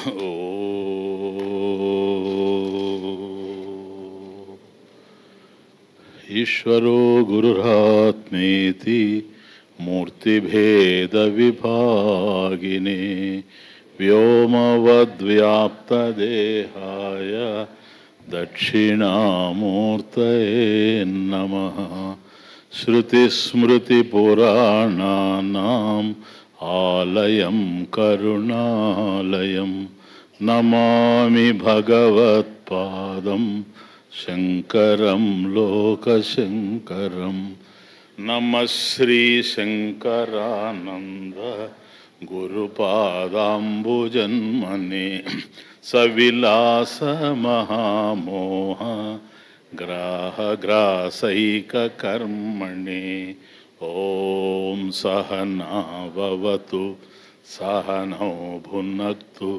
ఓ ఈశ్వరో గురురాత్మేతి మూర్తిభేద విభాగినే వ్యోమవద్వ్యాప్తదేహాయ దక్షిణామూర్తయే నమః. శృతిస్మృతిపురాణానాం ఆలయం కరుణాలయం నమామి భగవత్పాదం శంకరం లోకశంకరం. నమః శ్రీ శంకరానంద గురుపాదాంబుజన్మనే సవిలాస మహామోహ గ్రాహగ్రాసైకకర్మణే. ఓం సహనావతు సహనౌ భునక్తు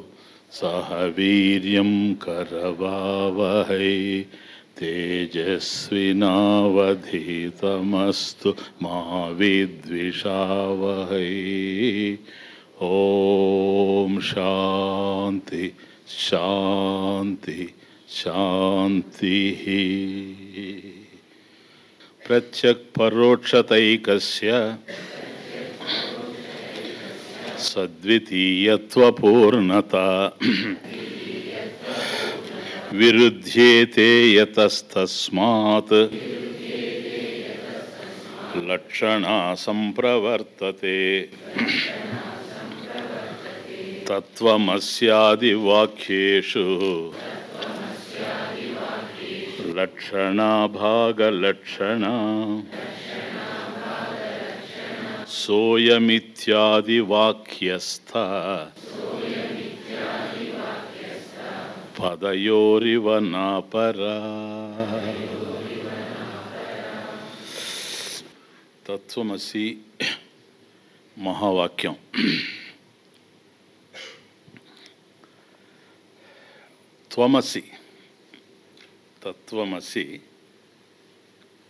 సహ వీర్యం కరవావహై తేజస్వినావధీతమస్తు మా విద్విషావహై. ఓం శాంతి శాంతి శాంతి. ప్రత్యక్ పరోక్షతైకస్య సద్వితీయత్వపూర్ణత విరుధ్యేతే యతస్తస్మాత్ లక్షణా సంప్రవర్తతే. తత్వమస్యాది వాక్యేషు లక్షణా భాగలక్షణా సోయమిత్యాది వాక్యస్థ పదయోరివ నాపరా. తత్వమసి మహావాక్యం. త్వమసి తత్వమసి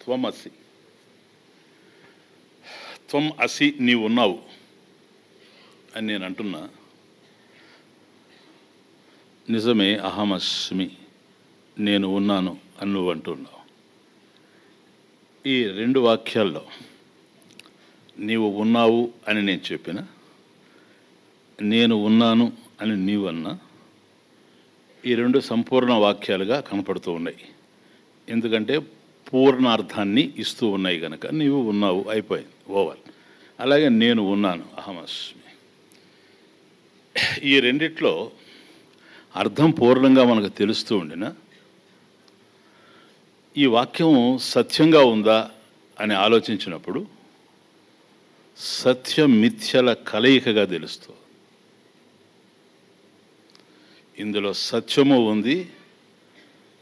త్వమసి త్వం అసి నీవు ఉన్నావు అని నేను అంటున్నా. నిజమే, అహమస్మి నేను ఉన్నాను అని నువ్వు అంటున్నావు. ఈ రెండు వాక్యాల్లో నీవు ఉన్నావు అని నేను చెప్పిన, నేను ఉన్నాను అని నీవన్నా, ఈ రెండు సంపూర్ణ వాక్యాలుగా కనపడుతూ ఉన్నాయి. ఎందుకంటే పూర్ణార్థాన్ని ఇస్తూ ఉన్నాయి కనుక నీవు ఉన్నావు అయిపోయింది, ఓవర్. అలాగే నేను ఉన్నాను, అహమస్మి. ఈ రెండిట్లో అర్థం పూర్ణంగా మనకు తెలుస్తూ ఉండిన ఈ వాక్యం సత్యంగా ఉందా అని ఆలోచించినప్పుడు సత్యం మిథ్యల కలయికగా తెలుస్తుంది. ఇందులో సత్యము ఉంది,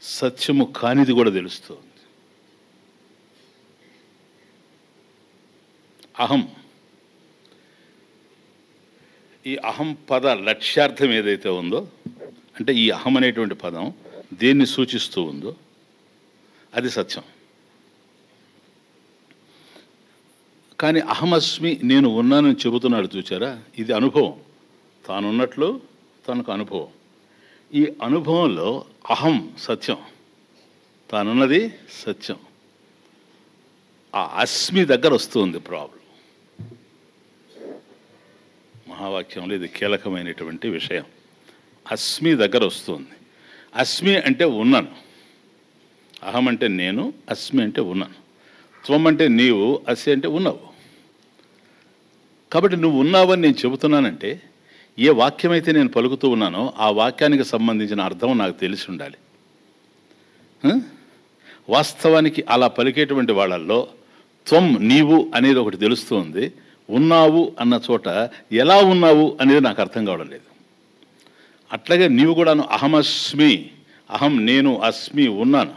సత్యము కానిది కూడా తెలుస్తుంది. అహం, ఈ అహం పద లక్ష్యార్థం ఏదైతే ఉందో, అంటే ఈ అహం అనేటువంటి పదం దేన్ని సూచిస్తూ ఉందో అది సత్యం. కానీ అహమస్మి నేను ఉన్నానని చెబుతున్నాడు చూచారా, ఇది అనుభవం. తానున్నట్లు తనకు అనుభవం. ఈ అనుభవంలో అహం సత్యం, తానున్నది సత్యం. ఆ అస్మి దగ్గర వస్తుంది ప్రాబ్లం. మహావాక్యంలో ఇది కీలకమైనటువంటి విషయం. అస్మి దగ్గర వస్తుంది. అస్మి అంటే ఉన్నాను, అహం అంటే నేను, అస్మి అంటే ఉన్నాను, త్వం అంటే నీవు, అసి అంటే ఉన్నావు. కాబట్టి నువ్వు ఉన్నావని నేను చెబుతున్నానంటే ఏ వాక్యమైతే నేను పలుకుతూ ఉన్నానో ఆ వాక్యానికి సంబంధించిన అర్థం నాకు తెలిసి ఉండాలి. వాస్తవానికి అలా పలికేటువంటి వాళ్ళల్లో త్వం నీవు అనేది ఒకటి తెలుస్తుంది. ఉన్నావు అన్న చోట ఎలా ఉన్నావు అనేది నాకు అర్థం కావడం లేదు. అట్లాగే నీవు కూడాను అహమస్మి, అహం నేను, అస్మి ఉన్నాను.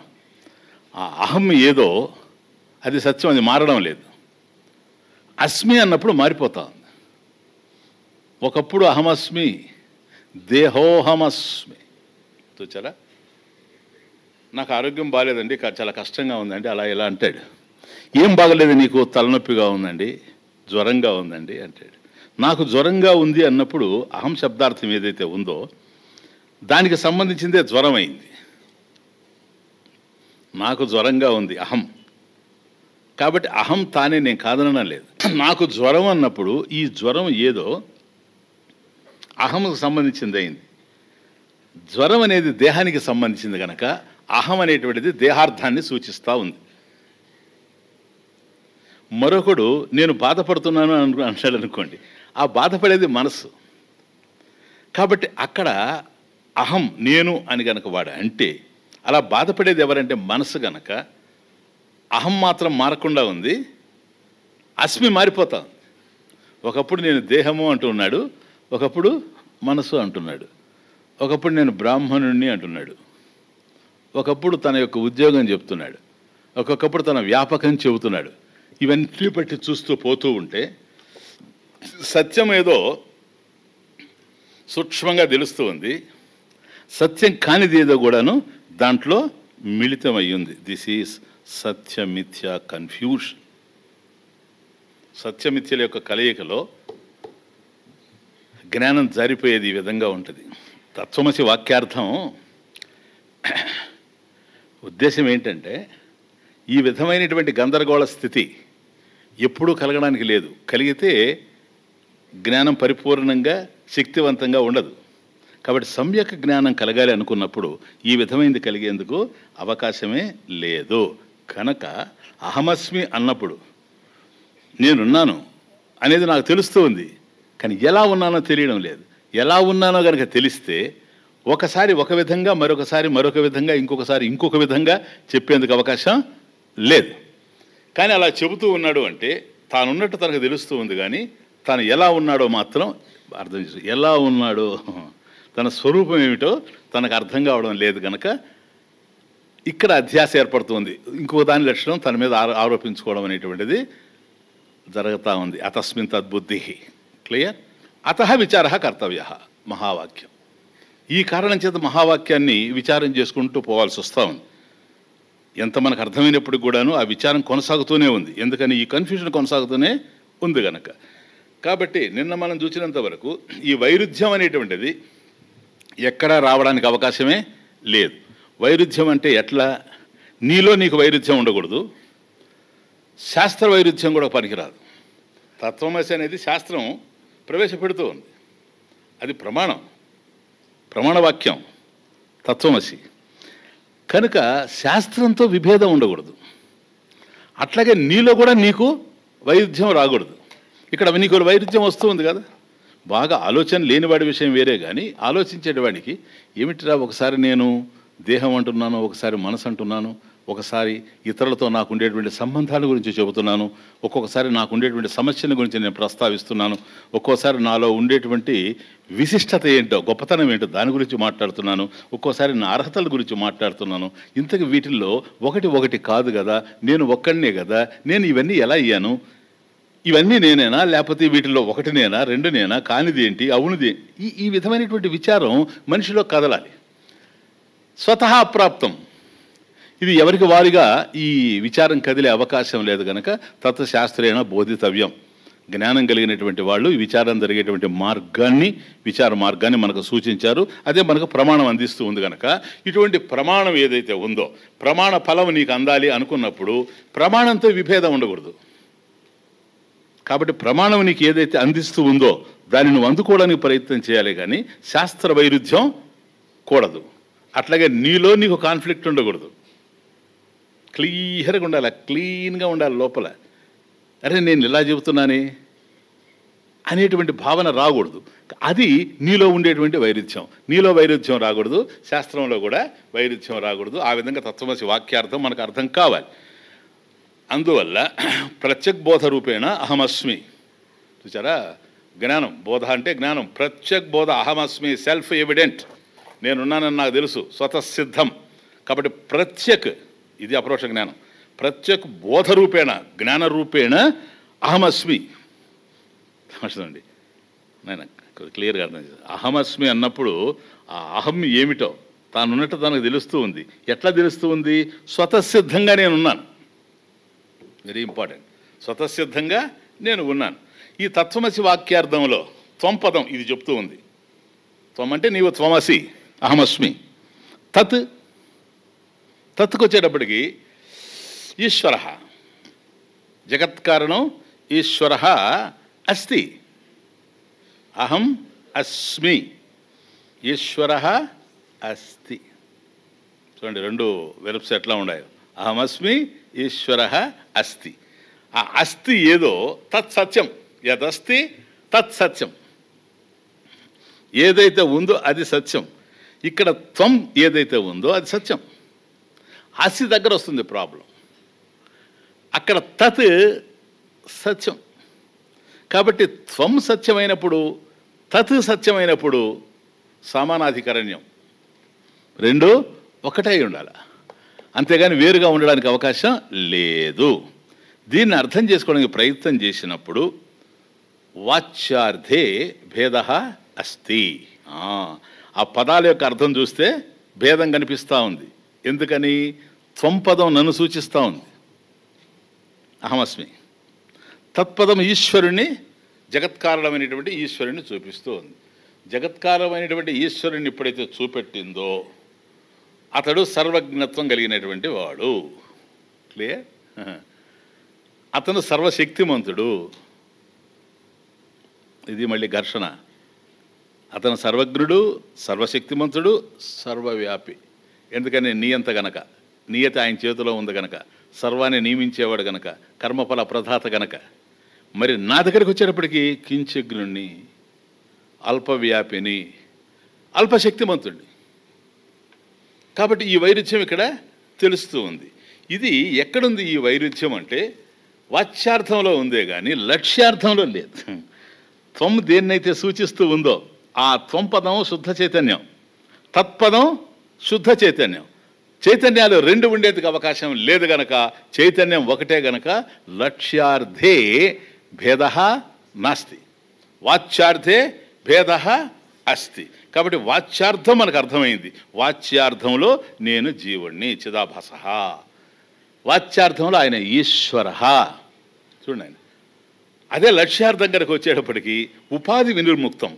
ఆ అహం ఏదో అది సత్యం, అది మారడం లేదు. అస్మి అన్నప్పుడు మారిపోతా ఉంది. ఒకప్పుడు అహమస్మి, దేహోహమస్మి. చూచారా, నాకు ఆరోగ్యం బాగాలేదండి, చాలా కష్టంగా ఉందండి, అలా ఎలా అంటాడు. ఏం బాగలేదు నీకు, తలనొప్పిగా ఉందండి, జ్వరంగా ఉందండి అంటాడు. నాకు జ్వరంగా ఉంది అన్నప్పుడు అహం శబ్దార్థం ఏదైతే ఉందో దానికి సంబంధించిందే జ్వరం అయింది. నాకు జ్వరంగా ఉంది అహం, కాబట్టి అహం తానే నేను కాదనడం లేదు. నాకు జ్వరం అన్నప్పుడు ఈ జ్వరం ఏదో అహంకు సంబంధించింది అయింది. జ్వరం అనేది దేహానికి సంబంధించింది కనుక అహం అనేటువంటిది దేహార్థాన్ని సూచిస్తూ ఉంది. మరొకడు నేను బాధపడుతున్నాను అంటాడు అనుకోండి, ఆ బాధపడేది మనసు. కాబట్టి అక్కడ అహం నేను అని గనక వాడు అంటే అలా బాధపడేది ఎవరంటే మనసు గనక అహం మాత్రం మారకుండా ఉంది, అస్మి మారిపోతా ఉంది. ఒకప్పుడు నేను దేహము అంటున్నాడు, ఒకప్పుడు మనసు అంటున్నాడు, ఒకప్పుడు నేను బ్రాహ్మణుణ్ణి అంటున్నాడు, ఒకప్పుడు తన యొక్క ఉద్యోగం చెప్తున్నాడు, ఒక్కొక్కప్పుడు తన వ్యాపకం చెబుతున్నాడు. ఇవన్నీ బట్టి చూస్తూ పోతూ ఉంటే సత్యం ఏదో సూక్ష్మంగా తెలుస్తూ ఉంది, సత్యం కానిది ఏదో కూడాను దాంట్లో మిళితమయ్యింది. దిస్ ఈజ్ సత్యమిథ్య కన్ఫ్యూషన్. సత్యమిథ్యల యొక్క కలయికలో జ్ఞానం జారిపోయేది ఈ విధంగా ఉంటుంది. తత్వమసి వాక్యార్థం ఉద్దేశం ఏంటంటే ఈ విధమైనటువంటి గందరగోళ స్థితి ఎప్పుడూ కలగడానికి లేదు. కలిగితే జ్ఞానం పరిపూర్ణంగా శక్తివంతంగా ఉండదు. కాబట్టి సమ్యక్ జ్ఞానం కలగాలి అనుకున్నప్పుడు ఈ విధమైనది కలిగేందుకు అవకాశమే లేదు. కనుక అహమస్మి అన్నప్పుడు నేనున్నాను అనేది నాకు తెలుస్తూ ఉంది, కానీ ఎలా ఉన్నానో తెలియడం లేదు. ఎలా ఉన్నానో కనుక తెలిస్తే ఒకసారి ఒక విధంగా, మరొకసారి మరొక విధంగా, ఇంకొకసారి ఇంకొక విధంగా చెప్పేందుకు అవకాశం లేదు. కానీ అలా చెబుతూ ఉన్నాడు అంటే తానున్నట్టు తనకు తెలుస్తూ ఉంది, కానీ తాను ఎలా ఉన్నాడో మాత్రం అర్థం చేసు. ఎలా ఉన్నాడో తన స్వరూపం ఏమిటో తనకు అర్థం కావడం లేదు. కనుక ఇక్కడ అధ్యాస ఏర్పడుతుంది. ఇంకో దాని లక్షణం తన మీద ఆరోపించుకోవడం అనేటువంటిది జరుగుతూ ఉంది. అతస్మిన్ తద్బుద్ధి. క్లియర్? అతః విచార కర్తవ్య. మహావాక్యం. ఈ కారణం చేత మహావాక్యాన్ని విచారం చేసుకుంటూ పోవాల్సి వస్తూ ఉంది. ఎంత మనకు అర్థమైనప్పుడు కూడాను ఆ విచారం కొనసాగుతూనే ఉంది. ఎందుకని ఈ కన్ఫ్యూజన్ కొనసాగుతూనే ఉంది కనుక. కాబట్టి నిన్న మనం చూసినంత వరకు ఈ వైరుధ్యం అనేటువంటిది ఎక్కడా రావడానికి అవకాశమే లేదు. వైరుధ్యం అంటే ఎట్లా? నీలో నీకు వైరుధ్యం ఉండకూడదు, శాస్త్ర వైరుధ్యం కూడా పనికిరాదు. తత్వమసి అనేది శాస్త్రం ప్రవేశపెడుతూ ఉంది, అది ప్రమాణవాక్యం తత్వమసి. కనుక శాస్త్రంతో విభేదం ఉండకూడదు. అట్లాగే నీలో కూడా నీకు వైరుధ్యం రాకూడదు. ఇక్కడ నీకు వైరుధ్యం వస్తూ ఉంది కదా. బాగా ఆలోచన లేనివాడి విషయం వేరే, కానీ ఆలోచించేవాడికి ఏమిటిరా, ఒకసారి నేను దేహం అంటున్నాను, ఒకసారి మనసు అంటున్నాను, ఒకసారి ఇతరులతో నాకు ఉండేటువంటి సంబంధాల గురించి చెబుతున్నాను, ఒక్కొక్కసారి నాకు ఉండేటువంటి సమస్యల గురించి నేను ప్రస్తావిస్తున్నాను, ఒక్కోసారి నాలో ఉండేటువంటి విశిష్టత ఏంటో, గొప్పతనం ఏంటో దాని గురించి మాట్లాడుతున్నాను, ఒక్కోసారి నా అర్హతల గురించి మాట్లాడుతున్నాను. ఇంతకు వీటిల్లో ఒకటి కాదు కదా, నేను ఒక్కడినే కదా, నేను ఇవన్నీ ఎలా అయ్యాను, ఇవన్నీ నేనేనా, లేకపోతే వీటిల్లో ఒకటి నేనా, రెండు నేనా, కానిది ఏంటి, అవునిది, ఈ విధమైనటువంటి విచారం మనిషిలో కదలాలి. స్వతహా అప్రాప్తం. ఇది ఎవరికి వారిగా ఈ విచారం కదిలే అవకాశం లేదు కనుక తత్వశాస్త్రేణ బోధితవ్యం. జ్ఞానం కలిగినటువంటి వాళ్ళు ఈ విచారం జరిగేటువంటి విచార మార్గాన్ని మనకు సూచించారు. అదే మనకు ప్రమాణం అందిస్తూ ఉంది కనుక ఇటువంటి ప్రమాణం ఏదైతే ఉందో, ప్రమాణ ఫలం నీకు అందాలి అనుకున్నప్పుడు ప్రమాణంతో విభేదం ఉండకూడదు. కాబట్టి ప్రమాణం నీకు ఏదైతే అందిస్తూ ఉందో దాన్ని నువ్వు అందుకోవడానికి ప్రయత్నం చేయాలి, కానీ శాస్త్ర వైరుధ్యం కూడదు. అట్లాగే నీలో నీకు కాన్ఫ్లిక్ట్ ఉండకూడదు. క్లియర్గా ఉండాలి, క్లీన్గా ఉండాలి లోపల. అరే నేను ఇలా చెబుతున్నానే అనేటువంటి భావన రాకూడదు. అది నీలో ఉండేటువంటి వైరుధ్యం. నీలో వైరుధ్యం రాకూడదు, శాస్త్రంలో కూడా వైరుధ్యం రాకూడదు. ఆ విధంగా తత్వమసి వాక్యార్థం మనకు అర్థం కావాలి. అందువల్ల ప్రత్యక్ బోధ రూపేణ అహమస్మి. చూసారా, జ్ఞానం, బోధ అంటే జ్ఞానం. ప్రత్యక్ బోధ అహమస్మి, సెల్ఫ్ ఎవిడెంట్, నేనున్నానని నాకు తెలుసు, స్వతసిద్ధం. కాబట్టి ప్రత్యక్, ఇది అపరోక్ష జ్ఞానం. ప్రత్యక్ బోధ రూపేణ, జ్ఞాన రూపేణ అహమస్మి. అండి నేను క్లియర్గా అర్థం చేస్తాను. అహమస్మి అన్నప్పుడు ఆ అహం ఏమిటో తానున్నట్టు తనకు తెలుస్తూ ఉంది. ఎట్లా తెలుస్తూ ఉంది? స్వతసిద్ధంగా నేనున్నాను. Very important. స్వతసిద్ధంగా నేను ఉన్నాను. ఈ తత్వమసి వాక్యార్థంలో త్వం పదం ఇది చెప్తూ ఉంది. త్వం అంటే నీవు త్వమసి, అహమస్మి. తత్ తత్కు వచ్చేటప్పటికి ఈశ్వర, జగత్కారణం ఈశ్వర అస్తి. అహం అస్మి, ఈశ్వర అస్తి. చూడండి రెండు వెర్బ్స్ ఎట్లా ఉన్నాయో. అహమస్మి, ఈశ్వర అస్తి. ఆ అస్తి ఏదో తత్ సత్యం, యదస్తి తత్ సత్యం. ఏదైతే ఉందో అది సత్యం. ఇక్కడ త్వం ఏదైతే ఉందో అది సత్యం. అస్తి దగ్గర వస్తుంది ప్రాబ్లం. అక్కడ తత్ సత్యం. కాబట్టి త్వం సత్యమైనప్పుడు తత్ సత్యమైనప్పుడు సమానాధికరణ్యం రెండు ఒకటై ఉండాలి. అంతేగాని వేరుగా ఉండడానికి అవకాశం లేదు. దీన్ని అర్థం చేసుకోవడానికి ప్రయత్నం చేసినప్పుడు వాచ్యార్థే భేద అస్తి. ఆ పదాల యొక్క అర్థం చూస్తే భేదం కనిపిస్తూ ఉంది. ఎందుకని? త్వం పదం నన్ను సూచిస్తూ ఉంది, అహమస్మి. తత్పదం ఈశ్వరుణ్ణి, జగత్కారణమైనటువంటి ఈశ్వరుణ్ణి చూపిస్తూ ఉంది. జగత్కారణమైనటువంటి ఈశ్వరుణ్ణి ఎప్పుడైతే చూపెట్టిందో అతడు సర్వజ్ఞత్వం కలిగినటువంటి వాడు. క్లియర్? అతను సర్వశక్తిమంతుడు. ఇది మళ్ళీ ఘర్షణ. అతను సర్వజ్ఞుడు, సర్వశక్తిమంతుడు, సర్వవ్యాపి. ఎందుకని? నియంత గనక, నియత ఆయన చేతిలో ఉంది గనక, సర్వాన్ని నియమించేవాడు గనక, కర్మఫల ప్రదాత గనక. మరి నా దగ్గరికి వచ్చేటప్పటికి కించగ్నుణ్ణి, అల్పవ్యాపిని, అల్పశక్తిమంతుడిని. కాబట్టి ఈ వైరుధ్యం ఇక్కడ తెలుస్తూ ఉంది. ఇది ఎక్కడుంది ఈ వైరుధ్యం అంటే వాచ్యార్థంలో ఉందే కానీ లక్ష్యార్థంలో లేదు. త్వం దేన్నైతే సూచిస్తూ ఉందో ఆ త్వం పదం శుద్ధ చైతన్యం, తత్పదం శుద్ధ చైతన్యం. చైతన్యాలు రెండు ఉండేందుకు అవకాశం లేదు గనక చైతన్యం ఒకటే గనక లక్ష్యార్థే భేద నాస్తి, వాచ్యార్థే భేద అస్తి. కాబట్టి వాచ్యార్థం మనకు అర్థమైంది. వాచ్యార్థంలో నేను జీవుణ్ణి, చిదాభాస. వాచ్యార్థంలో ఆయన ఈశ్వర. చూడండి ఆయన. అదే లక్ష్యార్థం కనుక వచ్చేటప్పటికి ఉపాధి వినిర్ముక్తం.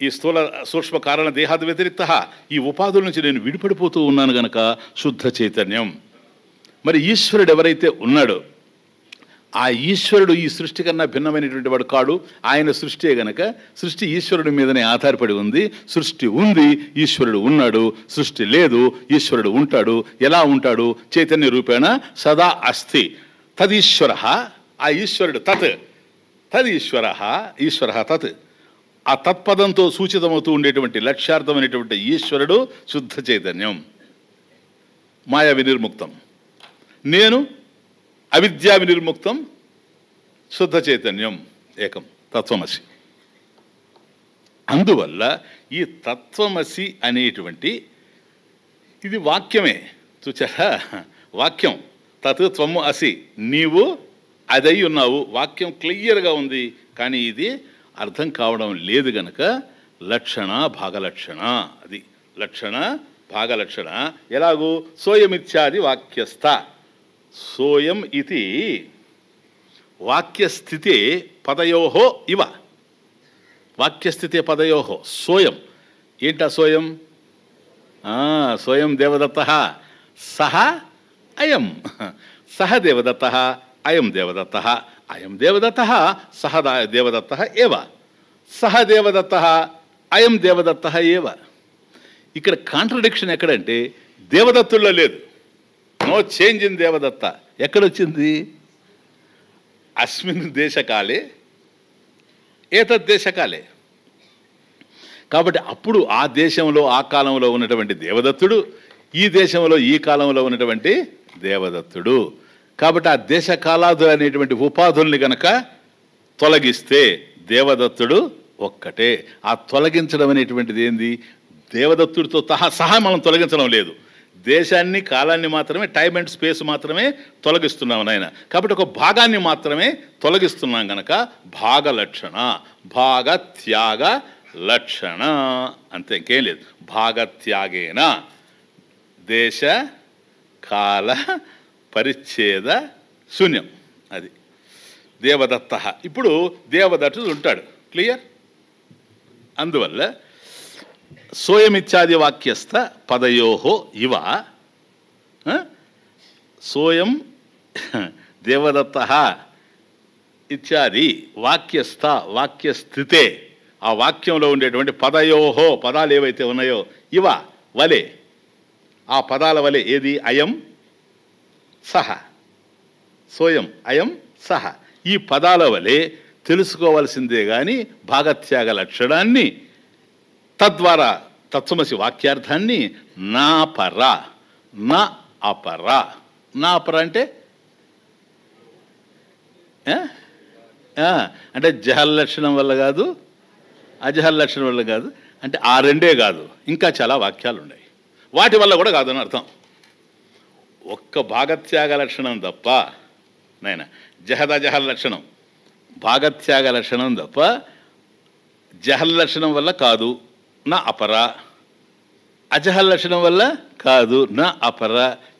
ఈ స్థూల సూక్ష్మ కారణ దేహాది వ్యతిరిక్త, ఈ ఉపాధుల నుంచి నేను విడిపడిపోతూ ఉన్నాను గనక శుద్ధ చైతన్యం. మరి ఈశ్వరుడు ఎవరైతే ఉన్నాడో ఆ ఈశ్వరుడు ఈ సృష్టి కన్నా భిన్నమైనటువంటి వాడు కాడు. ఆయన సృష్టియే గనక సృష్టి ఈశ్వరుడి మీదనే ఆధారపడి ఉంది. సృష్టి ఉంది, ఈశ్వరుడు ఉన్నాడు. సృష్టి లేదు, ఈశ్వరుడు ఉంటాడు. ఎలా ఉంటాడు? చైతన్య రూపేణ సదా అస్తి. తదీశ్వర, ఆ ఈశ్వరుడు తత్, తదీశ్వర, ఈశ్వర తత్. ఆ తత్పదంతో సూచితమవుతూ ఉండేటువంటి లక్ష్యార్థమైనటువంటి ఈశ్వరుడు శుద్ధ చైతన్యం, మాయా వినిర్ముక్తం. నేను అవిద్యా వినిర్ముక్తం, శుద్ధ చైతన్యం ఏకం, తత్వమసి. అందువల్ల ఈ తత్వమసి అనేటువంటి ఇది వాక్యమే. చూచారా? వాక్యం తత్ త్వము అసి, నీవు అదై ఉన్నావు. వాక్యం క్లియర్గా ఉంది. కానీ ఇది అర్థం కావడం లేదు గనక లక్షణ భాగలక్షణ. అది లక్షణ భాగలక్షణ. ఎలాగూ సోయమిత్యాది వాక్యస్థ. సోయం ఇది వాక్యస్థితే పదయోహో ఇవ. వాక్యస్థితే పదయోహో సోయం. ఏంటా సోయం? సోయం దేవదత్త, సహ అయం. సహ దేవదత్త, అయం దేవదత్త. అయం దేవదత్త, సహ దేవదత్త ఏవ. సహ దేవదత్త, అయం దేవదత్త ఏవ. ఇక్కడ కాంట్రడిక్షన్ ఎక్కడంటే దేవదత్తుల్లో లేదు. No change in Devadatta. ఎక్కడొచ్చింది? అస్మిన్ దేశకాలే ఏతద్దేశకాలే. కాబట్టి అప్పుడు ఆ దేశంలో ఆ కాలంలో ఉన్నటువంటి దేవదత్తుడు, ఈ దేశంలో ఈ కాలంలో ఉన్నటువంటి దేవదత్తుడు. కాబట్టి ఆ దేశకాలాదులు అనేటువంటి ఉపాధుల్ని గనక తొలగిస్తే దేవదత్తుడు ఒక్కటే. ఆ తొలగించడం అనేటువంటిది ఏంది? దేవదత్తుడితో సహా మనం తొలగించడం లేదు. దేశాన్ని, కాలాన్ని మాత్రమే, టైం అండ్ స్పేస్ మాత్రమే తొలగిస్తున్నాం నాయన. కాబట్టి ఒక భాగాన్ని మాత్రమే తొలగిస్తున్నాం గనక భాగలక్షణ, భాగత్యాగ లక్షణ. అంతే, ఇంకేం లేదు. భాగత్యాగేన దేశ కాల పరిచ్ఛేద శూన్యం. అది దేవదత్త. ఇప్పుడు దేవదత్తుడు ఉంటాడు. క్లియర్? అందువల్ల సోయమిత్యాది వాక్యస్థ పదయోహో ఇవ సోయం దేవదత్త ఇత్యాది వాక్యస్థ వాక్యస్థితే ఆ వాక్యంలో ఉండేటువంటి పదయోహో పదాలు ఏవైతే ఉన్నాయో ఇవ వలె ఆ పదాల వలె ఏది అయం సహ సోయం అయం సహ ఈ పదాల వలె తెలుసుకోవాల్సిందే కానీ భాగత్యాగ లక్షణాన్ని తద్వారా తత్వమసి వాక్యార్థాన్ని నా పర నా అపర నా అపర అంటే జహల్ లక్షణం వల్ల కాదు అజహల్ లక్షణం వల్ల కాదు అంటే ఆ రెండే కాదు ఇంకా చాలా వాక్యాలు ఉన్నాయి వాటి వల్ల కూడా కాదని అర్థం. ఒక్క భాగత్యాగ లక్షణం తప్ప నాయన జహదజహల్ లక్షణం భాగత్యాగ లక్షణం తప్ప జహల్ లక్షణం వల్ల కాదు నా అపర అజహల్ లక్షణం వల్ల కాదు నా అపర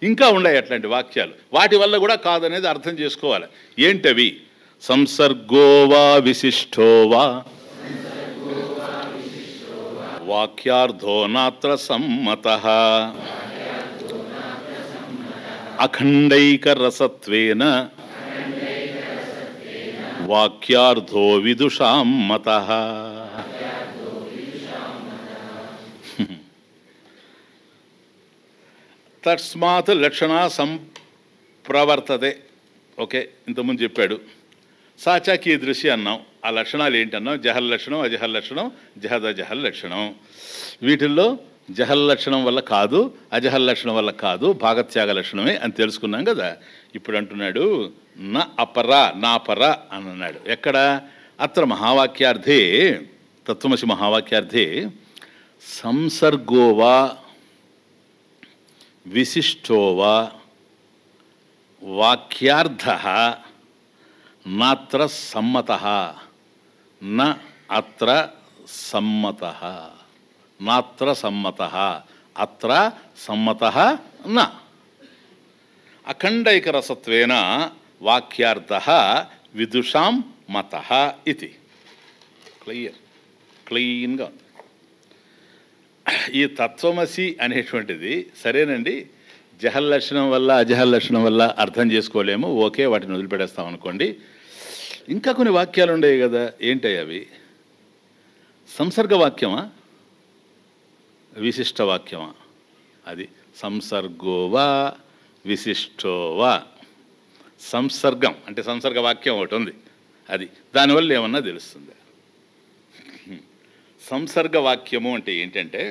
ఇంకా ఉన్నాయి అట్లాంటి వాక్యాలు వాటి వల్ల కూడా కాదనేది అర్థం చేసుకోవాలి. ఏంటవి? సంసర్గోవా విశిష్టోవా వాక్యార్థో నాత్ర సమ్మతః అఖండైక రసత్వేన వాక్యార్థో విదుషాం మతః. తస్మాత్ లక్షణ సంప్రవర్తతే. ఓకే, ఇంతకుముందు చెప్పాడు. సాచా కీదృశి అన్నాం. ఆ లక్షణాలు ఏంటన్నాం? జహల్ లక్షణం, అజహల్ లక్షణం, జహదజహల్ లక్షణం. వీటిల్లో జహల్ లక్షణం వల్ల కాదు, అజహల్ లక్షణం వల్ల కాదు, భాగత్యాగ లక్షణమే అని తెలుసుకున్నాం కదా. ఇప్పుడు అంటున్నాడు నా అపర నా పర అని అన్నాడు. ఎక్కడ? అత్ర మహావాక్యార్థే తత్వమసి మహావాక్యార్థే సంసర్గోవా విశిష్టోవా వాక్యార్థః నాత్ర సమ్మతః న అత్ర సమ్మతః నాత్ర సమ్మతః అత్ర సమ్మతః న అఖండైకరసత్వేన వాక్యార్థః విదుషాం మతః ఇది. క్లీన్గా ఉంది. ఈ తత్వమసి అనేటువంటిది సరేనండి, జహల్ లక్షణం వల్ల అజహల్ లక్షణం వల్ల అర్థం చేసుకోలేము, ఓకే, వాటిని వదిలిపెడేస్తాం అనుకోండి. ఇంకా కొన్ని వాక్యాలు ఉండేవి కదా, ఏంటవి అవి? సంసర్గ వాక్యమా విశిష్ట వాక్యమా? అది సంసర్గోవా విశిష్టోవా. సంసర్గం అంటే సంసర్గ వాక్యం ఒకటి ఉంది, అది దానివల్ల ఏమన్నా తెలుస్తుంది. సంసర్గ వాక్యము అంటే ఏంటంటే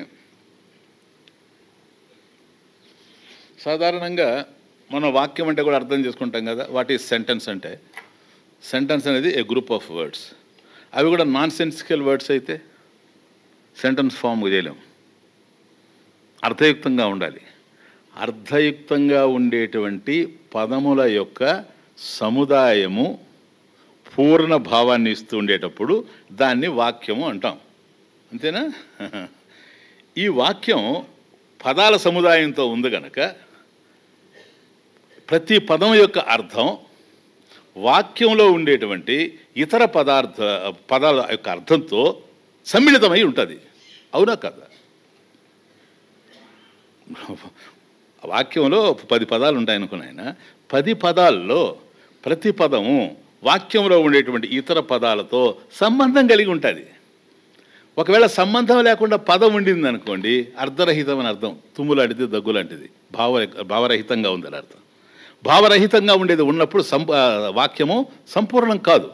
సాధారణంగా మనం వాక్యం అంటే కూడా అర్థం చేసుకుంటాం కదా. వాట్ ఈజ్ సెంటెన్స్ అంటే? సెంటెన్స్ అనేది ఏ గ్రూప్ ఆఫ్ వర్డ్స్. అవి కూడా నాన్ సెన్సికల్ వర్డ్స్ అయితే సెంటెన్స్ ఫామ్ చేయలేం, అర్థయుక్తంగా ఉండాలి. అర్థయుక్తంగా ఉండేటువంటి పదముల యొక్క సముదాయము పూర్ణ భావాన్ని ఇస్తూ ఉండేటప్పుడు దాన్ని వాక్యము అంటాం, అంతేనా? ఈ వాక్యం పదాల సముదాయంతో ఉంది కనుక ప్రతి పదం యొక్క అర్థం వాక్యంలో ఉండేటువంటి ఇతర పదాల యొక్క అర్థంతో సమ్మిళితమై ఉంటుంది. అవునా కదా? వాక్యంలో 10 పదాలు ఉంటాయనుకున్నాయన, 10 పదాల్లో ప్రతి పదము వాక్యంలో ఉండేటువంటి ఇతర పదాలతో సంబంధం కలిగి ఉంటుంది. ఒకవేళ సంబంధం లేకుండా పదం ఉండింది అనుకోండి, అర్ధరహితమని అర్థం. తుమ్ములాంటిది, దగ్గులాంటిది, భావరహితంగా ఉందని అర్థం. భావరహితంగా ఉండేది ఉన్నప్పుడు వాక్యము సంపూర్ణం కాదు.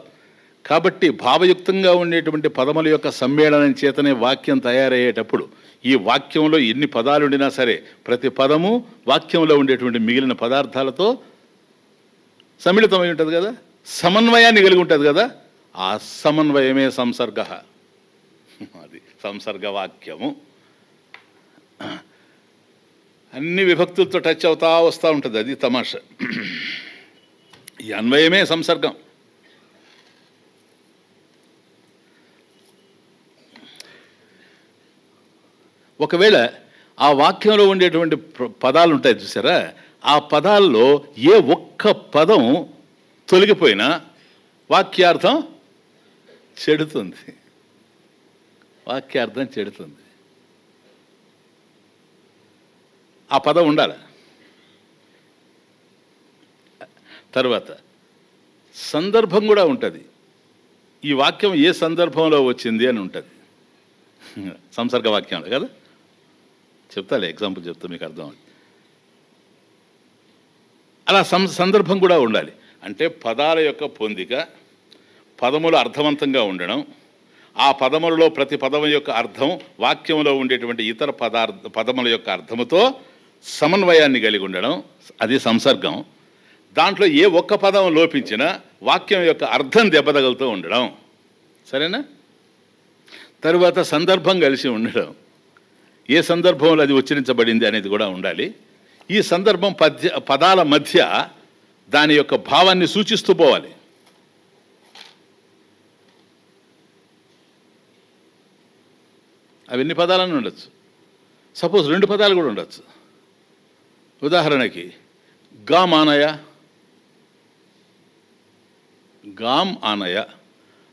కాబట్టి భావయుక్తంగా ఉండేటువంటి పదముల యొక్క సమ్మేళనం చేతనే వాక్యం తయారయ్యేటప్పుడు ఈ వాక్యంలో ఎన్ని పదాలు ఉండినా సరే ప్రతి పదము వాక్యంలో ఉండేటువంటి మిగిలిన పదార్థాలతో సమ్మిళితమై ఉంటుంది కదా, సమన్వయాన్ని కలిగి ఉంటుంది కదా. ఆ సమన్వయమే సంసర్గ. అది సంసర్గ వాక్యము. అన్ని విభక్తులతో టచ్ అవుతా వస్తూ ఉంటుంది, అది తమాష. ఈ అన్వయమే సంసర్గం. ఒకవేళ ఆ వాక్యంలో ఉండేటువంటి పదాలు ఉంటాయి చూసారా, ఆ పదాల్లో ఏ ఒక్క పదం తొలగిపోయినా వాక్యార్థం చెడుతుంది. వాక్యార్థం చెడుతుంది. ఆ పదం ఉండాలి. తర్వాత సందర్భం కూడా ఉంటుంది. ఈ వాక్యం ఏ సందర్భంలో వచ్చింది అని ఉంటుంది, సంసర్గ వాక్యంలో కదా. చెప్తాలే, ఎగ్జాంపుల్ చెప్తా మీకు అర్థం అవుతుంది. అలా సందర్భం కూడా ఉండాలి. అంటే పదాల యొక్క పొందిక, పదములు అర్థవంతంగా ఉండడం, ఆ పదములలో ప్రతి పదము యొక్క అర్థం వాక్యంలో ఉండేటువంటి ఇతర పదముల యొక్క అర్థముతో సమన్వయాన్ని కలిగి ఉండడం, అది సంసర్గం. దాంట్లో ఏ ఒక్క పదం లోపించినా వాక్యం యొక్క అర్థం దెబ్బతగులుతూ ఉండడం. సరేనా? తరువాత సందర్భం కలిసి ఉండడం, ఏ సందర్భంలో అది ఉచ్చరించబడింది అనేది కూడా ఉండాలి. ఈ సందర్భం పదాల మధ్య దాని యొక్క భావాన్ని సూచిస్తూ పోవాలి. అవి ఎన్ని పదాలను ఉండొచ్చు. సపోజ్ 2 పదాలు కూడా ఉండొచ్చు. ఉదాహరణకి గామ్ ఆనయ, గామ్ ఆనయ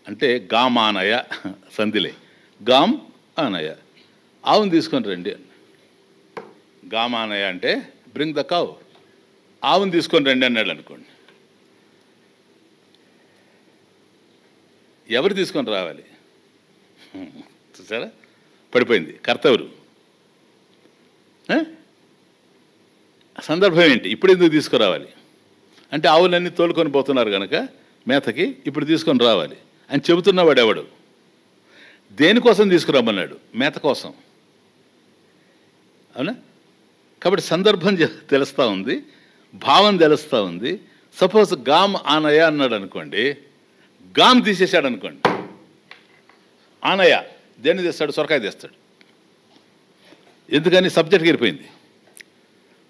అంటే గామ్ ఆనయ సంధిలే, గామ్ ఆనయ, ఆవును తీసుకొని రండి. గామ్ ఆనయ అంటే బ్రింగ్ ద కవ్, ఆవును తీసుకొని రండి అన్నాడు అనుకోండి. ఎవరు తీసుకొని రావాలి? చూసారా, పడిపోయింది. కర్త ఎవరు? సందర్భం ఏంటి? ఇప్పుడు ఎందుకు తీసుకురావాలి అంటే ఆవులన్నీ తోలుకొని పోతున్నారు కనుక మేతకి ఇప్పుడు తీసుకొని రావాలి అని చెబుతున్నవాడు ఎవడు? దేనికోసం తీసుకురమ్మన్నాడు? మేత కోసం. అవునా? కాబట్టి సందర్భం తెలుస్తూ ఉంది, భావం తెలుస్తూ ఉంది. సపోజ్ గామ్ ఆనయ అన్నాడు అనుకోండి, గామ్ తీసేశాడు అనుకోండి, ఆనయ దేన్ని తెస్తాడు? సొరకాయ తెస్తాడు. ఎందుకని? సబ్జెక్ట్కి వెళ్ళిపోయింది.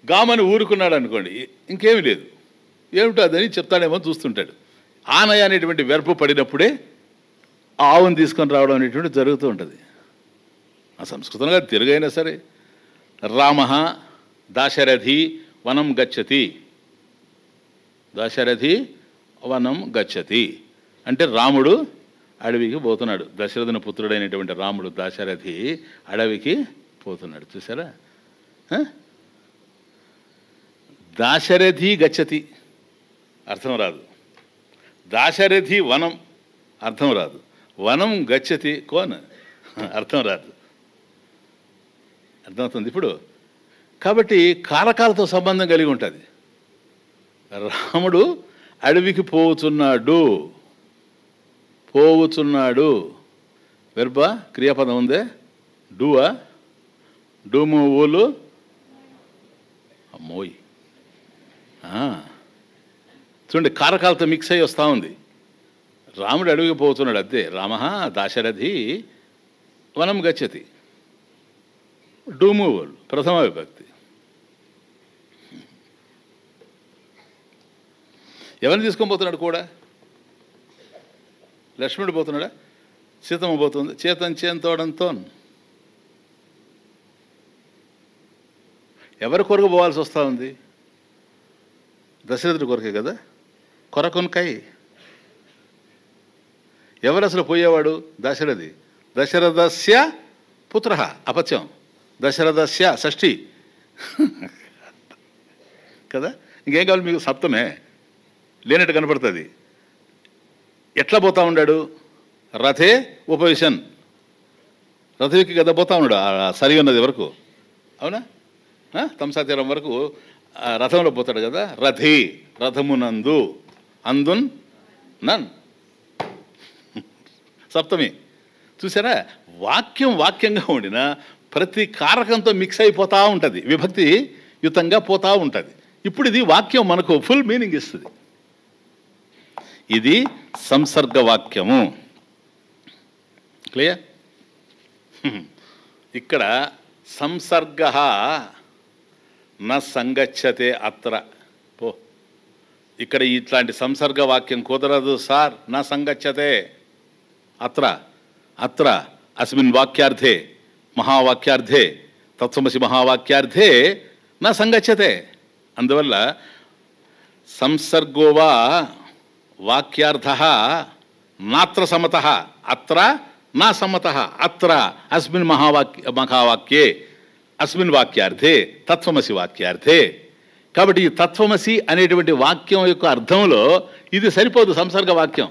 గామని ఊరుకున్నాడు అనుకోండి, ఇంకేమీ లేదు, ఏమిటో అదని చెప్తాడేమో చూస్తుంటాడు. ఆనయ అనేటువంటి వెర్పు పడినప్పుడే ఆవును తీసుకొని రావడం అనేటువంటి జరుగుతూ ఉంటుంది. ఆ సంస్కృతంగా తెలుగు అయినా సరే, రామ దాశరథి వనం గచ్చతి, దాశరథి వనం గచ్చతి అంటే రాముడు అడవికి పోతున్నాడు. దశరథుని పుత్రుడైనటువంటి రాముడు దాశరథి అడవికి పోతున్నాడు. చూసారా? దాశరథి గచ్చతి అర్థం రాదు, దాశరథి వనం అర్థం రాదు, వనం గచ్చతి కోన అర్థం రాదు. అర్థమవుతుంది ఇప్పుడు? కాబట్టి కారకాలతో సంబంధం కలిగి ఉంటుంది. రాముడు అడవికి పోవుచున్నాడు, పోవుచున్నాడు వెర్బ క్రియాపదం ఉందే, డూవా, డూము ఊలు, అమ్మోయ్ చూడండి, కారకాలతో మిక్స్ అయ్యి వస్తూ ఉంది. రాముడు అడవికి పోతున్నాడు, అదే రామ దాశరథి వనం గచ్చతి, డూము ఊలు ప్రథమ విభక్తి. ఎవరిని తీసుకొని పోతున్నాడు కూడా? లక్ష్మణుడు పోతున్నాడా? సీతమ్మ పోతుంది. చేతం చేంతోడంతో ఎవరి కొరకు పోవాల్సి వస్తూ ఉంది? దశరథుడి కొరకే కదా. కొరకొనకాయ ఎవరు అసలు పోయేవాడు? దశరథి. దశరథస్య పుత్ర అపత్యం, దశరథస్య షష్ఠి కదా. ఇంకేం కావాలి మీకు? సప్తమే లేనట్టు కనపడుతుంది. ఎట్లా పోతా ఉన్నాడు? రథే ఉపవిశన్, రథవికి కదా పోతా ఉన్నాడు సరి ఉన్నది వరకు. అవునా? తంసాతీరం వరకు రథంలో పోతాడు కదా. రథి రథమునందు, అందున్ నన్ సప్తమి. చూసారా? వాక్యం వాక్యంగా ఉండిన ప్రతి కారకంతో మిక్స్ అయిపోతూ ఉంటుంది, విభక్తి యుతంగా పోతూ ఉంటుంది. ఇప్పుడు ఇది వాక్యం మనకు ఫుల్ మీనింగ్ ఇస్తుంది. ఇది సంసర్గ వాక్యము. క్లియర్? ఇక్కడ సంసర్గ న సంగచ్చతే అత్ర. పో, ఇక్కడ ఇట్లాంటి సంసర్గ వాక్యం కుదరదు సార్. నా సంగచ్చతే అత్ర, అత్ర అస్మిన్ వాక్యార్థే మహావాక్యార్థే తత్సమసి మహావాక్యార్థే నా సంగచ్చతే. అందువల్ల సంసర్గోవా వాక్యార్థ నాత్ర సమతః అత్ర నా సమ్మతః అత్ర అస్మిన్ మహావాక్యే అస్మిన్ వాక్యార్థే తత్వమసి వాక్యార్థే. కాబట్టి ఈ తత్వమసి అనేటువంటి వాక్యం యొక్క అర్థంలో ఇది సరిపోదు. సంసర్గ వాక్యం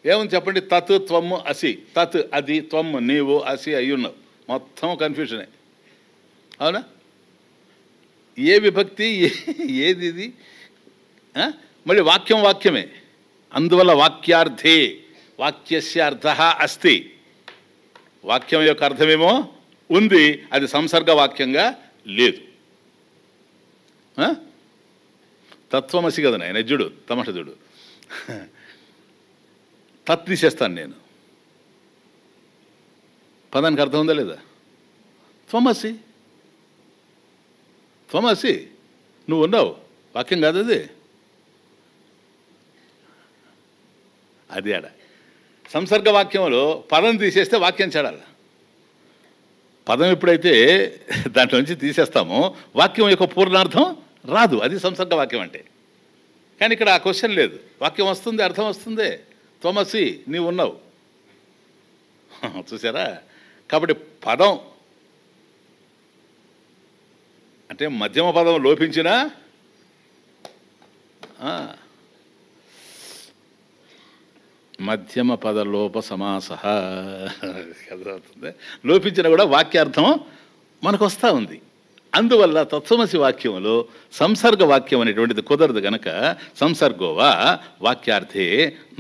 ఏముంది చెప్పండి? తత్ త్వము అసి, తత్ అది, త్వము నీవు, అసి అయ్యున్నావు. మొత్తం కన్ఫ్యూజనే, అవునా? ఏ విభక్తి, ఏది ఇది? మళ్ళీ వాక్యం వాక్యమే. అందువల్ల వాక్యార్థే వాక్యస్య అర్థ అస్తి. వాక్యం యొక్క అర్థమేమో ఉంది, అది సంసర్గ వాక్యంగా లేదు. తత్వమసి కదా నాయన, జుడు తమట జుడు. తత్ తీసేస్తాను నేను. పదానికి అర్థం ఉందా లేదా? త్వమసి, త్వమసి నువ్వు ఉన్నావు, వాక్యం కాదు అది. అది ఆడ సంసర్గ వాక్యంలో పదం తీసేస్తే వాక్యం చెడాలి. పదం ఎప్పుడైతే దాంట్లో నుంచి తీసేస్తామో వాక్యం యొక్క పూర్ణార్థం రాదు. అది సంసర్గ వాక్యం అంటే. కానీ ఇక్కడ ఆ క్వశ్చన్ లేదు. వాక్యం వస్తుంది, అర్థం వస్తుంది. త్వమసి నీవు ఉన్నావు. చూసారా? కాబట్టి పదం అంటే మధ్యమ పదం లోపించినా మధ్యమ పద లోప సమాస అవుతుంది. లోపించినా కూడా వాక్యార్థం మనకు వస్తూ ఉంది. అందువల్ల తత్వమసి వాక్యంలో సంసర్గ వాక్యం అనేటువంటిది కుదరదు గనక సంసర్గోవా వాక్యార్థే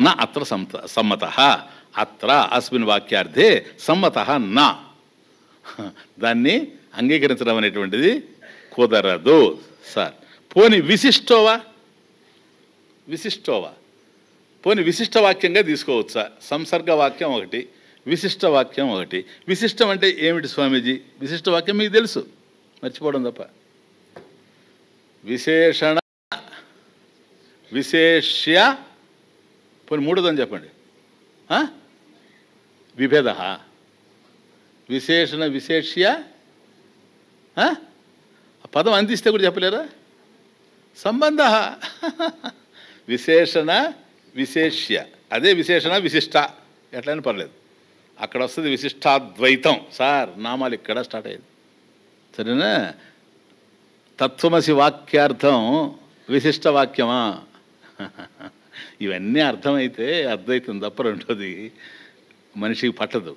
నా అత్ర సమ్మత, అత్ర అస్మిన్ వాక్యార్థే సమ్మత నా. దాన్ని అంగీకరించడం అనేటువంటిది కుదరదు సార్. పోని విశిష్టోవా, విశిష్టోవా పోని విశిష్ట వాక్యంగా తీసుకోవచ్చా? సంసర్గ వాక్యం ఒకటి, విశిష్ట వాక్యం ఒకటి. విశిష్టం అంటే ఏమిటి స్వామీజీ? విశిష్ట వాక్యం మీకు తెలుసు, మర్చిపోవడం తప్ప. విశేషణ విశేష్య, పోనీ మూడోదని చెప్పండి. విభేద, విశేషణ విశేష్య. పదం అందిస్తే కూడా చెప్పలేరా? సంబంధ. విశేషణ విశేష్య, అదే విశేషణ విశిష్ట, ఎట్లయినా పర్లేదు. అక్కడ వస్తుంది విశిష్టాద్వైతం. సార్ నామాలు ఇక్కడ స్టార్ట్ అయ్యేది, సరేనా? తత్వమసి వాక్యార్థం విశిష్ట వాక్యమా? ఇవన్నీ అర్థమైతే అద్వైతం తప్ప రెండోది మనిషికి పట్టదు.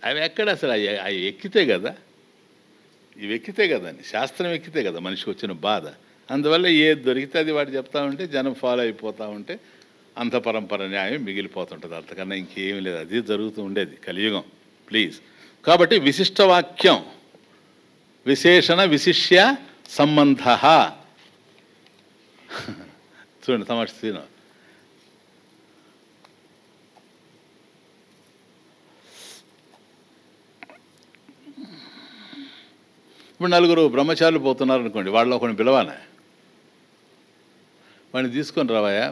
అవి ఎక్కడ అసలు అవి ఎక్కితే కదా, ఇవి ఎక్కితే కదండి, శాస్త్రం ఎక్కితే కదా మనిషికి వచ్చిన బాధ. అందువల్ల ఏది దొరికితే అది వాడు చెప్తా ఉంటే జనం ఫాలో అయిపోతూ ఉంటే అంత పరంపర న్యాయం మిగిలిపోతుంటుంది. అంతకన్నా ఇంకేమీ లేదు. అది జరుగుతూ ఉండేది కలియుగం. ప్లీజ్. కాబట్టి విశిష్టవాక్యం విశేషణ విశిష్య సంబంధ. చూడండి తమాషా సీను. ఇప్పుడు నలుగురు బ్రహ్మచారులు పోతున్నారు అనుకోండి, వాళ్ళలో కొన్ని పిలవాలా? వాడిని తీసుకొని రావాయా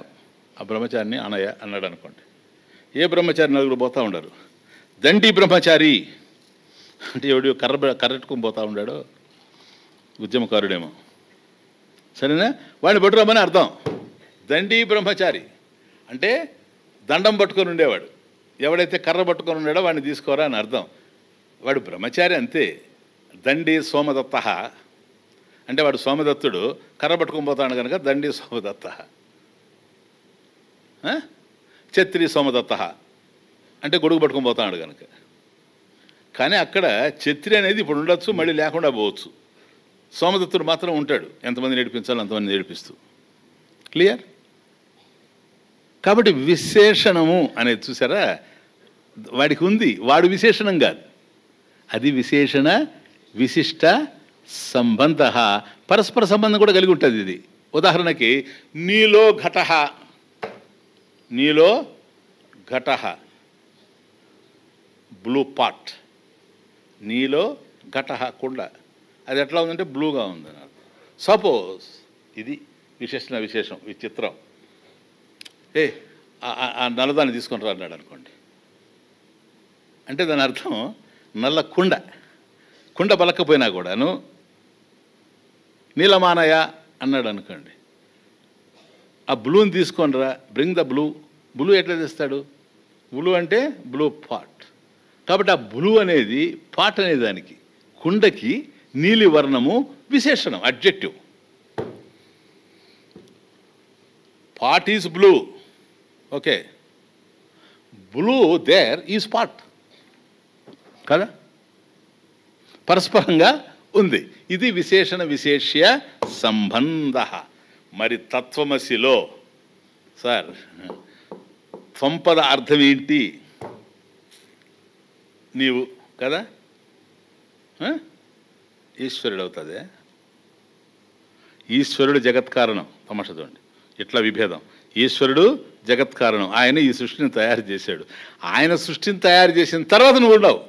ఆ బ్రహ్మచారిని అనయ్య అన్నాడు అనుకోండి. ఏ బ్రహ్మచారి నలుగురు పోతూ ఉండరు. దండి బ్రహ్మచారి అంటే ఎవడు కర్రెట్టుకుని పోతూ ఉన్నాడు, ఉద్యమకారుడేమో, సరేనా? వాడిని పట్టుకోమని అర్థం. దండి బ్రహ్మచారి అంటే దండం పట్టుకొని ఉండేవాడు. ఎవడైతే కర్ర పట్టుకొని ఉన్నాడో వాడిని తీసుకోరా అని అర్థం. వాడు బ్రహ్మచారి అంతే. దండి సోమదత్త అంటే వాడు సోమదత్తుడు కర్ర పట్టుకొని పోతాడు కనుక దండి సోమదత్త. ఛత్రి సోమదత్త అంటే గొడుగు పట్టుకొని పోతాడు కనుక. కానీ అక్కడ ఛత్రి అనేది ఇప్పుడు ఉండొచ్చు, మళ్ళీ లేకుండా పోవచ్చు. సోమదత్తుడు మాత్రం ఉంటాడు, ఎంతమంది నేర్పించాలో అంతమంది నేర్పిస్తూ. క్లియర్? కాబట్టి విశేషణము అనేది చూసారా, వాడికి ఉంది. వాడు విశేషణం కాదు, అది విశేషణ విశిష్ట సంబంధ. పరస్పర సంబంధం కూడా కలిగి ఉంటుంది ఇది. ఉదాహరణకి నీలో ఘట, నీలో ఘట బ్లూ పాట్, నీలో ఘట కుండ, అది ఎట్లా ఉందంటే బ్లూగా ఉంది. సపోజ్ ఇది విశేషణ విశేషం విచిత్రం. ఆ నల్లదాన్ని తీసుకొని రా అన్నాడు అనుకోండి, అంటే దాని అర్థం నల్ల కుండ. కుండ పలకపోయినా కూడాను నీలమానయ అన్నాడు అనుకోండి, ఆ బ్లూని తీసుకొని రా, బ్రింగ్ ద బ్లూ. బ్లూ ఎట్లా తెస్తాడు? బ్లూ అంటే బ్లూ పాట్. కాబట్టి ఆ బ్లూ అనేది పాట్ అనే దానికి, కుండకి నీలి వర్ణము విశేషణం, adjective. Pot is blue, okay, blue there is pot కదా, పరస్పరంగా ఉంది. ఇది విశేషణ విశేష్య సంబంధ. మరి తత్వమసిలో సార్ త్వంపద అర్థం ఏంటి? నీవు కదా, ఈశ్వరుడు అవుతుంది. ఈశ్వరుడు జగత్కారణం. తమాష చూడండి ఇట్లా విభేదం. ఈశ్వరుడు జగత్కారణం, ఆయన ఈ సృష్టిని తయారు చేశాడు. ఆయన సృష్టిని తయారు చేసిన తర్వాత నువ్వు ఉండవు.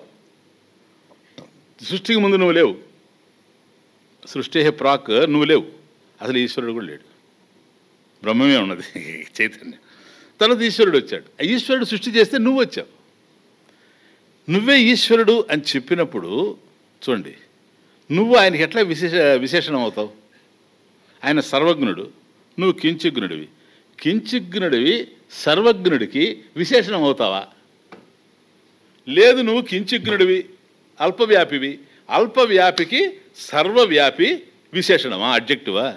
సృష్టికి ముందు నువ్వు లేవు. సృష్టి ప్రాక్ నువ్వు లేవు. అసలు ఈశ్వరుడు కూడా లేడు, బ్రహ్మమే ఉన్నది, చైతన్యం. తర్వాత ఈశ్వరుడు వచ్చాడు. ఈశ్వరుడు సృష్టి చేస్తే నువ్వు వచ్చావు. నువ్వే ఈశ్వరుడు అని చెప్పినప్పుడు చూడండి, నువ్వు ఆయనకి ఎట్లా విశేషణం అవుతావు? ఆయన సర్వజ్ఞుడు, నువ్వు కించిజ్ఞుడివి. కించిజ్ఞుడివి సర్వజ్ఞుడికి విశేషణం అవుతావా? లేదు, నువ్వు కించిజ్ఞుడివి, అల్పవ్యాపివి. అల్పవ్యాపికి సర్వవ్యాపి విశేషణమా, అడ్జెక్టివా?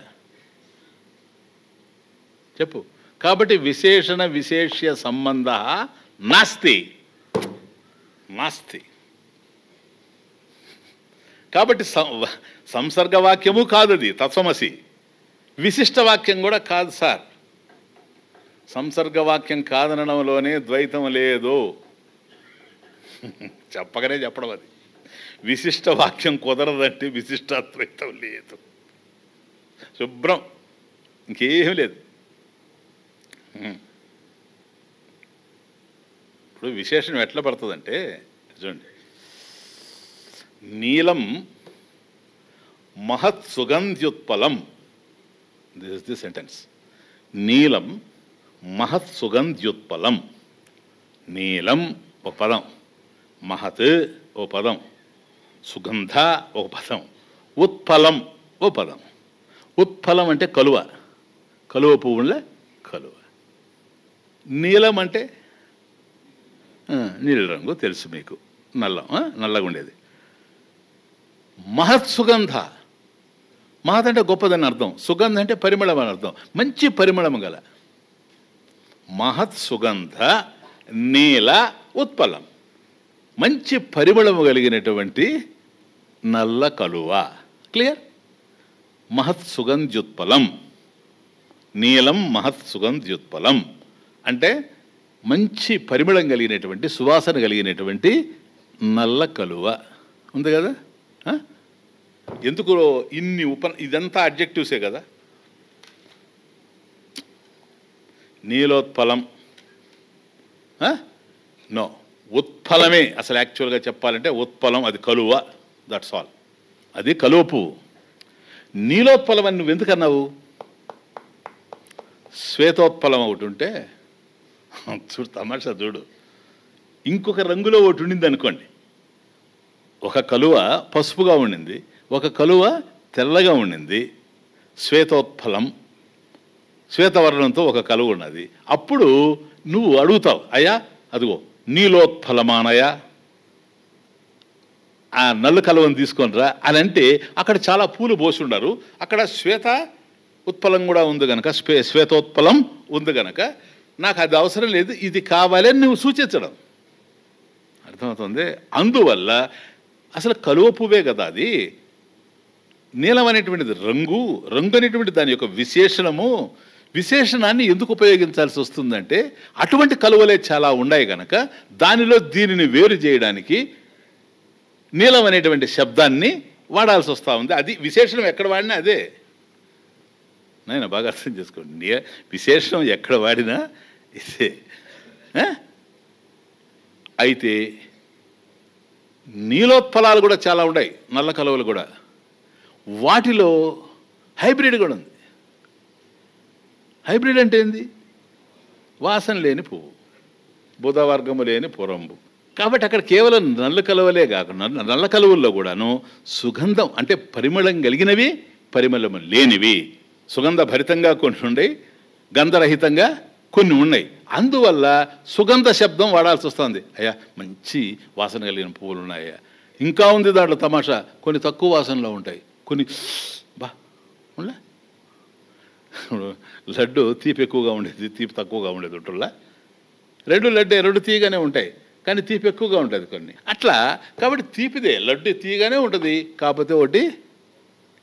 చెప్పు. కాబట్టి విశేషణ విశేష్య సంబంధ నాస్తి, నాస్తి. కాబట్టి సంసర్గవాక్యము కాదు అది తత్వమసి. విశిష్ట వాక్యం కూడా కాదు సార్. సంసర్గవాక్యం కాదనడంలోనే ద్వైతం లేదు, చెప్పగానే చెప్పడం. అది విశిష్ట వాక్యం కుదరదంటే విశిష్టాద్వైతం లేదు, శుభ్రం, ఇంకేం లేదు. ఇప్పుడు విశేషణం ఎట్లా పడుతుందంటే చూడండి, నీలం మహత్ సుగంధ్యుత్పలం. This is the sentence. నీలం మహత్ సుగంధ్యుత్పలం. నీలం ఒక పదం, మహత్ ఓ పదం, సుగంధ ఒక పదం, ఉత్పలం ఓ పదం. ఉత్పలం అంటే కలువ, కలువ పువ్వుల కలువ. నీలం అంటే నీలి రంగు, తెలుసు మీకు, నల్లగా ఉండేది. మహత్ సుగంధ, మహత్ అంటే గొప్పదని అర్థం, సుగంధ అంటే పరిమళం అని అర్థం, మంచి పరిమళం గల. మహత్ సుగంధ నీల ఉత్పలం, మంచి పరిమళము కలిగినటువంటి నల్ల కలువ. క్లియర్? మహత్ సుగంధ్యుత్పలం, నీలం మహత్ సుగంధ్యుత్పలం అంటే మంచి పరిమళం కలిగినటువంటి, సువాసన కలిగినటువంటి నల్ల కలువ ఉంది కదా. ఎందుకు ఇన్ని ఇదంతా అడ్జెక్టివ్సే కదా. నీలోత్పలం నో, ఉత్పలమే అసలు. యాక్చువల్గా చెప్పాలంటే ఉత్పలం, అది కలువ, దట్స్ ఆల్. అది కలువ పువ్వు. నీలోత్పలం అని నువ్వు ఎందుకు అన్నావు? శ్వేతోత్పలం ఒకటి ఉంటే చూడు, తమాషా చూడు, ఇంకొక రంగులో ఒకటి ఉండింది అనుకోండి. ఒక కలువ పసుపుగా ఉండింది, ఒక కలువ తెల్లగా ఉండింది. శ్వేతోత్పలం, శ్వేతవర్ణంతో ఒక కలువ ఉన్నది. అప్పుడు నువ్వు అడుగుతావు, అయ్యా అదిగో నీలోత్పలమానయా, ఆ నల్ల కలువను తీసుకొనిరా అని అంటే, అక్కడ చాలా పూలు పోసి ఉండరు, అక్కడ శ్వేత ఉత్పలం కూడా ఉంది కనుక, శ్వేతోత్పలం ఉంది కనుక నాకు అది అవసరం లేదు, ఇది కావాలి అని నువ్వు సూచించడం. అర్థమవుతుంది? అందువల్ల అసలు కలువ పువ్వే కదా అది. నీలం అనేటువంటిది రంగు, రంగు అనేటువంటి దాని యొక్క విశేషణము. విశేషణాన్ని ఎందుకు ఉపయోగించాల్సి వస్తుందంటే, అటువంటి కలువలే చాలా ఉన్నాయి కనుక దానిలో దీనిని వేరు చేయడానికి నీలం అనేటువంటి శబ్దాన్ని వాడాల్సి వస్తూ ఉంది. అది విశేషణం ఎక్కడ వాడినా అదే. నేను బాగా అర్థం చేసుకోండి, విశేషణం ఎక్కడ వాడినా ఇదే. అయితే నీలోత్పలాలు కూడా చాలా ఉన్నాయి, నల్ల కలువలు కూడా. వాటిలో హైబ్రిడ్ కూడా ఉంది. హైబ్రిడ్ అంటే ఏంది? వాసన లేని పువ్వు, బుధవర్గము లేని పురంబు. కాబట్టి అక్కడ కేవలం నల్ల కలువలే కాకుండా నల్ల కలువల్లో కూడాను సుగంధం అంటే పరిమళం కలిగినవి, పరిమళం లేనివి, సుగంధ భరితంగా కొన్ని ఉన్నాయి, గంధరహితంగా కొన్ని ఉన్నాయి. అందువల్ల సుగంధ శబ్దం వాడాల్సి వస్తుంది. అయ్యా మంచి వాసన కలిగిన పువ్వులు ఉన్నాయా, ఇంకా ఉంది దాంట్లో తమాషా. కొన్ని తక్కువ వాసనలో ఉంటాయి, కొన్ని బా ఉండలే. లడ్డు తీపి ఎక్కువగా ఉండేది, తీపి తక్కువగా ఉండేది ఉంటుల్లా. రెండు తీయగానే ఉంటాయి, కానీ తీపి ఎక్కువగా ఉంటుంది కొన్ని అట్లా. కాబట్టి తీపిదే లడ్డు తీయగానే ఉంటుంది, కాకపోతే ఒకటి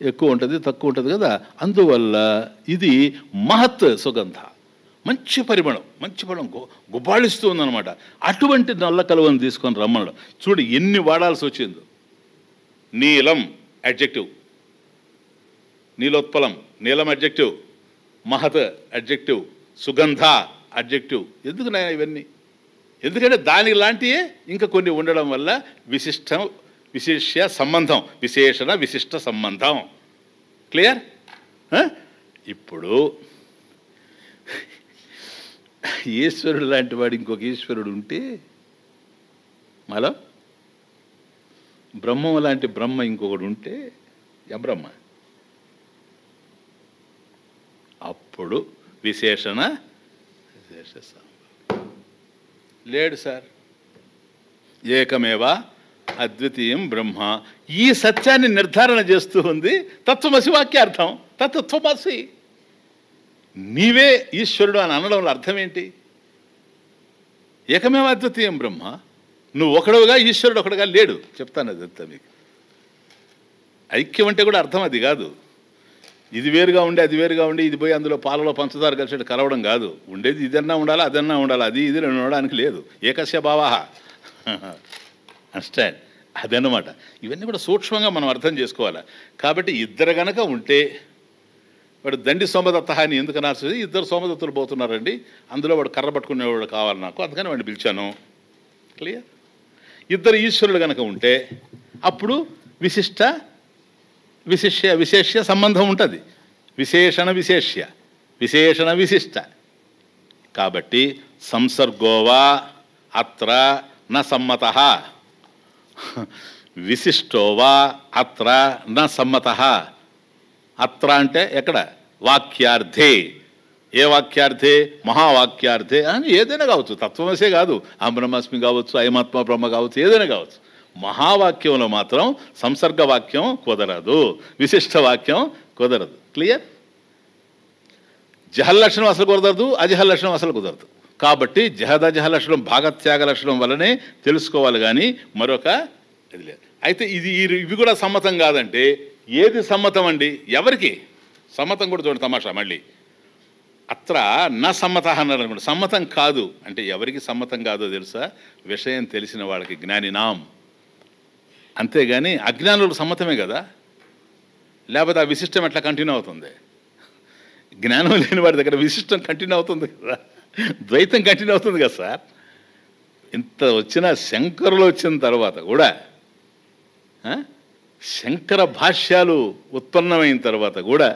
ఎక్కువ ఉంటుంది, తక్కువ ఉంటుంది కదా. అందువల్ల ఇది మహత్ సుగంధ, మంచి పరిమళం, మంచి ఫలం గుబాళిస్తూ ఉందన్నమాట. అటువంటి నల్ల కలువను తీసుకొని రమ్మడం. చూడు ఎన్ని వాడాల్సి వచ్చిందో. నీలం అడ్జెక్టివ్, నీలోత్పలం నీలం అడ్జెక్టివ్, మహత్ అడ్జెక్టివ్, సుగంధ అడ్జెక్టివ్. ఎందుకు నాయన ఇవన్నీ? ఎందుకంటే దానికి లాంటియే ఇంకా కొన్ని ఉండడం వల్ల విశిష్టం, విశేష్య సంబంధం, విశేషణ విశిష్ట సంబంధం. క్లియర్? ఇప్పుడు ఈశ్వరుడు లాంటి వాడు ఇంకొక ఈశ్వరుడు ఉంటే, మళ్ళా బ్రహ్మం లాంటి బ్రహ్మ ఇంకొకడు ఉంటే, బ్రహ్మ అప్పుడు విశేషణ విశేష లేడు సార్. ఏకమేవా అద్వితీయం బ్రహ్మ. ఈ సత్యాన్ని నిర్ధారణ చేస్తూ ఉంది తత్వమసి వాక్యార్థం. తత్వమసి, నీవే ఈశ్వరుడు అని అనడంలో అర్థం ఏంటి? ఏకమేవ అద్వితీయం బ్రహ్మ, నువ్వు ఒకడుగా ఈశ్వరుడు ఒకడుగా లేడు. చెప్తాను అది అంతా మీకు. ఐక్యం అంటే కూడా అర్థం అది కాదు. ఇది వేరుగా ఉండి అది వేరుగా ఉండి ఇది పోయి అందులో పాలలో పంచదార కలిసి కలవడం కాదు. ఉండేది ఇదన్నా ఉండాలా అదన్నా ఉండాలి, అది ఇది ఉండడానికి లేదు. ఏకస్య భావః. అండర్స్టాండ్? అదన్నమాట. ఇవన్నీ కూడా సూక్ష్మంగా మనం అర్థం చేసుకోవాలి. కాబట్టి ఇద్దరు గనక ఉంటే, వాడు దండి సోమదత్త అని ఎందుకు అనాల్సింది? ఇద్దరు సోమదత్తులు పోతున్నారండి, అందులో వాడు కర్ర పట్టుకునేవాడు కావాలి నాకు, అందుకని వాడిని పిలిచాను. క్లియర్? ఇద్దరు ఈశ్వరుడు కనుక ఉంటే అప్పుడు విశిష్ట విశేష్య సంబంధం ఉంటుంది. విశేషణ విశేష్య, విశేషణ విశిష్ట. కాబట్టి సంసర్గోవా అత్ర న సమ్మతః, విశిష్టోవా అత్ర న సమ్మతః. అత్ర అంటే ఎక్కడ? వాక్యార్థే. ఏ వాక్యార్థే? మహావాక్యార్థే అని ఏదైనా కావచ్చు. తత్వమసే కాదు, ఆ బ్రహ్మాస్మి కావచ్చు, అయమాత్మ బ్రహ్మ కావచ్చు, ఏదైనా కావచ్చు. మహావాక్యంలో మాత్రం సంసర్గ వాక్యం కుదరదు, విశిష్ట వాక్యం కుదరదు. క్లియర్? జహల్లక్షణం అసలు కుదరదు, అజహల్లక్షణం అసలు కుదరదు. కాబట్టి జహదజహ లక్షణం భాగత్యాగ లక్షణం వల్లనే తెలుసుకోవాలి, కానీ మరొక ఇది లేదు. అయితే ఇవి కూడా సమ్మతం కాదంటే ఏది సమ్మతం అండి? ఎవరికి సమ్మతం? కూడా చూడండి తమాషా. మళ్ళీ అత్ర నా సమ్మత అన్నారు అనుకోండి. సమ్మతం కాదు అంటే ఎవరికి సమ్మతం కాదో తెలుసా? విషయం తెలిసిన వాళ్ళకి, జ్ఞానినాం. అంతేగాని అజ్ఞానులకు సమ్మతమే కదా, లేకపోతే ఆ విశిష్టం ఎట్లా కంటిన్యూ అవుతుంది? జ్ఞానం లేని వాడి దగ్గర విశిష్టం కంటిన్యూ అవుతుంది కదా, ద్వైతం కంటిన్యూ అవుతుంది కదా సార్. ఇంత వచ్చిన శంకరులు వచ్చిన తర్వాత కూడా, శంకర భాష్యాలు ఉత్పన్నమైన తర్వాత కూడా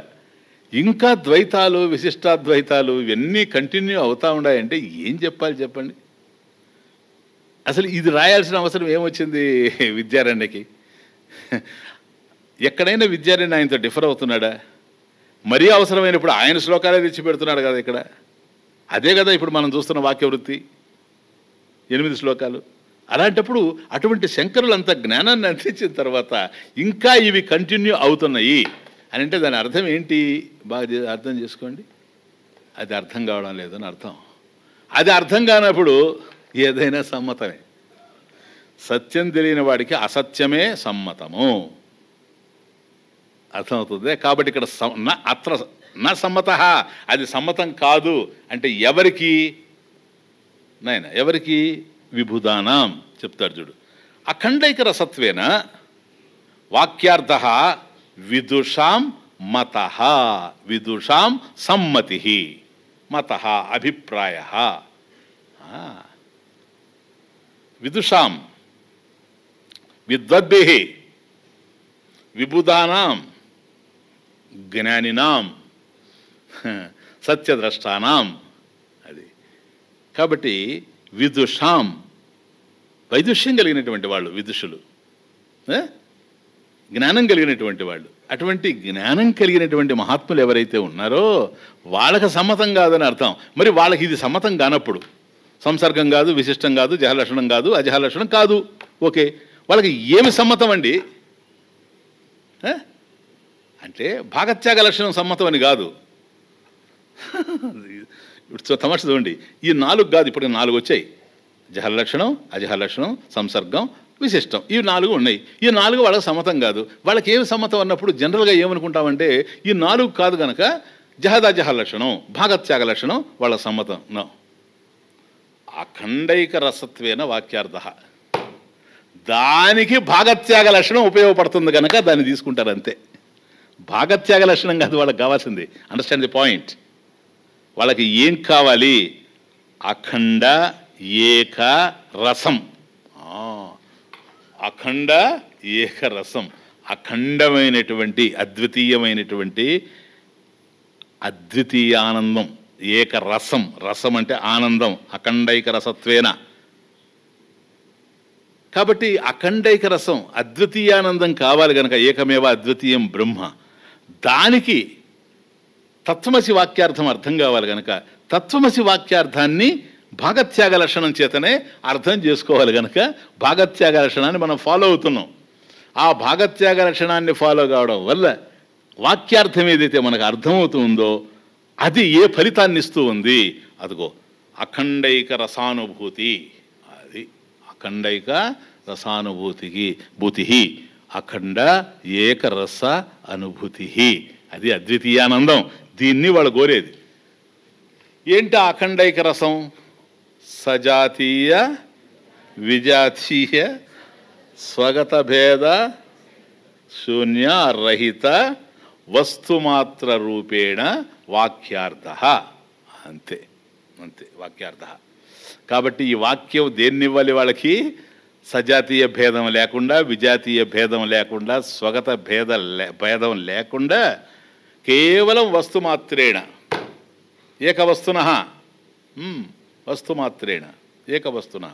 ఇంకా ద్వైతాలు, విశిష్టాద్వైతాలు ఇవన్నీ కంటిన్యూ అవుతూ ఉన్నాయంటే ఏం చెప్పాలి చెప్పండి? అసలు ఇది రాయాల్సిన అవసరం ఏమొచ్చింది విద్యారణ్యకి? ఎక్కడైనా విద్యారణ్య ఆయనతో డిఫర్ అవుతున్నాడా? మరీ అవసరమైనప్పుడు ఆయన శ్లోకాలే తెచ్చి పెడుతున్నాడు కదా ఇక్కడ. అదే కదా ఇప్పుడు మనం చూస్తున్న వాక్యవృత్తి, 8 శ్లోకాలు. అలాంటప్పుడు అటువంటి శంకరులంతా జ్ఞానాన్ని అందించిన తర్వాత ఇంకా ఇవి కంటిన్యూ అవుతున్నాయి అని అంటే దాని అర్థం ఏంటి? బాగా అర్థం చేసుకోండి. అది అర్థం కావడం లేదని అర్థం. అది అర్థం కానప్పుడు ఏదైనా సమ్మతమే. సత్యం తెలియని వాడికి అసత్యమే సమ్మతము. అర్థమవుతుంది. కాబట్టి ఇక్కడ అత్ర నా సమ్మత, అది సమ్మతం కాదు అంటే ఎవరికి నాయన? ఎవరికి? విభుదానాం చెప్తాడు చూడు. అఖండైక రసత్వేన వాక్యార్థ విదుషాం మత, విదుషాం సమ్మతి, మత అభిప్రాయ. విదుషాం విద్వద్భిః, విబుధానాం జ్ఞానినాం, సత్యద్రష్టానాం. అది కాబట్టి విదుషాం వైదుష్యం కలిగినటువంటి వాళ్ళు విదుషులు, జ్ఞానం కలిగినటువంటి వాళ్ళు. అటువంటి జ్ఞానం కలిగినటువంటి మహాత్ములు ఎవరైతే ఉన్నారో వాళ్ళకి సమ్మతం కాదని అర్థం. మరి వాళ్ళకి ఇది సమ్మతం కానప్పుడు సంసర్గం కాదు, విశిష్టం కాదు, జహలక్షణం కాదు, అజహలక్షణం కాదు, ఓకే, వాళ్ళకి ఏమి సమ్మతం అండి? అంటే భాగత్యాగ లక్షణం సమ్మతం అని కాదు. ఇప్పుడు తమాష చూడండి, ఈ 4 కాదు, ఇప్పుడు 4 వచ్చాయి. జహర లక్షణం, అజహర లక్షణం, సంసర్గం, విశిష్టం, ఇవి 4 ఉన్నాయి. ఈ 4 వాళ్ళకి సమ్మతం కాదు. వాళ్ళకి ఏమి సమ్మతం అన్నప్పుడు జనరల్గా ఏమనుకుంటామంటే ఈ 4 కాదు కనుక జహదాజహర లక్షణం, భాగత్యాగ లక్షణం వాళ్ళ సమ్మతం. నో, అఖండైక రసత్వేన వాక్యార్థ, దానికి భాగత్యాగ లక్షణం ఉపయోగపడుతుంది కనుక దాన్ని తీసుకుంటారు అంతే. భాగత్యాగ లక్షణం కాదు వాళ్ళకి కావాల్సింది. Understand the point. వాళ్ళకి ఏం కావాలి? అఖండ ఏక రసం. అఖండ ఏక రసం, అఖండమైనటువంటి అద్వితీయమైనటువంటి అద్వితీయానందం. ఏక రసం, రసం అంటే ఆనందం, అఖండైక రసత్వేన. కాబట్టి అఖండైక రసం అద్వితీయానందం కావాలి కనుక ఏకమేవ అద్వితీయం బ్రహ్మ, దానికి తత్వమసి వాక్యార్థం అర్థం కావాలి కనుక తత్వమసి వాక్యార్థాన్ని భాగత్యాగ లక్షణం చేతనే అర్థం చేసుకోవాలి కనుక భాగత్యాగ లక్షణాన్ని మనం ఫాలో అవుతున్నాం. ఆ భాగత్యాగ లక్షణాన్ని ఫాలో కావడం వల్ల వాక్యార్థం ఏదైతే మనకు అర్థమవుతుందో అది ఏ ఫలితాన్ని ఇస్తూ ఉంది? అదిగో అఖండైక రసానుభూతి. అది అఖండైక రసానుభూతి, అఖండ ఏక రస అనుభూతి, అది అద్వితీయానందం. దీన్ని వాళ్ళు కోరేది. ఏంటి అఖండైక రసం? సజాతీయ విజాతీయ స్వగత భేద శూన్య రహిత వస్తుమాత్ర రూపేణ వాక్యార్థ. అంతే అంతే, వాక్యార్థ. కాబట్టి ఈ వాక్యం దేన్నివ్వాలి వాళ్ళకి? సజాతీయ భేదం లేకుండా, విజాతీయ భేదం లేకుండా, స్వగత భేదం లేకుండా కేవలం వస్తుమాత్రేణ ఏకవస్తున, వస్తుమాత్రేణ ఏకవస్తున.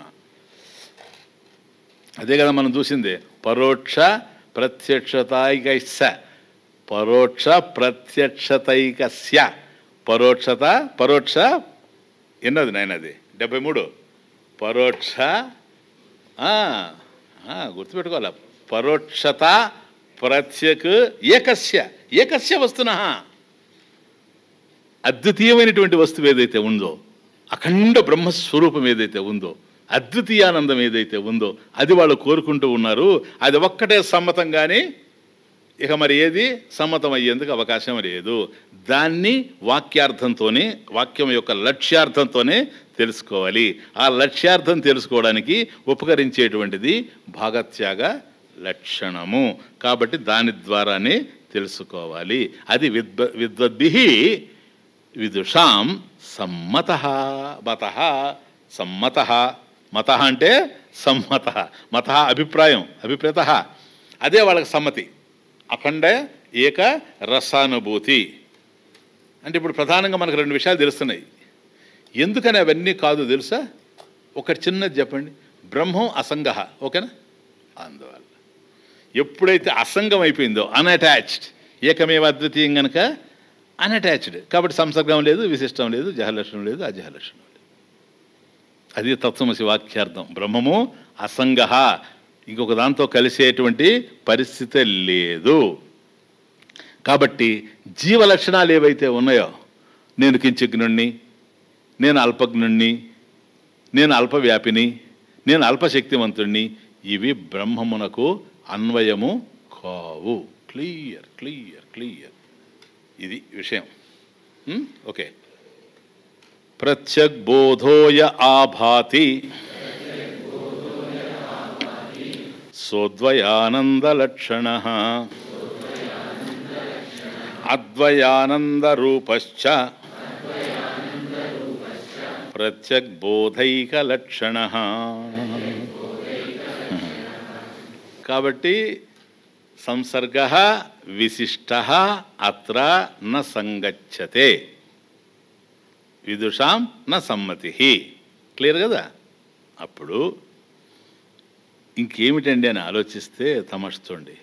అదే కదా మనం చూసింది. పరోక్ష ప్రత్యక్షతైకస్య, పరోక్ష ప్రత్యక్షతైకస్య, పరోక్షత పరోక్ష ఎన్నది నాయనది 73. పరోక్ష గుర్తుపెట్టుకోవాలి. పరోక్షత ప్రత్యక్ ఏకస్య, ఏకస్య వస్తున, అద్వితీయమైనటువంటి వస్తువు ఏదైతే ఉందో, అఖండ బ్రహ్మస్వరూపం ఏదైతే ఉందో, అద్వితీయానందం ఏదైతే ఉందో అది వాళ్ళు కోరుకుంటూ ఉన్నారు. అది ఒక్కటే సమ్మతం, కానీ ఇక మరి ఏది సమ్మతం అయ్యేందుకు అవకాశం లేదు. దాన్ని వాక్యార్థంతోనే, వాక్యం యొక్క లక్ష్యార్థంతోనే తెలుసుకోవాలి. ఆ లక్ష్యార్థం తెలుసుకోవడానికి ఉపకరించేటువంటిది భాగత్యాగ లక్షణము. కాబట్టి దాని ద్వారానే తెలుసుకోవాలి. అది విద్వద్భిః విదుషాం సమ్మతః. మతః సమ్మతః, మతః అంటే సమ్మతః, మతః అభిప్రాయం, అభిప్రేతః, అదే వాళ్ళకి సమ్మతి. అఖండ ఏక రసానుభూతి అంటే ఇప్పుడు ప్రధానంగా మనకు 2 విషయాలు తెలుస్తున్నాయి. ఎందుకని అవన్నీ కాదు తెలుసా? ఒకటి చిన్నది చెప్పండి. బ్రహ్మం అసంగః, ఓకేనా? అందువల్ల ఎప్పుడైతే అసంగం అయిపోయిందో, అన్అటాచ్డ్, ఏకమేవ అద్వితీయం కనుక అన్అటాచ్డ్, కాబట్టి సంసర్గం లేదు, విశిష్టం లేదు, జహలక్షణం లేదు, అజహలక్షణం లేదు. అది తత్వమసి వాక్యార్థం. బ్రహ్మము అసంగః, ఇంకొక దాంతో కలిసేటువంటి పరిస్థితి లేదు. కాబట్టి జీవలక్షణాలు ఏవైతే ఉన్నాయో, నేను కించిజ్ఞుణ్ణి, నేను అల్పజ్ఞుణ్ణి, నేను అల్పవ్యాపిని, నేను అల్పశక్తివంతుణ్ణి, ఇవి బ్రహ్మమునకు అన్వయము కావు. క్లియర్ క్లియర్ క్లియర్, ఇది విషయం. ఓకే. ప్రత్యగ్బోధోయ ఆభాతి సోద్వయానందలక్షణః అద్వయానందరూపశ్చ ప్రత్యగ్బోధైకలక్షణః. కాబట్టి సంసర్గః విశిష్టః అత్ర న సంగచ్చతే, విదుషాం న సమ్మతిః. క్లియర్ కదా? అప్పుడు ఇంకేమిటండి అని ఆలోచిస్తే తమస్తోండి.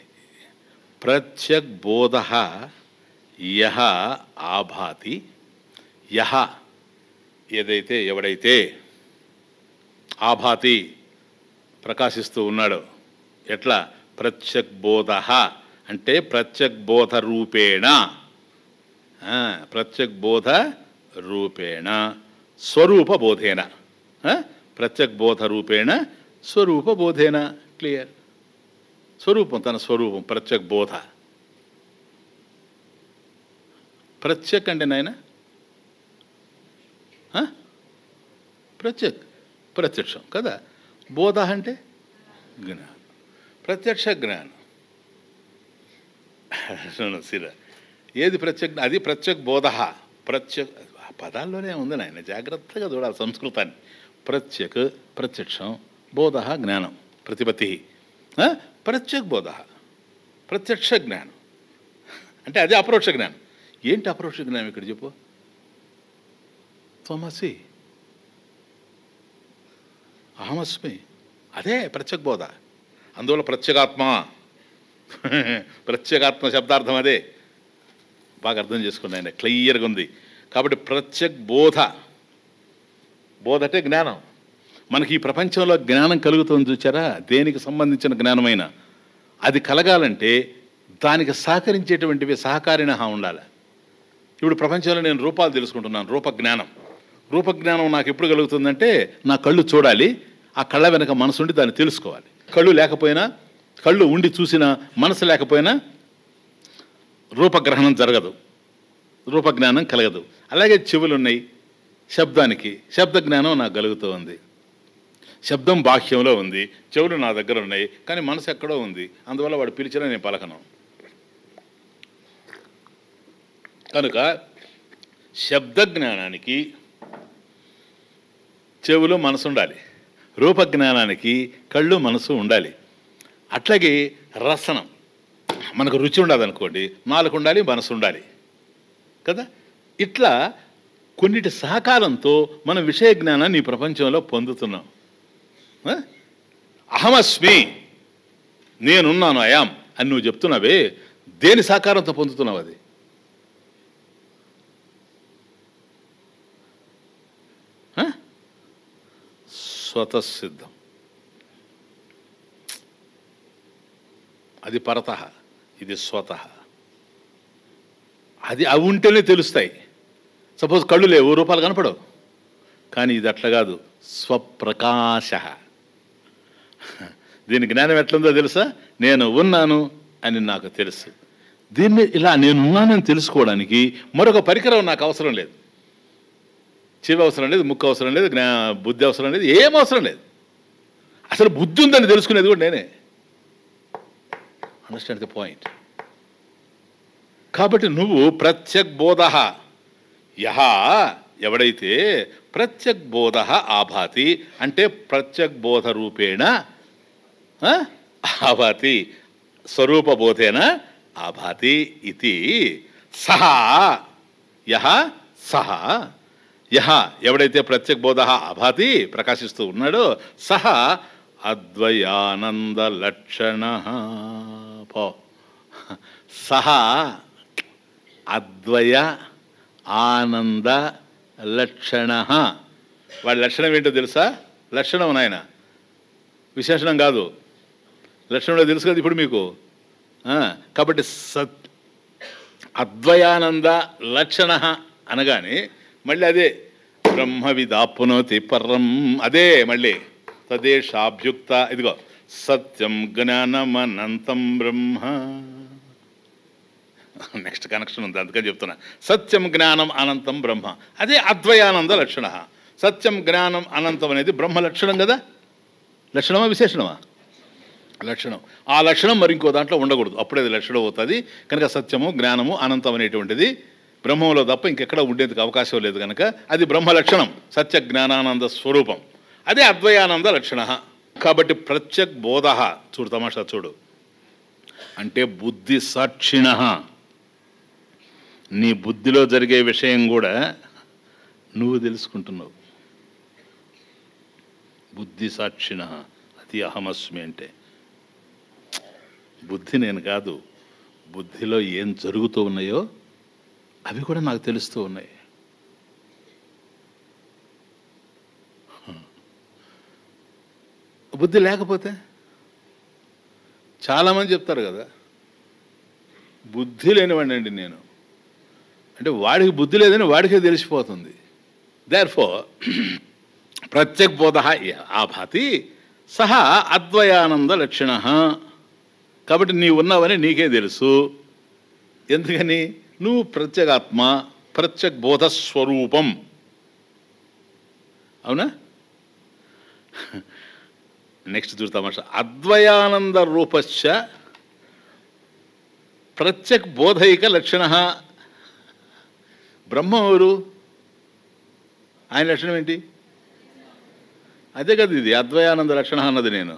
ప్రత్యగ్బోధః యహ ఆభాతి, యహ ఏదైతే, ఎవడైతే ఆభాతి ప్రకాశిస్తూ ఉన్నాడో, ఎట్లా? ప్రత్యక్ బోధ అంటే ప్రత్యక్ బోధ రూపేణ, ప్రత్యక్ బోధ రూపేణ స్వరూప బోధేన, ప్రత్యక్ బోధ రూపేణ స్వరూప బోధేన. క్లియర్. స్వరూపం, తన స్వరూపం ప్రత్యక్ బోధ. ప్రత్యక్ అంటే నాయన ప్రత్యక్షం కదా. బోధ అంటే జ్ఞానం, ప్రత్యక్ష జ్ఞానం. ఏది ప్రత్యక్? అది ప్రత్యక్ బోధ. ప్రత్యక్ పదాల్లోనే ఉంది నాయన, జాగ్రత్తగా చూడాలి సంస్కృతాన్ని. ప్రత్యక్ ప్రత్యక్షం, బోధ జ్ఞానం, ప్రతిపత్తి. ప్రత్యక్ బోధ ప్రత్యక్ష జ్ఞానం అంటే అదే అపరోక్ష జ్ఞానం. ఏంటి అపరోక్ష జ్ఞానం ఇక్కడ చెప్పు? త్వమసి, అహమస్మి, అదే ప్రత్యక్ బోధ. అందువల్ల ప్రత్యేగాత్మ, ప్రత్యేగాత్మ శబ్దార్థం అదే. బాగా అర్థం చేసుకుని ఆయన క్లియర్గా ఉంది. కాబట్టి ప్రత్యక్ బోధ, బోధ అంటే జ్ఞానం. మనకి ఈ ప్రపంచంలో జ్ఞానం కలుగుతుంది చూచారా, దేనికి సంబంధించిన జ్ఞానమైనా అది కలగాలంటే దానికి సహకరించేటువంటివి సహకారిణ ఉండాలి. ఇప్పుడు ప్రపంచంలో నేను రూపాలు తెలుసుకుంటున్నాను, రూపజ్ఞానం. రూపజ్ఞానం నాకు ఎప్పుడు కలుగుతుందంటే నా కళ్ళు చూడాలి, ఆ కళ్ళ వెనక మనసు ఉండి దాన్ని తెలుసుకోవాలి. కళ్ళు లేకపోయినా, కళ్ళు ఉండి చూసిన మనసు లేకపోయినా రూపగ్రహణం జరగదు, రూపజ్ఞానం కలగదు. అలాగే చెవులు ఉన్నాయి శబ్దానికి, శబ్ద జ్ఞానం నాకు కలుగుతూ ఉంది. శబ్దం బాహ్యంలో ఉంది, చెవులు నా దగ్గర ఉన్నాయి, కానీ మనసు ఎక్కడో ఉంది. అందువల్ల వాడు పిలిచినా నేను పలకను. కనుక శబ్ద జ్ఞానానికి చెవులు మనసు ఉండాలి, రూపజ్ఞానానికి కళ్ళు మనసు ఉండాలి. అట్లాగే రసనం, మనకు రుచి ఉండదు అనుకోండి, నాలుగు ఉండాలి, మనసు ఉండాలి కదా. ఇట్లా కొన్నిటి సహకారంతో మనం విషయ జ్ఞానాన్ని ఈ ప్రపంచంలో పొందుతున్నాం. అహమస్మి, నేనున్నాను, అయాం అని నువ్వు చెప్తున్నావే, దేని సహకారంతో పొందుతున్నావు? అది స్వతసిద్ధం, అది పరతః, ఇది స్వతః. అది అవి ఉంటేనే తెలుస్తాయి. సపోజ్ కళ్ళు లేవు, రూపాలు కనపడవు. కానీ ఇది అట్లా కాదు, స్వప్రకాశ. దీని జ్ఞానం ఎట్లుందో తెలుసా? నేను ఉన్నాను అని నాకు తెలుసు. దీన్ని ఇలా నేను ఉన్నానని తెలుసుకోవడానికి మరొక పరికరం నాకు అవసరం లేదు. చెవి అవసరం లేదు, ముక్కు అవసరం లేదు, బుద్ధి అవసరం లేదు, ఏం అవసరం లేదు. అసలు బుద్ధి ఉందని తెలుసుకునేది కూడా నేనే. Understand the point. కాబట్టి నువ్వు ప్రత్యక్ బోధ, యహ ఎవడైతే ప్రత్యక్ బోధ ఆభాతి అంటే ప్రత్యక్ బోధ రూపేణ ఆభాతి, స్వరూపబోధేన ఆభాతి ఇది సహ, యహ సహ, యహ ఎవడైతే ప్రత్యక్ బోధ ఆభాతి ప్రకాశిస్తూ ఉన్నాడో సహ అద్వయానంద లక్షణ. సహ అద్వయ ఆనంద లక్షణ. వాడి లక్షణం ఏంటో తెలుసా? లక్షణం నాయన, విశేషణం కాదు. లక్షణంలో తెలుసు కదా ఇప్పుడు మీకు. కాబట్టి అద్వయానంద లక్షణ అనగానే మళ్ళీ అదే బ్రహ్మవిదాప్నోతి పరం, అదే మళ్ళీ తదేషాభ్యుక్త. ఇదిగో సత్యం జ్ఞానమనంతం బ్రహ్మ. నెక్స్ట్ కనెక్షన్ ఉంది, అందుకని చెప్తున్నా. సత్యం జ్ఞానం అనంతం బ్రహ్మ, అదే అద్వయానంద లక్షణ. సత్యం జ్ఞానం అనంతం అనేది బ్రహ్మ లక్షణం కదా. లక్షణమా విశేషణమా? లక్షణం. ఆ లక్షణం మరి ఇంకో దాంట్లో ఉండకూడదు, అప్పుడే అది లక్షణం అవుతుంది. కనుక సత్యము జ్ఞానము అనంతం అనేటువంటిది బ్రహ్మంలో తప్ప ఇంకెక్కడ ఉండేందుకు అవకాశం లేదు. కనుక అది బ్రహ్మ లక్షణం, సత్య జ్ఞానానంద స్వరూపం, అదే అద్వయానంద లక్షణ. కాబట్టి ప్రత్యక్ బోధ, చూడు తమాషా చూడు, అంటే బుద్ధి సాక్షిణ. నీ బుద్ధిలో జరిగే విషయం కూడా నువ్వు తెలుసుకుంటున్నావు. బుద్ధి సాక్షిణ, అది అహమస్మి. అంటే బుద్ధి నేను కాదు, బుద్ధిలో ఏం జరుగుతూ ఉన్నాయో అవి కూడా నాకు తెలుస్తూ ఉన్నాయి. బుద్ధి లేకపోతే చాలామంది చెప్తారు కదా, బుద్ధి లేనివాడిని అండి నేను అంటే, వాడికి బుద్ధి లేదని వాడికే తెలిసిపోతుంది. దేర్ఫోర్ ప్రత్యక్ బోధ ఆభాతి సహా అద్వయానంద లక్షణ. కాబట్టి నీవు ఉన్నావని నీకే తెలుసు. ఎందుకని? నువ్వు ప్రత్యేగాత్మ, ప్రత్యక్ బోధ స్వరూపం. అవునా? నెక్స్ట్ చూస్తామా, అద్వయానంద రూపశ్చ ప్రత్యక్ బోధైక లక్షణ. బ్రహ్మ ఎవరు? ఆయన లక్షణం ఏంటి? అదే కదా ఇది అద్వయానంద లక్షణ అన్నది. నేను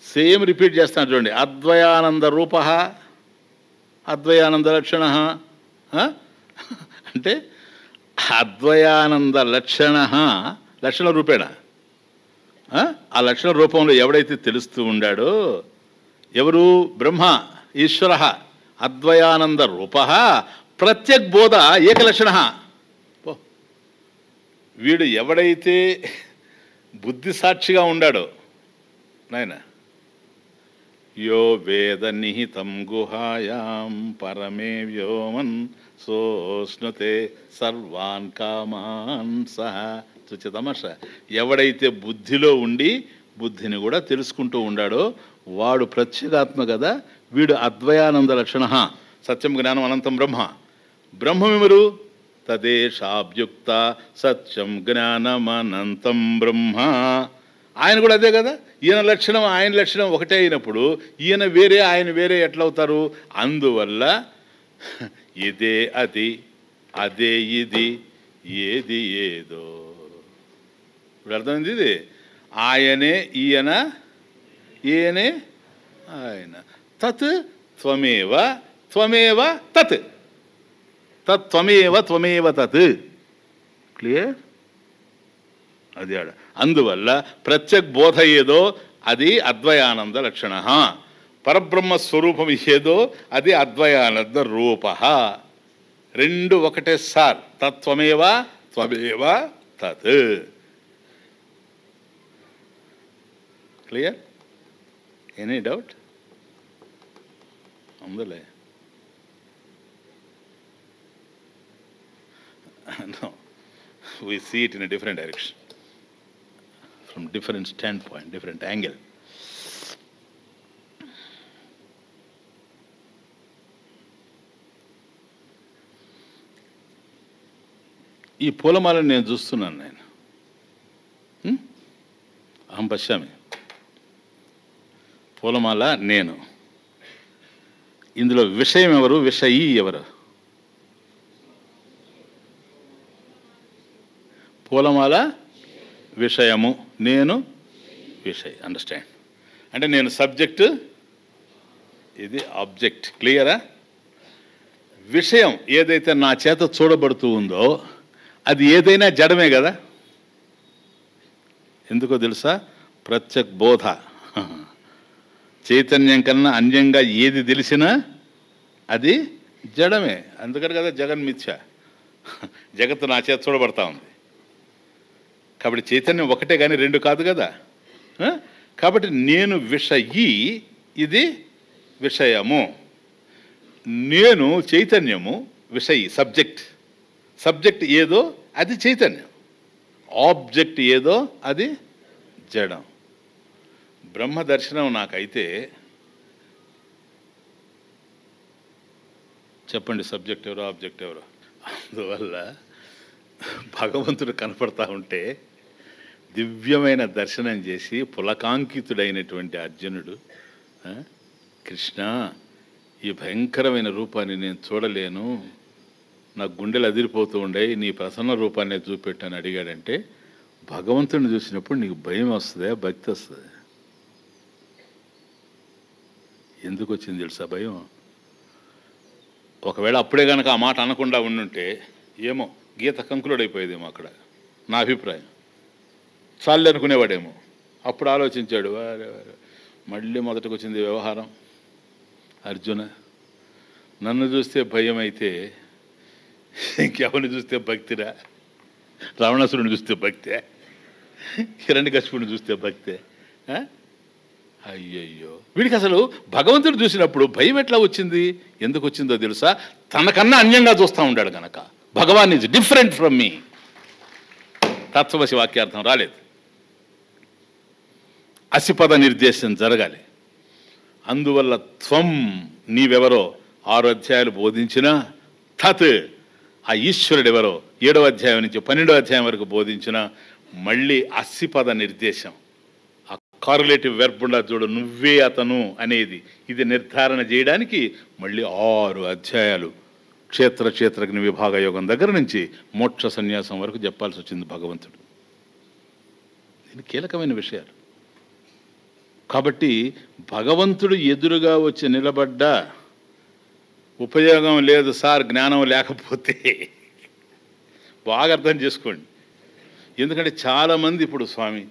సేమ్ రిపీట్ చేస్తాను చూడండి. అద్వయానంద రూప, అద్వయానంద లక్షణ. అంటే అద్వయానంద లక్షణ, లక్షణ రూపేణ. ఆ లక్షణ రూపంలో ఎవడైతే తెలుస్తూ ఉండాడో, ఎవరు? బ్రహ్మ, ఈశ్వర. అద్వయానంద రూప ప్రత్యక్ బోధ ఏకలక్షణ. వీడు ఎవడైతే బుద్ధి సాక్షిగా ఉండాడో నాయన, యో వేద నిహితం గుహాయాం పరమే వ్యోమన్ సోష్ణుతే సర్వాన్ కామాన్ సహ. తమాష, ఎవడైతే బుద్ధిలో ఉండి బుద్ధిని కూడా తెలుసుకుంటూ ఉండాడో వాడు ప్రత్యేగాత్మ కదా. వీడు అద్వయానంద లక్షణ. సత్యం జ్ఞానం అనంతం బ్రహ్మ. బ్రహ్మమెవరు? తదేషాభ్యుక్త సత్యం జ్ఞానమనంతం బ్రహ్మ. ఆయన కూడా అదే కదా. ఈయన లక్షణం ఆయన లక్షణం ఒకటే అయినప్పుడు ఈయన వేరే ఆయన వేరే ఎట్లవుతారు? అందువల్ల ఇదే అది, అదే ఇది, ఏది ఏదో. ఇప్పుడు అర్థమైంది. ఇది ఆయనే ఈయన, ఈయనే ఆయన. తత్ త్వమేవ, త్వమేవ తత్, తత్వమేవ త్వమేవ తత్. క్లియర్? అది ఆడ. అందువల్ల ప్రత్యక్ బోధ ఏదో అది అద్వయానంద లక్షణ, పరబ్రహ్మ స్వరూపం ఏదో అది అద్వయానంద రూప. రెండు ఒకటే సార్. తత్వమేవ త్వమేవ తత్. క్లియర్? Any doubt? ఉందిలే. No, we see it in a different direction, from different standpoint, different angle. ఈ పూలమాలను నేను చూస్తున్నాను. నేను అహం పశ్యామి. పూలమాల నేను. ఇందులో విషయం ఎవరు? విషయీ ఎవరు? పూలమాల విషయము, నేను విషయ. అండర్స్టాండ్? అంటే నేను సబ్జెక్టు, ఇది ఆబ్జెక్ట్. క్లియరా? విషయం ఏదైతే నా చేత చూడబడుతూ ఉందో అది ఏదైనా జడమే కదా. ఎందుకో తెలుసా? ప్రత్యక్ బోధ. చైతన్యం కన్నా అన్యంగా ఏది తెలిసినా అది జడమే. అందుకని కదా జగన్మిథ్య. జగత్తు నా చేత చూడబడతా ఉంది. కాబట్టి చైతన్యం ఒకటే కానీ రెండు కాదు కదా. కాబట్టి నేను విషయీ, ఇది విషయము. నేను చైతన్యము, విషయీ సబ్జెక్ట్. సబ్జెక్ట్ ఏదో అది చైతన్యం, ఆబ్జెక్ట్ ఏదో అది జడం. బ్రహ్మ దర్శనం నాకైతే చెప్పండి సబ్జెక్ట్ ఎవరో ఆబ్జెక్ట్ ఎవరో. అందువల్ల భగవంతుడు కనపడతా ఉంటే దివ్యమైన దర్శనం చేసి పులకాంకితుడైనటువంటి అర్జునుడు, కృష్ణ ఈ భయంకరమైన రూపాన్ని నేను చూడలేను, నా గుండెలు అదిరిపోతూ ఉండే, నీ ప్రసన్న రూపాన్ని చూపెట్టని అడిగాడంటే భగవంతుడిని చూసినప్పుడు నీకు భయం వస్తుందా, భక్తి వస్తుంది? ఎందుకు వచ్చింది తెలుసా భయం? ఒకవేళ అప్పుడే కనుక ఆ మాట అనకుండా ఉండుంటే ఏమో గీత కంకులుడైపోయేదేమో అక్కడ, నా అభిప్రాయం. చాలు అనుకునేవాడేమో. అప్పుడు ఆలోచించాడు, మళ్ళీ మొదటికి వచ్చింది వ్యవహారం. అర్జున, నన్ను చూస్తే భయం అయితే ఇంకెవరిని చూస్తే భక్తిరా? రావణాసురుని చూస్తే భక్తే? హిరణ్యకశిపుని చూస్తే భక్తే? అయ్యయ్యో, వీడికి అసలు భగవంతుడు చూసినప్పుడు భయం ఎట్లా వచ్చింది? ఎందుకు వచ్చిందో తెలుసా? తనకన్నా అన్యంగా చూస్తూ ఉండాడు కనుక. భగవాన్ ఈజ్ డిఫరెంట్ ఫ్రమ్ మీ. తత్వశి వాక్యార్థం రాలేదు. అసిపద నిర్దేశం జరగాలి. అందువల్ల త్వం నీవెవరో 6 అధ్యాయాలు బోధించిన, తత్ ఆ ఈశ్వరుడెవరో 7వ అధ్యాయం నుంచి 12వ అధ్యాయం వరకు బోధించిన, మళ్ళీ అసిపద నిర్దేశం. ఆ కారులేటివ్ వెర్బ్ ఉండదు చూడు, నువ్వే అతను అనేది, ఇది నిర్ధారణ చేయడానికి మళ్ళీ 6 అధ్యాయాలు క్షేత్రజ్ఞ విభాగ యోగం దగ్గర నుంచి మోక్ష సన్యాసం వరకు చెప్పాల్సి వచ్చింది భగవంతుడు. ఇది కీలకమైన విషయాలు. కాబట్టి భగవంతుడు ఎదురుగా వచ్చి నిలబడ్డా ఉపయోగం లేదు సార్, జ్ఞానం లేకపోతే. బాగా అర్థం చేసుకోండి. ఎందుకంటే చాలామంది ఇప్పుడు స్వామి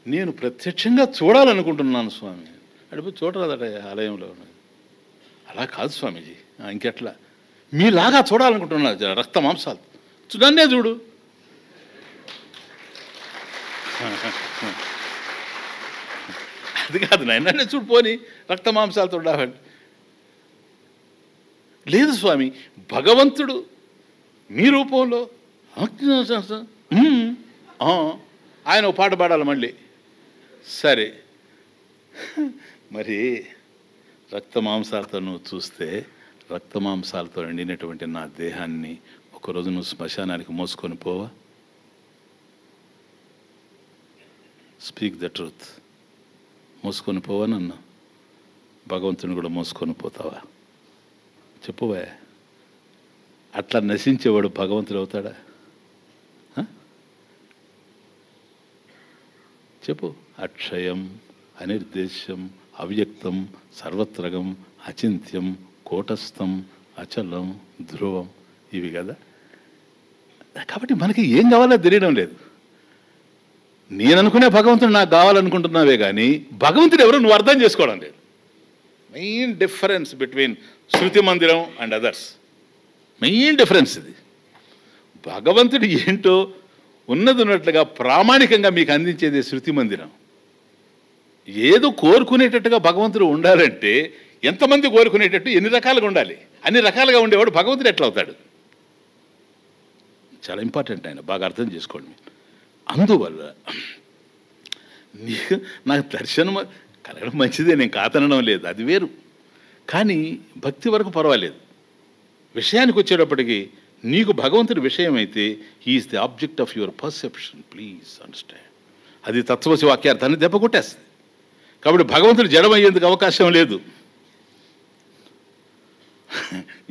నేను ప్రత్యక్షంగా చూడాలనుకుంటున్నాను స్వామి, అడిపోయి చూడరాదట ఆలయంలో. అలా కాదు స్వామీజీ, ఇంకెట్లా మీలాగా చూడాలనుకుంటున్నా రక్త మాంసాలు, నన్నే చూడు. అది కాదు నాయన, నన్నే చూడు, పోని రక్త మాంసాలతో ఉండాలండి. లేదు స్వామి, భగవంతుడు మీ రూపంలో ఆయన ఒక పాట పాడాలి మళ్ళీ. సరే, మరి రక్త మాంసాలతో నువ్వు చూస్తే, రక్త మాంసాలతో నిండినటువంటి నా దేహాన్ని ఒకరోజు నువ్వు శ్మశానానికి మోసుకొని పోవా? Speak the truth. మోసుకొని పోవా నన్ను? భగవంతుని కూడా మోసుకొని పోతావా? చెప్పువా. అట్లా నశించేవాడు భగవంతుడు అవుతాడా? చెప్పు. అక్షయం, అనిర్దేశం, అవ్యక్తం, సర్వత్రగం, అచింత్యం, కూటస్థం, అచలం, ధ్రువం, ఇవి కదా. కాబట్టి మనకి ఏం కావాలో తెలియడం లేదు. నేను అనుకునే భగవంతుడు నాకు కావాలనుకుంటున్నావే కానీ భగవంతుడు ఎవరో నువ్వు అర్థం చేసుకోవడం లేదు. మెయిన్ డిఫరెన్స్ బిట్వీన్ శృతి మందిరం అండ్ అదర్స్. మెయిన్ డిఫరెన్స్ ఇది. భగవంతుడు ఏంటో ఉన్నట్లుగా ప్రామాణికంగా మీకు అందించేది శృతి మందిరం. ఏదో కోరుకునేటట్టుగా భగవంతుడు ఉండాలంటే ఎంతమంది కోరుకునేటట్టు ఎన్ని రకాలుగా ఉండాలి? అన్ని రకాలుగా ఉండేవాడు భగవంతుడు ఎట్లా అవుతాడు? చాలా ఇంపార్టెంట్ ఆయన, బాగా అర్థం చేసుకోండి. అందువల్ల నాకు దర్శనం కలగడం మంచిదే, నేను కాదనడం లేదు, అది వేరు. కానీ భక్తి వరకు పర్వాలేదు. విషయానికి వచ్చేటప్పటికి నీకు భగవంతుడి విషయం అయితే he's the object of your perception, please understand. అది తత్వశి వాక్యార్థాన్ని దెబ్బ కొట్టేస్తుంది. కాబట్టి భగవంతుడు జడమయ్యేందుకు అవకాశం లేదు.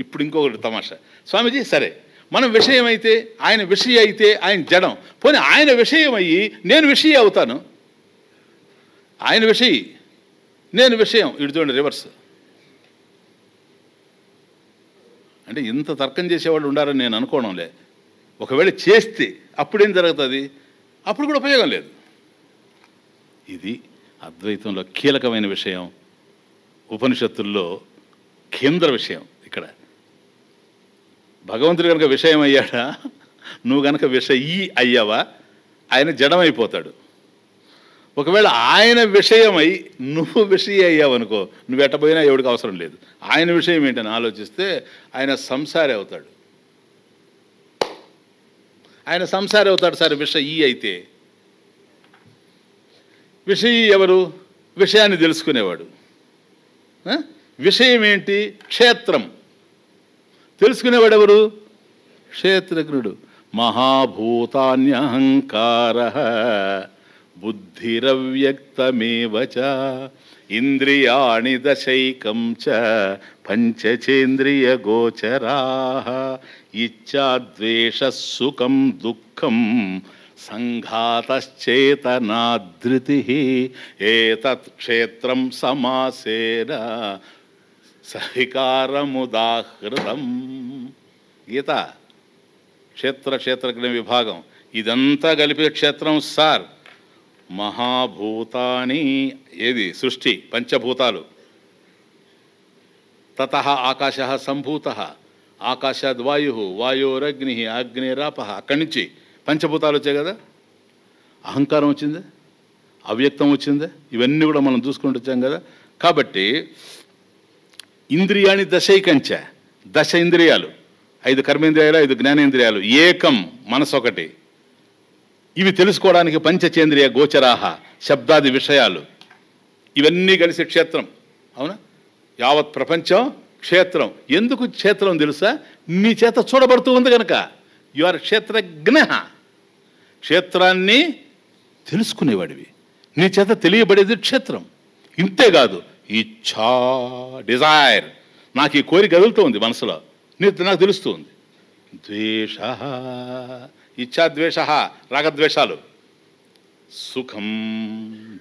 ఇప్పుడు ఇంకొకటి తమాషా స్వామీజీ, సరే మనం విషయం అయితే ఆయన విషయ అయితే ఆయన జడం, పోనీ ఆయన విషయం అయ్యి నేను విషయ అవుతాను. ఆయన విషయ, నేను విషయం. ఇటు చూడండి రివర్స్. అంటే ఇంత తర్కం చేసేవాళ్ళు ఉండారని నేను అనుకోవడంలే. ఒకవేళ చేస్తే అప్పుడేం జరుగుతుంది? అప్పుడు కూడా ఉపయోగం లేదు. ఇది అద్వైతంలో కీలకమైన విషయం, ఉపనిషత్తుల్లో కేంద్ర విషయం. ఇక్కడ భగవంతుడు కనుక విషయం అయ్యాడా, నువ్వు కనుక విషయీ అయ్యావా, ఆయన జడమైపోతాడు. ఒకవేళ ఆయన విషయమై నువ్వు విషయ అయ్యావనుకో, నువ్వు ఎట్టపోయినా ఎవడికి అవసరం లేదు. ఆయన విషయం ఏంటని ఆలోచిస్తే ఆయన సంసారి అవుతాడు. ఆయన సంసారి అవుతాడు. సరే విషయీ అయితే విషయీ ఎవరు? విషయాన్ని తెలుసుకునేవాడు. విషయం ఏంటి? క్షేత్రం. తెలుసుకునేవాడు ఎవరు? క్షేత్రజ్ఞుడు. మహాభూతాన్యహంకార బుద్ధిరవ్యక్తమేవ చ ఇంద్రియాణి దశైకం చ పంచచేంద్రియ గోచరాః ఇచ్ఛాద్వేషః సుఖం దుఃఖం సంఘాతశ్చేతనాధృతిః ఏతత్ క్షేత్రం సమాసేన సవికారముదాహృతం. గీత క్షేత్రజ్ఞ విభాగం ఇదంతా కలిపి క్షేత్రం సార్. మహాభూతాని ఏది? సృష్టి, పంచభూతాలు. తతః ఆకాశః సంభూతః, ఆకాశాద్ వాయు, వాయోరగ్ని, అగ్నిరాపః. అక్కడి నుంచి పంచభూతాలు వచ్చాయి కదా. అహంకారం వచ్చింది. అవ్యక్తం వచ్చిందే. ఇవన్నీ కూడా మనం చూసుకుంటూ వచ్చాం కదా. కాబట్టి ఇంద్రియాన్ని దశైకంచ, దశ ఇంద్రియాలు, 5 కర్మేంద్రియాలు, 5 జ్ఞానేంద్రియాలు, ఏకం మనసు ఒకటి. ఇవి తెలుసుకోవడానికి పంచచేంద్రియ గోచరాహ, శబ్దాది విషయాలు, ఇవన్నీ కలిసి క్షేత్రం. అవునా? యావత్ ప్రపంచం క్షేత్రం. ఎందుకు క్షేత్రం తెలుసా? నీ చేత చూడబడుతూ ఉంది కనుక. యు ఆర్ క్షేత్రజ్ఞ. క్షేత్రాన్ని తెలుసుకునేవాడివి, నీ చేత తెలియబడేది క్షేత్రం. ఇంతేకాదు, ఇచ్ఛా, డిజైర్, నాకు ఈ కోరిక కదులుతూ ఉంది మనసులో, నాకు తెలుస్తూ ఉంది. ద్వేష, ఇచ్ఛా ద్వేష, రాగద్వేషాలు, సుఖం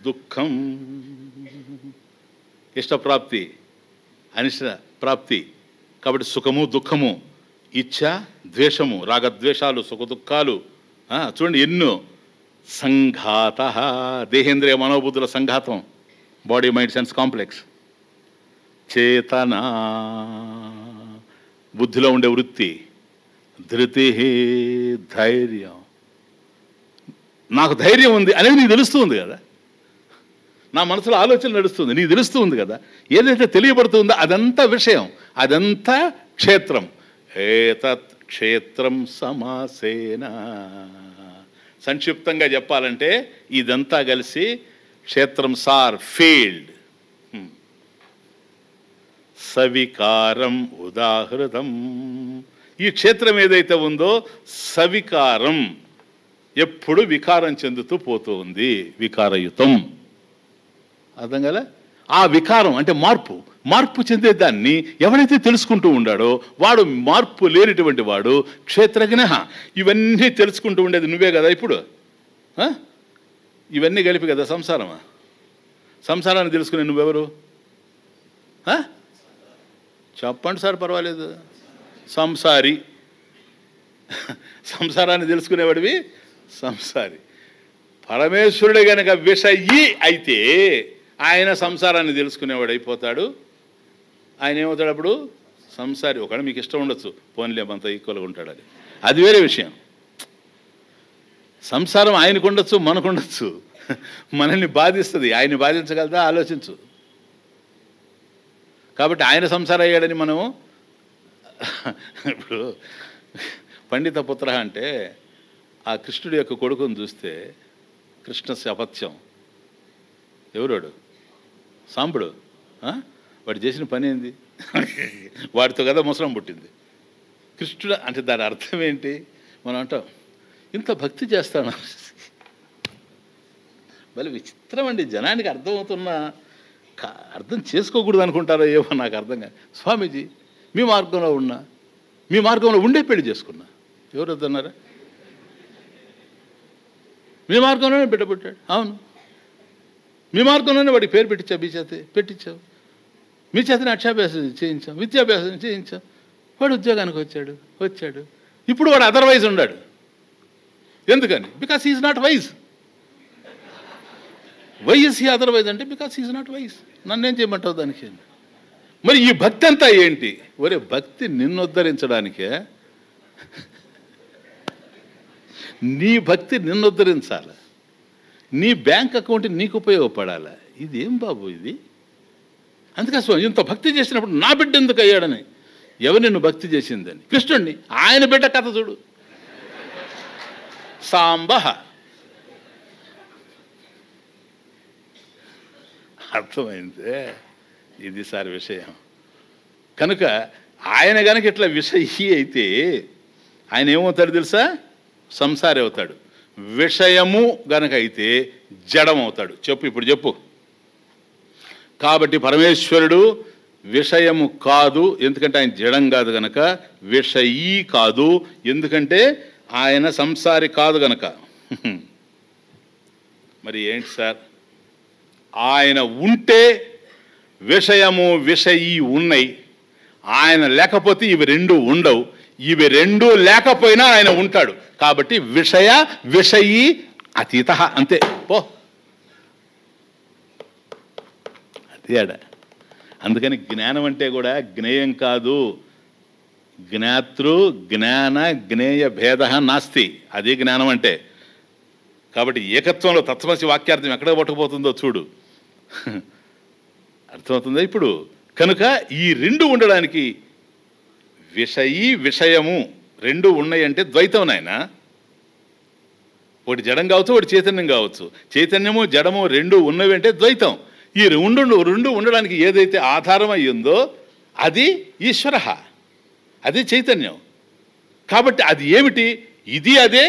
దుఃఖం, ఇష్టప్రాప్తి అనిష్ట ప్రాప్తి. కాబట్టి సుఖము దుఃఖము, ఇచ్ఛ ద్వేషము, రాగద్వేషాలు, సుఖ దుఃఖాలు. చూడండి ఎన్నో. సంఘాత, దేహేంద్రియ మనోబుద్ధుల సంఘాతం, బాడీ మైండ్ సెన్స్ కాంప్లెక్స్. చేతన, బుద్ధిలో ఉండే వృత్తి. ధృతి, ధైర్యం, నాకు ధైర్యం ఉంది అనేది నీకు తెలుస్తూ ఉంది కదా. నా మనసులో ఆలోచన నడుస్తుంది, నీకు తెలుస్తూ ఉంది కదా. ఏదైతే తెలియబడుతుందో అదంతా విషయం, అదంతా క్షేత్రం. ఏతత్ క్షేత్రం సమాసేన. సంక్షిప్తంగా చెప్పాలంటే ఇదంతా కలిసి క్షేత్రం సార్ ఫీల్డ్. సవికారం ఉదాహృతం. ఈ క్షేత్రం ఏదైతే ఉందో సవికారం, ఎప్పుడు వికారం చెందుతూ పోతూ ఉంది, వికారయుతం. అర్థం కదా? ఆ వికారం అంటే మార్పు చెందేదాన్ని ఎవరైతే తెలుసుకుంటూ ఉండాడో వాడు మార్పు లేనిటువంటి వాడు క్షేత్రజ్ఞ. ఇవన్నీ తెలుసుకుంటూ ఉండేది నువ్వే కదా. ఇప్పుడు ఇవన్నీ కలిపి కదా సంసారమా. సంసారాన్ని తెలుసుకునే నువ్వెవరు? చెప్పండి సార్, పర్వాలేదు. సంసారి. సంసారాన్ని తెలుసుకునేవాడివి సంసారి. పరమేశ్వరుడే గనక విషయి అయితే ఆయన సంసారాన్ని తెలుసుకునేవాడు అయిపోతాడు. ఆయన ఏమవుతాడు అప్పుడు? సంసారి. ఒకవేళ మీకు ఇష్టం ఉండొచ్చు, పోన్లే అంత ఈక్వల్గా ఉంటాడు, అది వేరే విషయం. సంసారం ఆయనకు ఉండొచ్చు, మనకు ఉండొచ్చు. మనల్ని బాధిస్తుంది, ఆయన్ని బాధించగలదా? ఆలోచించు. కాబట్టి ఆయన సంసారం అయ్యాడని మనము ఇప్పుడు పండిత పుత్ర అంటే ఆ కృష్ణుడి యొక్క కొడుకుని చూస్తే కృష్ణ అపత్యం. ఎవరోడు? సాంబుడు. వాడు చేసిన పని ఏంది? వాడితో కదా ముసలం పుట్టింది. కృష్ణుడు అంటే దాని అర్థం ఏంటి? మనం అంటాం ఇంత భక్తి చేస్తాను. భలే విచిత్రం అండి. జనానికి అర్థమవుతున్నా అర్థం చేసుకోకూడదు అనుకుంటారో ఏమో నాకు అర్థం కాదు. స్వామీజీ మీ మార్గంలో ఉండే పెళ్లి చేసుకున్నా. ఎవరు వద్దన్నారా? మీ మార్గంలోనే బిడ్డ పుట్టాడు. అవును, మీ మార్గంలోనే వాడికి పేరు పెట్టించావు, మీ చేతే పెట్టించావు, మీ చేతనే అక్షాభ్యాసం చేయించాం, విద్యాభ్యాసం చేయించాం. వాడు ఉద్యోగానికి వచ్చాడు. ఇప్పుడు వాడు అదర్వైజ్ ఉన్నాడు. ఎందుకని? Because he's not wise. Why is he otherwise అంటే బికాస్ హీఈస్ నాట్ వైజ్. నన్నేం చేయమంటావు దానికి? మరి ఈ భక్తి అంతా ఏంటి? ఒరే, భక్తి నిన్నుద్ధరించడానికే. నీ భక్తి నిన్నుద్ధరించాలి, నీ బ్యాంక్ అకౌంట్ నీకు ఉపయోగపడాలి. ఇదేం బాబు ఇది? అందుకోసం ఇంత భక్తి చేసినప్పుడు నా బిడ్డ ఎందుకు అయ్యాడని, ఎవరు నిన్ను భక్తి చేసిందని? కృష్ణుడిని. ఆయన బిడ్డ కథ చూడు. సాంబ. అర్థమైందే? ఇది సార్ విషయం. కనుక ఆయన కనుక ఇట్లా విషయి అయితే ఆయన ఏమవుతాడు తెలుసా? సంసారి అవుతాడు. విషయము గనక అయితే జడం అవుతాడు. చెప్పు, ఇప్పుడు చెప్పు. కాబట్టి పరమేశ్వరుడు విషయము కాదు, ఎందుకంటే ఆయన జడం కాదు గనక. విషయీ కాదు, ఎందుకంటే ఆయన సంసారి కాదు గనక. మరి ఏంటి సార్? ఆయన ఉంటే విషయము విషయీ ఉన్నాయి, ఆయన లేకపోతే ఇవి రెండు ఉండవు. ఇవి రెండు లేకపోయినా ఆయన ఉంటాడు. కాబట్టి విషయీ అతీత, అంతే. పో, అదే ఆడ. అందుకని జ్ఞానం అంటే కూడా జ్ఞేయం కాదు. జ్ఞాతృ జ్ఞాన జ్ఞేయ భేద నాస్తి. అది జ్ఞానం అంటే. కాబట్టి ఏకత్వంలో తత్వమసి వాక్యార్థం ఎక్కడ పట్టుకుపోతుందో చూడు. అర్థమవుతుందా ఇప్పుడు? కనుక ఈ రెండు ఉండడానికి విషయీ విషయము రెండు ఉన్నాయంటే ద్వైతం నాయన. ఒకటి జడం కావచ్చు, ఒకటి చైతన్యం కావచ్చు. చైతన్యము జడము రెండు ఉన్నవి అంటే ద్వైతం. ఈ రెండు ఉండడానికి ఏదైతే ఆధారం అయ్యిందో అది ఈశ్వర, అది చైతన్యం. కాబట్టి అది ఏమిటి? ఇది అదే,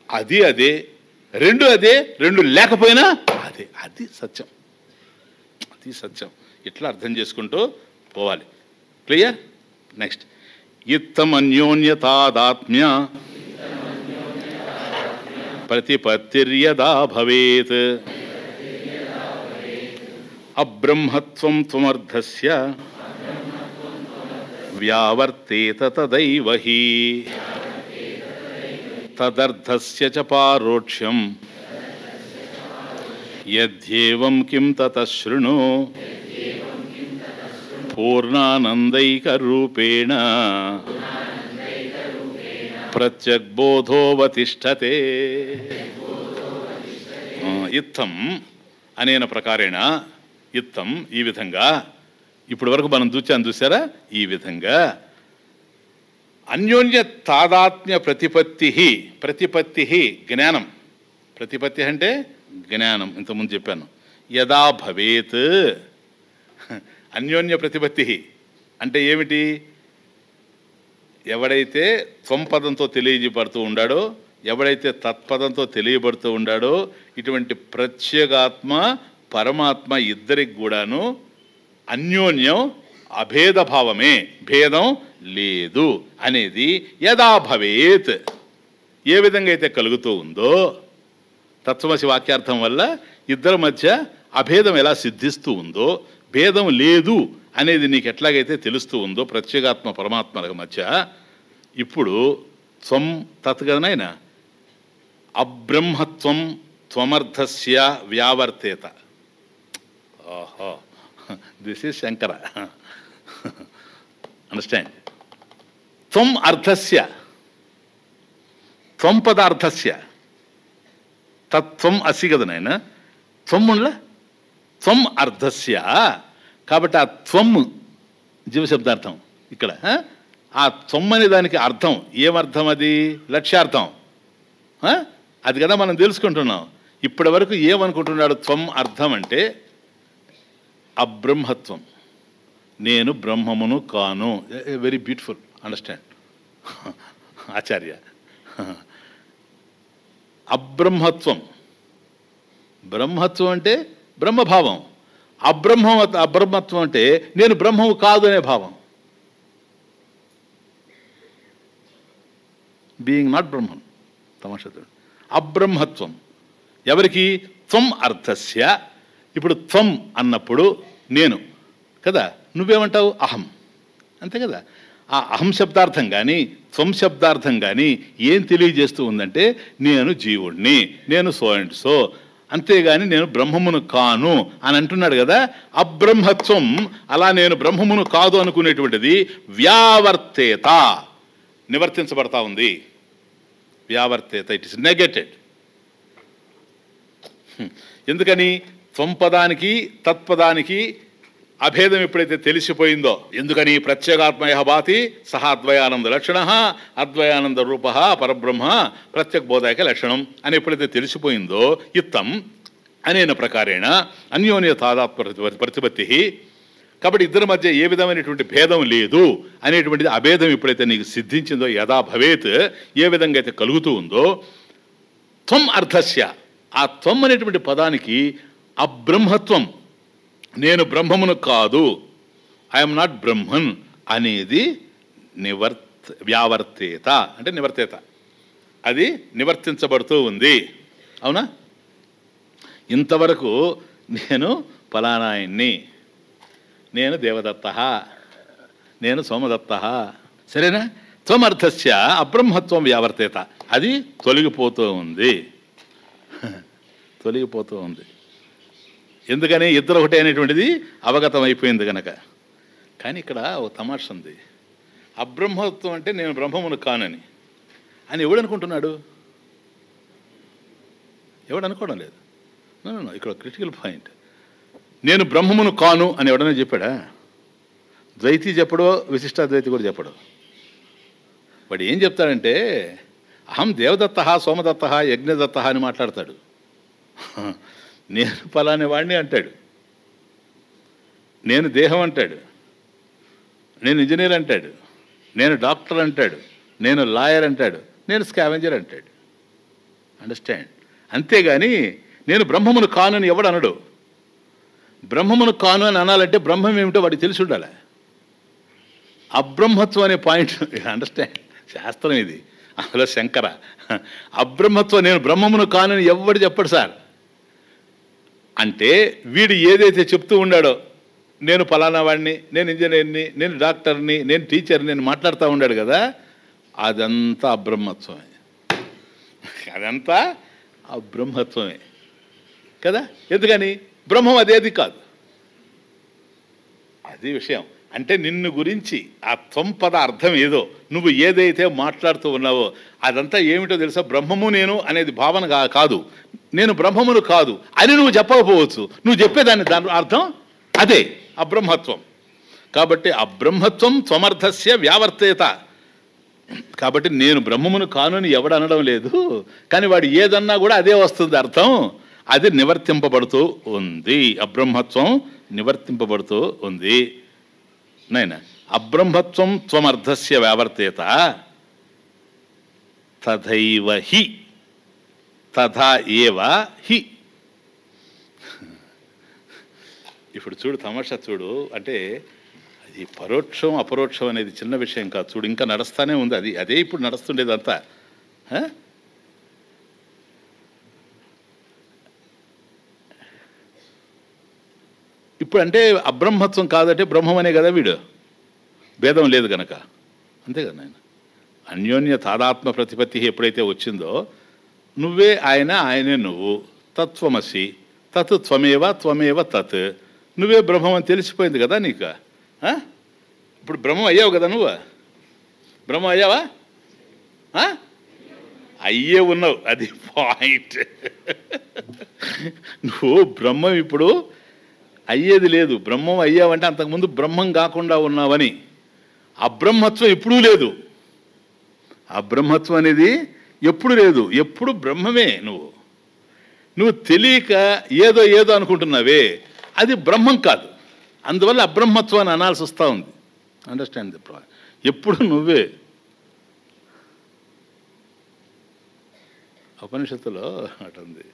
అది అదే, రెండు అదే, రెండు లేకపోయినా అదే. అది సత్యం, అది సత్యం. ఇట్లా అర్థం చేసుకుంటూ పోవాలి. క్లియర్? నెక్స్ట్, ఇత్తం అన్యోన్యతాదాత్మ్య ప్రతిపత్తిర్యదా భవేత్ అబ్రహ్మత్వం త్వమర్థస్య వ్యావర్తేత తదైవ హి తదర్థస్య చ పారోక్ష్యం యద్యేవం కిం తతః శృణు పూర్ణానందైకరూపేణ ప్రత్యగ్బోధోవతిష్టతే. ఇత్తం అనేన ప్రకారేణ, ఇత్తం ఈ విధంగా, ఇప్పటి వరకు మనం చూసారా? ఈ విధంగా అన్యోన్య తాదాత్మ్య ప్రతిపత్తి జ్ఞానం. ప్రతిపత్తి అంటే జ్ఞానం. ఇంతకుముందు చెప్పాను. యదా భవేత్, అన్యోన్య ప్రతిపత్తి అంటే ఏమిటి? ఎవడైతే త్వంపదంతో తెలియజేయబడుతూ ఉండాడో, ఎవడైతే తత్పదంతో తెలియబడుతూ ఉండాడో, ఇటువంటి ప్రత్యేగాత్మ పరమాత్మ ఇద్దరికి కూడాను అన్యోన్యం అభేదభావమే, భేదం లేదు అనేది యదా భవేత్, ఏ విధంగా అయితే కలుగుతూ ఉందో, తత్వమసి వాక్యార్థం వల్ల ఇద్దరి మధ్య అభేదం ఎలా సిద్ధిస్తూ ఉందో, భేదం లేదు అనేది నీకు ఎట్లాగైతే తెలుస్తూ ఉందో ప్రత్యేగాత్మ పరమాత్మల మధ్య, ఇప్పుడు త్వం తత్ కదనైనా అబ్రహ్మత్వం త్వమర్థస్య వ్యావర్తేత. ఓహో, దిస్ ఈజ్ శంకర. అండర్స్టాండ్? త్వం అర్థస్య, త్వం పదార్థస్య తత్వం అసి కదా నాయన. త్వం ఉండ త్వం అర్థస్య. కాబట్టి ఆ త్వం జీవశబ్దార్థం ఇక్కడ. ఆ త్వం అనే దానికి అర్థం ఏమర్థం? అది లక్ష్యార్థం. అది కదా మనం తెలుసుకుంటున్నాం. ఇప్పటి వరకు ఏమనుకుంటున్నాడు? త్వం అర్థం అంటే అబ్రహ్మత్వం, నేను బ్రహ్మమును కాను. Very beautiful. అండర్స్టాండ్ ఆచార్య? అబ్రహ్మత్వం, బ్రహ్మత్వం అంటే బ్రహ్మభావం. అబ్రహ్మత్వం అంటే నేను బ్రహ్మము కాదు అనే భావం. Being not Brahman. తమాషా. అబ్రహ్మత్వం ఎవరికి? త్వం అర్థస్య. ఇప్పుడు త్వం అన్నప్పుడు నేను కదా, నువ్వేమంటావు? అహం. అంతే కదా. ఆ అహం శబ్దార్థం కానీ త్వం శబ్దార్థం కానీ ఏం తెలియజేస్తూ ఉందంటే నేను జీవుణ్ణి, నేను సో అండ్ సో, అంతేగాని నేను బ్రహ్మమును కాను అని అంటున్నాడు కదా. అబ్రహ్మత్వం, అలా నేను బ్రహ్మమును కాదు అనుకునేటువంటిది వ్యావర్తేత, నివర్తించబడతా ఉంది. వ్యావర్తేత, ఇట్ ఇస్ నెగెటెడ్. ఎందుకని? త్వంపదానికి తత్పదానికి అభేదం ఎప్పుడైతే తెలిసిపోయిందో, ఎందుకని? ప్రత్యేగాత్మయ భాతి సహ అద్వయానంద లక్షణ, అద్వయానంద రూప పరబ్రహ్మ ప్రత్యేకబోధాయక లక్షణం అని ఎప్పుడైతే తెలిసిపోయిందో, ఇత్తం అనేన ప్రకారేణ అన్యోన్య తాదాత్మ్య ప్రతిపత్తి. కాబట్టి ఇద్దరి మధ్య ఏ విధమైనటువంటి భేదం లేదు అనేటువంటిది అభేదం ఎప్పుడైతే నీకు సిద్ధించిందో, యదా భవేత్, ఏ విధంగా అయితే కలుగుతూ ఉందో, త్వం అర్థస్య, ఆ త్వం అనేటువంటి పదానికి అబ్రహ్మత్వం, నేను బ్రహ్మమును కాదు, ఐఎమ్ నాట్ బ్రహ్మన్ అనేది వ్యావర్తేత అంటే నివర్తేత, అది నివర్తించబడుతూ ఉంది. అవునా? ఇంతవరకు నేను ఫలానాయన్ని, నేను దేవదత్త, నేను సోమదత్త, సరేనా? త్వమర్థస్య అబ్రహ్మత్వం వ్యావర్తేత, అది తొలగిపోతూ ఉంది, తొలగిపోతూ ఉంది. ఎందుకని? ఇద్దరు ఒకటే అనేటువంటిది అవగతం అయిపోయింది కనుక. కానీ ఇక్కడ ఒక తమాష ఉంది. అబ్రహ్మత్వం అంటే నేను బ్రహ్మమును కానని అని ఎవడు అనుకుంటున్నాడు? ఎవడు అనుకోవడం లేదు. ఇక్కడ క్రిటికల్ పాయింట్. నేను బ్రహ్మమును కాను అని ఎవడన్నా చెప్పాడా? ద్వైతి చెప్పడో, విశిష్టాద్వైతి కూడా చెప్పడు. వాడు ఏం చెప్తాడంటే అహం దేవదత్త, సోమదత్త, యజ్ఞదత్త అని మాట్లాడతాడు. నేను ఫలాని వాడిని అంటాడు, నేను దేహం అంటాడు, నేను ఇంజనీర్ అంటాడు, నేను డాక్టర్ అంటాడు, నేను లాయర్ అంటాడు, నేను స్కావెంజర్ అంటాడు. అండర్స్టాండ్? అంతేగాని నేను బ్రహ్మమును కాను అని ఎవడు అనడు. బ్రహ్మమును కాను అని అనాలంటే బ్రహ్మం ఏమిటో వాడికి తెలిసి ఉండాలి. అబ్రహ్మత్వం అనే పాయింట్ అండర్స్టాండ్. శాస్త్రం ఇది, అందులో శంకర. అబ్రహ్మత్వం, నేను బ్రహ్మమును కాను అని ఎవడు చెప్పడు సార్. అంటే వీడు ఏదైతే చెప్తూ ఉన్నాడో, నేను ఫలానా వాడిని, నేను ఇంజనీర్ని, నేను డాక్టర్ని, నేను టీచర్ని నేను మాట్లాడుతూ ఉన్నాడు కదా, అదంతా అబ్రహ్మత్వమే. అదంతా అబ్రహ్మత్వమే కదా. ఎందుకని? బ్రహ్మం అదేది కాదు. అది విషయం. అంటే నిన్ను గురించి ఆ త్వంపద అర్థం ఏదో, నువ్వు ఏదైతే మాట్లాడుతూ ఉన్నావో అదంతా ఏమిటో తెలుసా? బ్రహ్మము నేను అనేది భావన కాదు. నేను బ్రహ్మమును కాదు అని నువ్వు చెప్పకపోవచ్చు, నువ్వు చెప్పేదాన్ని దాని అర్థం అదే అబ్రహ్మత్వం. కాబట్టి అబ్రహ్మత్వం త్వమర్థస్య వ్యావర్తేత. కాబట్టి నేను బ్రహ్మమును కాను అని ఎవడు అనడం లేదు, కానీ వాడు ఏదన్నా కూడా అదే వస్తుంది అర్థం. అది నివర్తింపబడుతూ ఉంది, అబ్రహ్మత్వం నివర్తింపబడుతూ ఉంది. నైనా అబ్రహ్మత్వం త్వమర్థస్య వ్యావర్తేత తథైవ హి, తథా ఏవ హి. ఇప్పుడు చూడు తమాషా చూడు. అంటే అది పరోక్షం అపరోక్షం అనేది చిన్న విషయం కాదు. చూడు, ఇంకా నడుస్తూనే ఉంది. అదే ఇప్పుడు నడుస్తుండేది అంతా. ఇప్పుడు అంటే అబ్రహ్మత్వం కాదంటే బ్రహ్మమనే కదా వీడు, భేదం లేదు కనుక. అంతే కదా నాయన. అన్యోన్య తాదాత్మ ప్రతిపత్తి ఎప్పుడైతే వచ్చిందో, నువ్వే ఆయన, ఆయనే నువ్వు, తత్వమసి, తత్ త్వమేవ, త్వమేవ తత్. నువ్వే బ్రహ్మం అని తెలిసిపోయింది కదా నీకు. ఇప్పుడు బ్రహ్మం అయ్యావు కదా, నువ్వు బ్రహ్మం అయ్యావా? అయ్యే ఉన్నావు, అది పాయింట్. నువ్వు బ్రహ్మం ఇప్పుడు అయ్యేది లేదు. బ్రహ్మం అయ్యావంటే అంతకుముందు బ్రహ్మం కాకుండా ఉన్నావని. అబ్రహ్మత్వం ఎప్పుడూ లేదు. అబ్రహ్మత్వం అనేది ఎప్పుడు లేదు, ఎప్పుడు బ్రహ్మమే. నువ్వు తెలియక ఏదో ఏదో అనుకుంటున్నావే, అది బ్రహ్మం కాదు. అందువల్ల అబ్రహ్మత్వాన్ని అనాల్సి వస్తూ ఉంది. Understand the problem. ఎప్పుడు నువ్వే. ఉపనిషత్తులో అటుంది,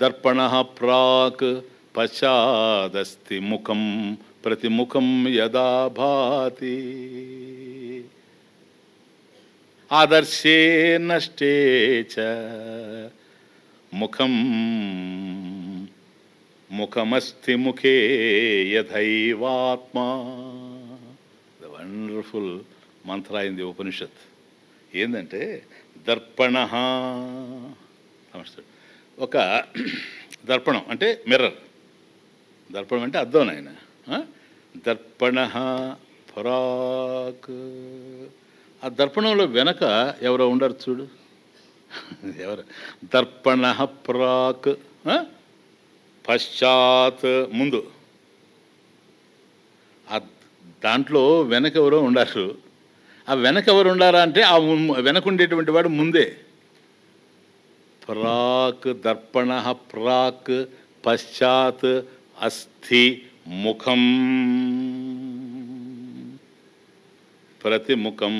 దర్పణ ప్రాక్ పశ్చాదస్తి ముఖం ప్రతిముఖం యదా భాతి ఆదర్శే నష్టే చ ముఖం ముఖమస్తి ముఖే యథైవాత్మా. The wonderful Mantra in the ఉపనిషత్. ఏంటంటే దర్పణ, ఒక దర్పణం అంటే మిర్రర్. దర్పణం అంటే అద్దం నాయన. దర్పణ ప్రాక్. ఆ దర్పణంలో వెనక ఎవరో ఉండరు చూడు. ఎవరు? దర్పణ ప్రాక్ పశ్చాత్ ముందు. దాంట్లో వెనక ఎవరో ఉండారు. ఆ వెనక ఎవరు ఉండారా అంటే ఆ వెనక ఉండేటువంటి వాడు ముందే. ప్రాక్ దర్పణ ప్రాక్ పశ్చాత్ అస్థి ముఖం ప్రతిముఖం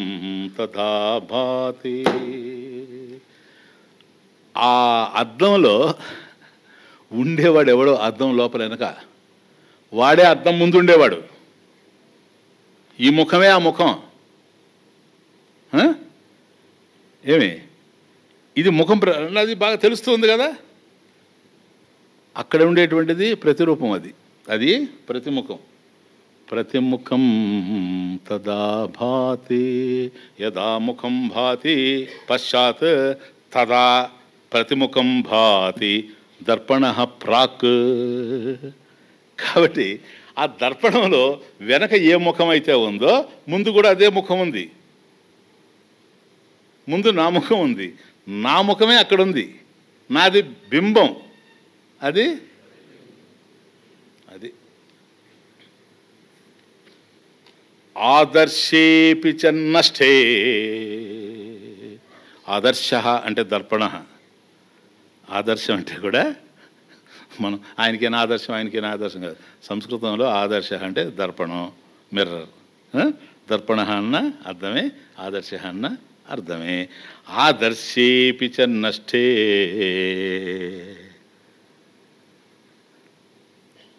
తథా భాతి. ఆ అద్దంలో ఉండేవాడు ఎవడో, అద్దం లోపల వెనక వాడే అద్దం ముందు ఉండేవాడు. ఈ ముఖమే ఆ ముఖం. ఏమి ఇది ముఖం, అది బాగా తెలుస్తుంది కదా. అక్కడ ఉండేటువంటిది ప్రతిరూపం, అది ప్రతిముఖం. ప్రతిముఖం తదా భాతి యదా ముఖం భాతి పశ్చాత్ తదా ప్రతిముఖం భాతి దర్పణ ప్రాక్. కాబట్టి ఆ దర్పణంలో వెనక ఏ ముఖం అయితే ఉందో ముందు కూడా అదే ముఖం ఉంది. ముందు నా ముఖం ఉంది, నా ముఖమే అక్కడ ఉంది, నాది బింబం, అది అది ఆదర్శేపి చ నష్టే. ఆదర్శ అంటే దర్పణ. ఆదర్శం అంటే కూడా మనం ఆయనకైనా ఆదర్శం ఆయనకైనా ఆదర్శం కాదు. సంస్కృతంలో ఆదర్శ అంటే దర్పణం, మిర్రర్. దర్పణ అన్న అర్థమే, ఆదర్శ అన్న అర్థమే. ఆదర్శేపి చ నష్టే.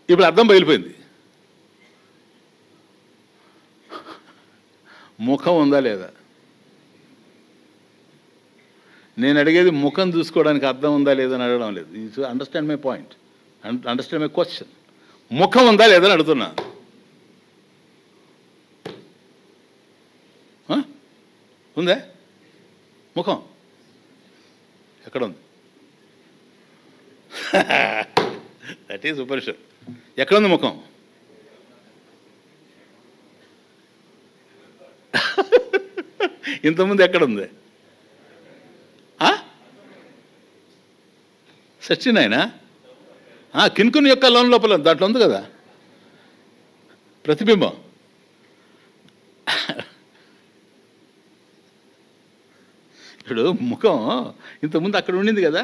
ఇప్పుడు అర్థం బయలుపోయింది. ముఖం ఉందా లేదా? నేను అడిగేది ముఖం చూసుకోవడానికి అర్థం ఉందా లేదని అడగడం లేదు. You understand my point, understand my question. ముఖం ఉందా లేదని అడుగుతున్నా. ఉందా ముఖం? ఎక్కడ ఉంది? దట్ ఈజ్ ఉపనిషత్. ఎక్కడుంది ముఖం? ఇంతకుముందు ఎక్కడుంది? సచ్చినాయన కిన్కుని యొక్క లోపల దాంట్లో ఉంది కదా ప్రతిబింబం. ఇప్పుడు ముఖం ఇంతకుముందు అక్కడ ఉండింది కదా,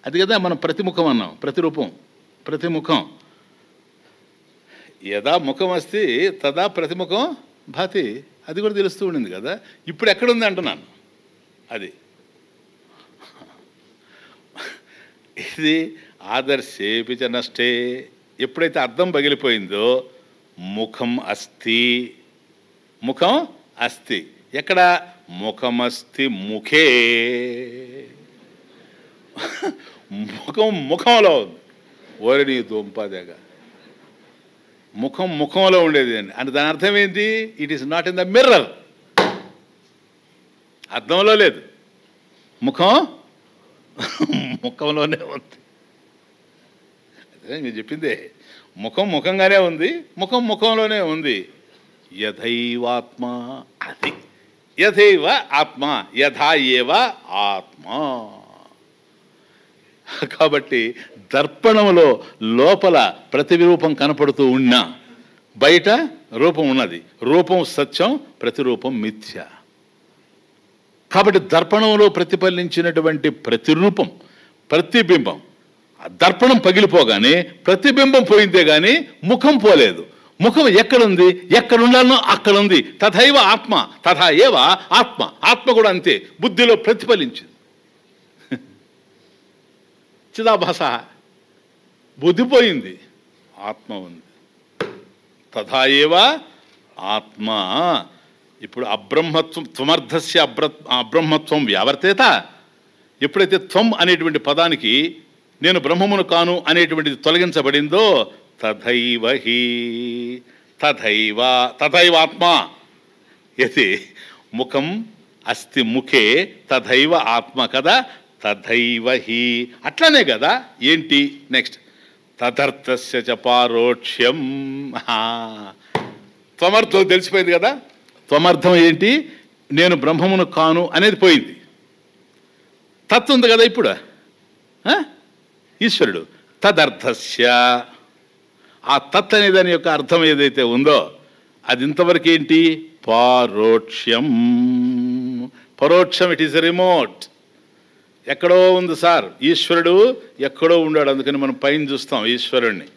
అది కదా మనం ప్రతిముఖం అన్నాం, ప్రతిరూపం, ప్రతిముఖం. యదా ముఖం అస్తి తదా ప్రతిముఖం భాతి, అది కూడా తెలుస్తూ ఉండింది కదా. ఇప్పుడు ఎక్కడుంది అంటున్నాను. అది ఇది ఆదర్శేపి చ నష్టే. ఎప్పుడైతే అర్థం పగిలిపోయిందో ముఖం అస్తి, ముఖం అస్తి. ఎక్కడ? ముఖమస్తి ముఖే. ముఖం ముఖంలో ఉంది. ఓరిని దుంపదేగా ముఖం ముఖంలో ఉండేది అని దాని అర్థం ఏంటి? It is not in the mirror. అర్థంలో లేదు, ముఖం ముఖంలోనే ఉంది. అదే మీరు చెప్పిందే, ముఖం ముఖంగానే ఉంది, ముఖం ముఖంలోనే ఉంది. యథైవాత్మ, అది యథైవ ఆత్మ, యథా ఏవ ఆత్మ. కాబట్టి దర్పణంలో లోపల ప్రతిరూపం కనపడుతూ ఉన్నా బయట రూపం ఉన్నది. రూపం సత్యం, ప్రతిరూపం మిథ్య. కాబట్టి దర్పణంలో ప్రతిఫలించినటువంటి ప్రతిరూపం, ప్రతిబింబం, దర్పణం పగిలిపోగానే ప్రతిబింబం పోయిందే కానీ ముఖం పోలేదు. ముఖం ఎక్కడుంది? ఎక్కడ ఉండాలనో అక్కడ ఉంది. తథైవ ఆత్మ, తథా ఏవ ఆత్మ. ఆత్మ కూడా అంతే, బుద్ధిలో ప్రతిఫలించింది. చిదాభాస, బుద్ధి పోయింది, ఆత్మ ఉంది. తథా ఏవ ఆత్మ. ఇప్పుడు అబ్రహ్మత్వం, త్వమర్థస్య అబ్రహ్మత్వం వ్యావర్తేత. ఎప్పుడైతే త్వం అనేటువంటి పదానికి నేను బ్రహ్మమును కాను అనేటువంటిది తొలగించబడిందో తథైవ హి, తథైవ, తథైవాత్మ. యది ముఖం అస్తి ముఖే తథైవ ఆత్మ కదా, తథైవ హి. అట్లనే కదా. ఏంటి నెక్స్ట్? తదర్థస్య చ పారోక్ష్యం. త్వమర్థం తెలిసిపోయింది కదా. త్వమర్థం ఏంటి? నేను బ్రహ్మమును కాను అనేది పోయింది. తత్ ఉంది కదా ఇప్పుడు, ఈశ్వరుడు. తదర్థస్య, ఆ తత్ అనే దాని యొక్క అర్థం ఏదైతే ఉందో అది ఇంతవరకు ఏంటి? పారోక్ష్యం. పరోక్షం, ఇట్ ఈస్ రిమోట్. ఎక్కడో ఉంది సార్ ఈశ్వరుడు, ఎక్కడో ఉన్నాడు. అందుకని మనం పైన చూస్తాం ఈశ్వరుణ్ణి.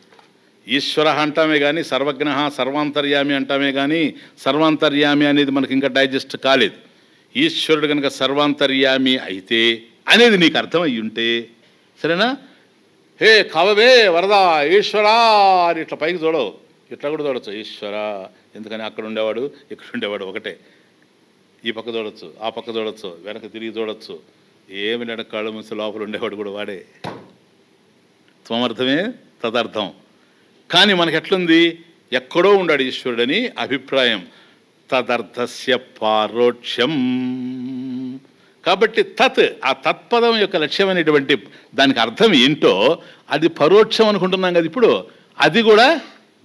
ఈశ్వర అంటామే కానీ సర్వజ్ఞ, సర్వాంతర్యామి అంటామే కానీ సర్వాంతర్యామి అనేది మనకి ఇంకా డైజెస్ట్ కాలేదు. ఈశ్వరుడు కనుక సర్వాంతర్యామి అయితే అనేది నీకు అర్థమయ్యి ఉంటే సరేనా. హే కావవే వరదా ఈశ్వరా అని ఇట్లా పైకి చూడవు, ఇట్లా కూడా చూడవచ్చు ఈశ్వర. ఎందుకని అక్కడ ఉండేవాడు ఇక్కడ ఉండేవాడు ఒకటే. ఈ పక్క చూడవచ్చు, ఆ పక్క చూడవచ్చు, వెనక తిరిగి చూడవచ్చు. ఏమి నడ కాళ్ళు మూసి లోపల ఉండేవాడు కూడా వాడే. త్వమర్థమే తదర్థం. కానీ మనకి ఎట్లుంది? ఎక్కడో ఉన్నాడు ఈశ్వరుడని అభిప్రాయం. తదర్థస్య పారోక్ష్యం. కాబట్టి తత్, ఆ తత్పదం యొక్క లక్ష్యమైనటువంటి దానికి అర్థం ఏంటో అది పరోక్షం అనుకుంటున్నాం కదా ఇప్పుడు. అది కూడా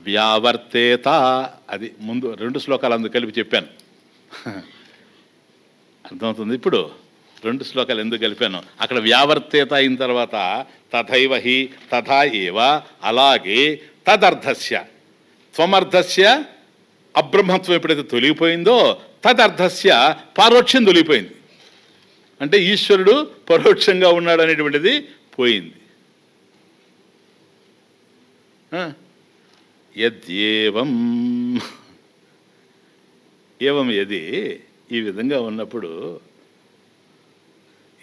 వ్యావర్తేత. అది ముందు 2 శ్లోకాలు అందుకు కలిపి చెప్పాను. అర్థమవుతుంది. ఇప్పుడు 2 శ్లోకాలు ఎందుకు కలిపాను, అక్కడ వ్యావర్తేత అయిన తర్వాత తథైవ హి తథా ఏవ అలాగే తదర్థస్య త్వమర్థస్య అబ్రహ్మత్వం ఎప్పుడైతే తొలగిపోయిందో తదర్థస్య పారోక్షం తొలగిపోయింది. అంటే ఈశ్వరుడు పరోక్షంగా ఉన్నాడు అనేటువంటిది పోయింది. యద్యేవం ఏవం యది ఈ విధంగా ఉన్నప్పుడు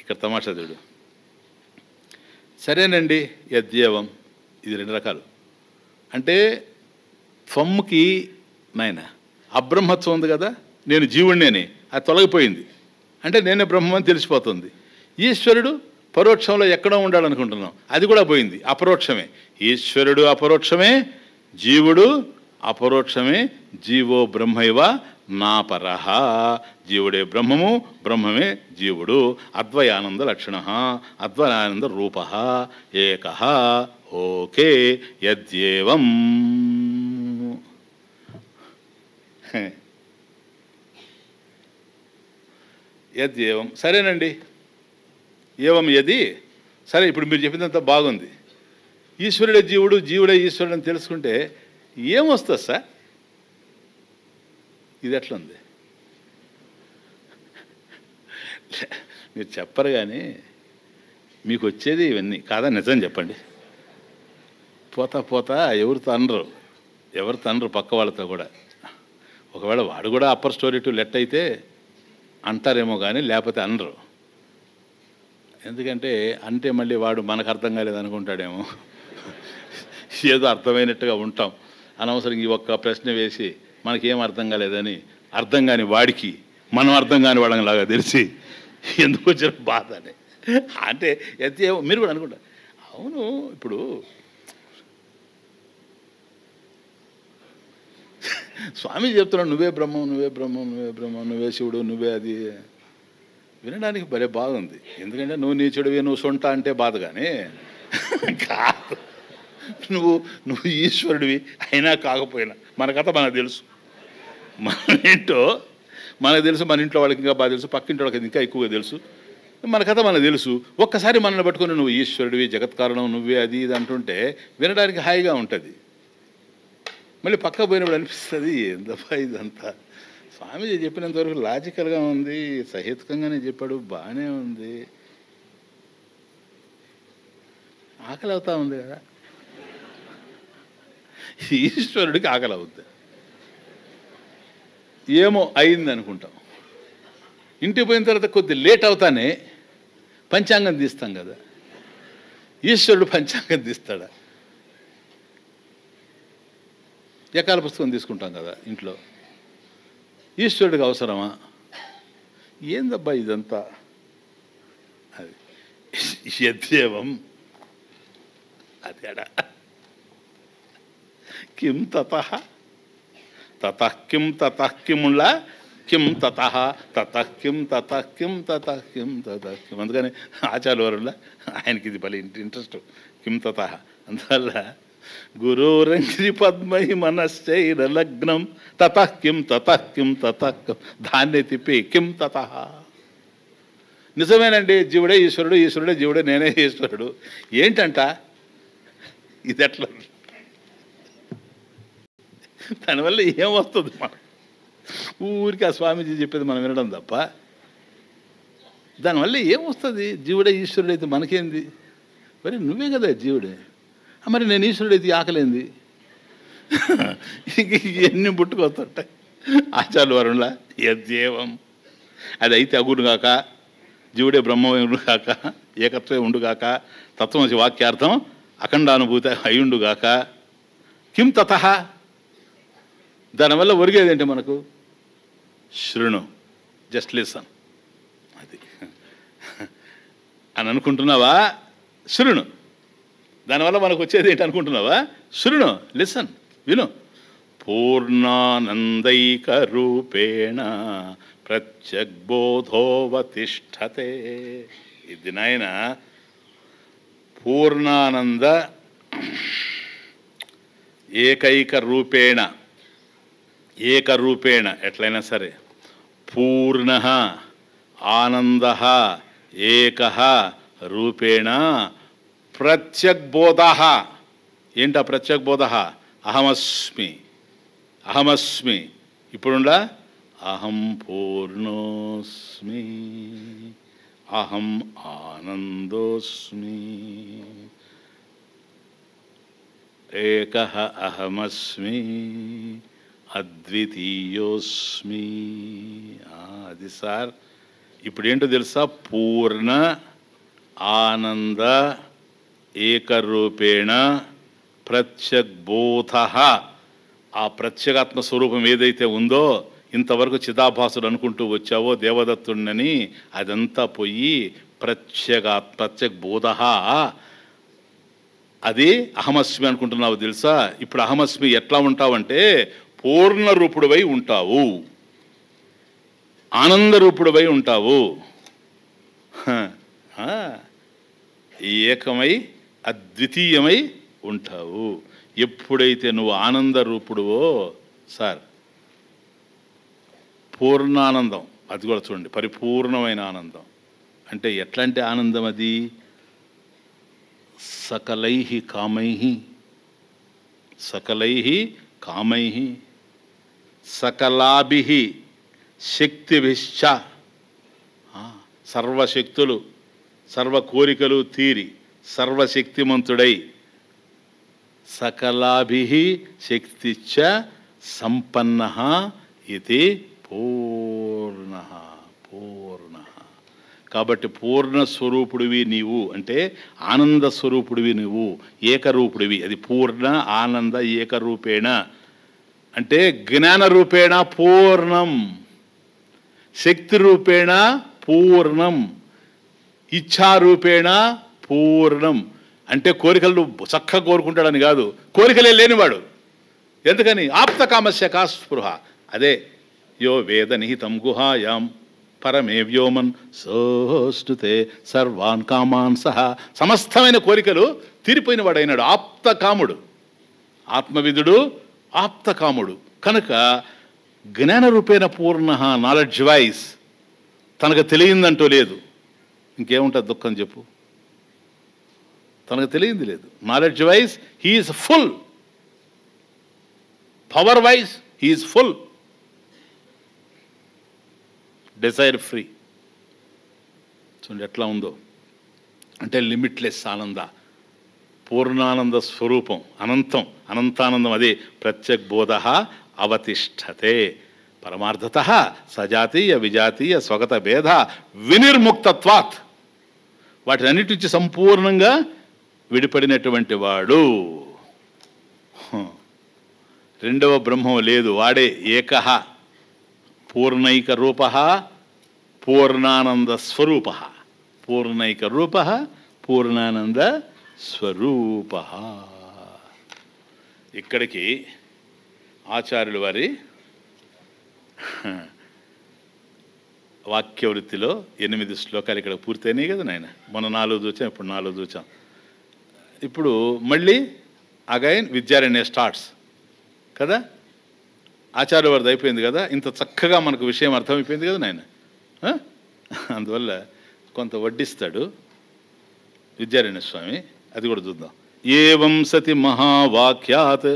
ఇక్కడ తమాషా చూడు. సరేనండి, యద్యేవం ఇది 2 రకాలు. అంటే త్వమ్కి నాయన అబ్రహ్మత్వం ఉంది కదా, నేను జీవుడినేని, అది తొలగిపోయింది అంటే నేనే బ్రహ్మని తెలిసిపోతుంది. ఈశ్వరుడు పరోక్షంలో ఎక్కడో ఉండాలనుకుంటున్నాం, అది కూడా పోయింది, అపరోక్షమే. ఈశ్వరుడు అపరోక్షమే, జీవుడు అపరోక్షమే. జీవో బ్రహ్మైవ నాపరః, జీవుడే బ్రహ్మము, బ్రహ్మమే జీవుడు. అద్వయానంద లక్షణ, అద్వయానంద రూప ఏక. ఓకే, యద్యేవం యద్యేవం సరేనండి. ఏవం యది సరే. ఇప్పుడు మీరు చెప్పినంత బాగుంది. ఈశ్వరుడే జీవుడు, జీవుడే ఈశ్వరుడు అని తెలుసుకుంటే ఏమొస్తుంది సార్? ఇది ఎట్లా ఉంది? మీరు చెప్పరు కానీ మీకు వచ్చేది ఇవన్నీ కాదా? నిజం చెప్పండి. పోతా పోతా ఎవరు తనరు పక్క వాళ్ళతో కూడా. ఒకవేళ వాడు కూడా అప్పర్ స్టోరీ టు లెట్ అయితే అంటారేమో కానీ లేకపోతే అనరు. ఎందుకంటే అంటే మళ్ళీ వాడు మనకు అర్థం కాలేదు అనుకుంటాడేమో. ఏదో అర్థమైనట్టుగా ఉంటాం. అనవసరంగా ఈ ఒక్క ప్రశ్న వేసి మనకేం అర్థం కాలేదని అర్థం కాని వాడికి మనం అర్థం కాని వాళ్ళలాగా తెలిసి ఎందుకు వచ్చిన బాధ అని. అంటే అయితే మీరు కూడా అనుకుంటారు. అవును, ఇప్పుడు స్వామి చెప్తున్నాడు నువ్వే బ్రహ్మం, నువ్వే బ్రహ్మం, నువ్వే బ్రహ్మం, నువ్వే శివుడు, నువ్వే అది. వినడానికి భలే బాగుంది. ఎందుకంటే నువ్వు నీచుడివి, నువ్వు సొంట అంటే బాధ. కానీ కాదు, నువ్వు ఈశ్వరుడివి అయినా కాకపోయినా మన కథ మనకు తెలుసు. మన ఏంటో మనకు తెలుసు, మన ఇంట్లో వాళ్ళకి ఇంకా బాగా తెలుసు, పక్కింటి వాళ్ళకి ఇంకా ఎక్కువగా తెలుసు. మన కథ మనకు తెలుసు. ఒక్కసారి మనల్ని పట్టుకొని నువ్వు ఈశ్వరుడివి, జగత్కారణం, నువ్వే అది ఇది అంటుంటే వినడానికి హాయిగా ఉంటుంది. మళ్ళీ పక్క పోయినప్పుడు అనిపిస్తుంది ఏందబ్బా ఇదంతా. స్వామీజీ చెప్పినంతవరకు లాజికల్గా ఉంది, సహేతుకంగానే చెప్పాడు, బాగానే ఉంది. ఆకలి అవుతా ఉంది కదా, ఈశ్వరుడికి ఆకలి అవుద్ది. ఏమో అయింది అనుకుంటాం. ఇంటికి పోయిన తర్వాత కొద్ది లేట్ అవుతానే పంచాంగం తీస్తాం కదా. ఈశ్వరుడు పంచాంగం తీస్తాడా? ఎకాల పుస్తకం తీసుకుంటాం కదా ఇంట్లో. ఈశ్వరుడికి అవసరమా? ఏందబ్బా ఇదంతా? అది యద్యేవం అదేడా కిం తతః తతః కిం తతః కిములా కిం తతః తతః కిం తతః కిం తతః కిం తతః కిం. అందుకని ఆచార్యవరుల ఆయనకి ఇది భలే ఇంట్రెస్ట్. కిం తతః అందువల్ల గురురంగ్రి పద్మై మనశ్చైర లగ్నం తతః కిం తతః కిం తతః కిం. దాన్నే తిప్పి కిం తతః. నిజమేనండి, జీవుడే ఈశ్వరుడు, ఈశ్వరుడే జీవుడే, నేనే ఈశ్వరుడు. ఏంటంట ఇది? ఎట్లా? దానివల్ల ఏమొస్తుంది? మనం ఊరికి ఆ స్వామీజీ చెప్పేది మనం వినడం తప్ప దానివల్ల ఏమొస్తుంది? జీవుడే ఈశ్వరుడు అయితే మనకేంది? మరి నువ్వే కదా జీవుడే, మరి నేను ఈశ్వరుడైతే ఆకలేంది? ఎన్ని పుట్టుకొస్తుంటాయి ఆచార్య వరుణలా. యద్యేవం అది అయితే అగురుగాక, జీవుడే బ్రహ్మగాక, ఏకత్వే ఉండుగాక, తత్వమసి వాక్యార్థం అఖండానుభూతి అయ్యుండుగాక. కిం తతః దానివల్ల ఒరిగేదేంటి మనకు? శృణు, జస్ట్ లిసన్. అది అని అనుకుంటున్నావా? శృణు. దానివల్ల మనకు వచ్చేది ఏంటి అనుకుంటున్నావా? శృణు, లిసన్, విను. పూర్ణానందైక రూపేణ ప్రత్యగ్బోధోవతిష్ఠతే. ఇది నాయన పూర్ణానంద ఏకైక రూపేణ, ఏకరూపేణ ఎట్లయినా సరే, పూర్ణ ఆనందః ఏకః రూపేణ ప్రత్యగ్బోధః. ఏంటా ప్రత్యగ్బోధః? అహమస్మి, అహమస్మి. ఇప్పుడుండా అహం పూర్ణోస్మి, అహం ఆనందోస్మి, ఏకః అహమస్మి, అద్వితీయోస్మి. అది సార్. ఇప్పుడు ఏంటో తెలుసా? పూర్ణ ఆనంద ఏకరూపేణ ప్రత్యగ్బోధః. ఆ ప్రత్యేగాత్మ స్వరూపం ఏదైతే ఉందో, ఇంతవరకు చిదాభాసుడు అనుకుంటూ వచ్చావో దేవదత్తుడినని, అదంతా పోయి ప్రత్యగ్బోధః. అది అహమస్మి అనుకుంటున్నావు తెలుసా? ఇప్పుడు అహమస్మి ఎట్లా ఉంటావంటే పూర్ణ రూపుడువై ఉంటావు, ఆనందరూపుడువై ఉంటావు, ఏకమై అద్వితీయమై ఉంటావు. ఎప్పుడైతే నువ్వు ఆనంద రూపుడువో సార్, పూర్ణానందం. అది కూడా చూడండి, పరిపూర్ణమైన ఆనందం. అంటే ఎట్లాంటి ఆనందం అది? సకలై కామై, సకలై కామై సకలాభి శక్తిభిశ్చ. సర్వశక్తులు, సర్వ కోరికలు తీరి సర్వశక్తిమంతుడై సకలాభి శక్తిచ్చ సంపన్న ఇది పూర్ణ. పూర్ణ కాబట్టి పూర్ణ స్వరూపుడివి నీవు, అంటే ఆనంద స్వరూపుడివి నువ్వు, ఏకరూపుడివి. అది పూర్ణ ఆనంద ఏకరూపేణ అంటే జ్ఞానరూపేణ పూర్ణం, శక్తి రూపేణ పూర్ణం, ఇచ్ఛారూపేణ పూర్ణం. అంటే కోరికలు చక్కగా కోరుకుంటాడని కాదు, కోరికలే లేనివాడు. ఎందుకని? ఆప్తకామస్య కా స్పృహ. అదే యో వేద నిహితం గుహాయాం పరమే వ్యోమన్ సోష్టుతే సర్వాన్ కామాన్ సహ. సమస్తమైన కోరికలు తీరిపోయిన వాడైనాడు ఆప్తకాముడు. ఆత్మవిధుడు ఆప్తకాముడు కనుక జ్ఞానరూపేణ పూర్ణ, నాలెడ్జ్ వైజ్. తనకు తెలియందంటూ లేదు. ఇంకేముంటుంది దుఃఖం చెప్పు? తనకు తెలియంది లేదు. Knowledge wise he's full, power wise he's full, desire free. చూడండి ఎట్లా ఉందో. అంటే లిమిట్లెస్ ఆనంద, పూర్ణానంద స్వరూపం, అనంతం, అనంతానందం. అదే ప్రత్యగ్బోధ అవతిష్టతే. పరమార్థత సజాతీయ విజాతీయ స్వగత భేద వినిర్ముక్తత్వాత్. వాటినన్నిటి నుంచి సంపూర్ణంగా విడిపడినటువంటి వాడు. రెండవ బ్రహ్మం లేదు, వాడే ఏకః పూర్ణైక రూప పూర్ణానంద స్వరూప. పూర్ణైక రూప పూర్ణానంద స్వరూప. ఇక్కడికి ఆచార్యుల వారి వాక్యవృత్తిలో 8 శ్లోకాలు ఇక్కడ పూర్తయినాయి కదా నాయన. మొన్న 4 చూచాం, ఇప్పుడు 4 చూచాం. ఇప్పుడు మళ్ళీ అగైన్ విద్యారణ్య స్టార్ట్స్ కదా. ఆచార్య వారిది అయిపోయింది కదా. ఇంత చక్కగా మనకు విషయం అర్థమైపోయింది కదా నాయన. అందువల్ల కొంత వడ్డిస్తాడు విద్యారణ్య స్వామి, అది కూడా చూద్దాం. ఏవం సతి మహావాక్యాత్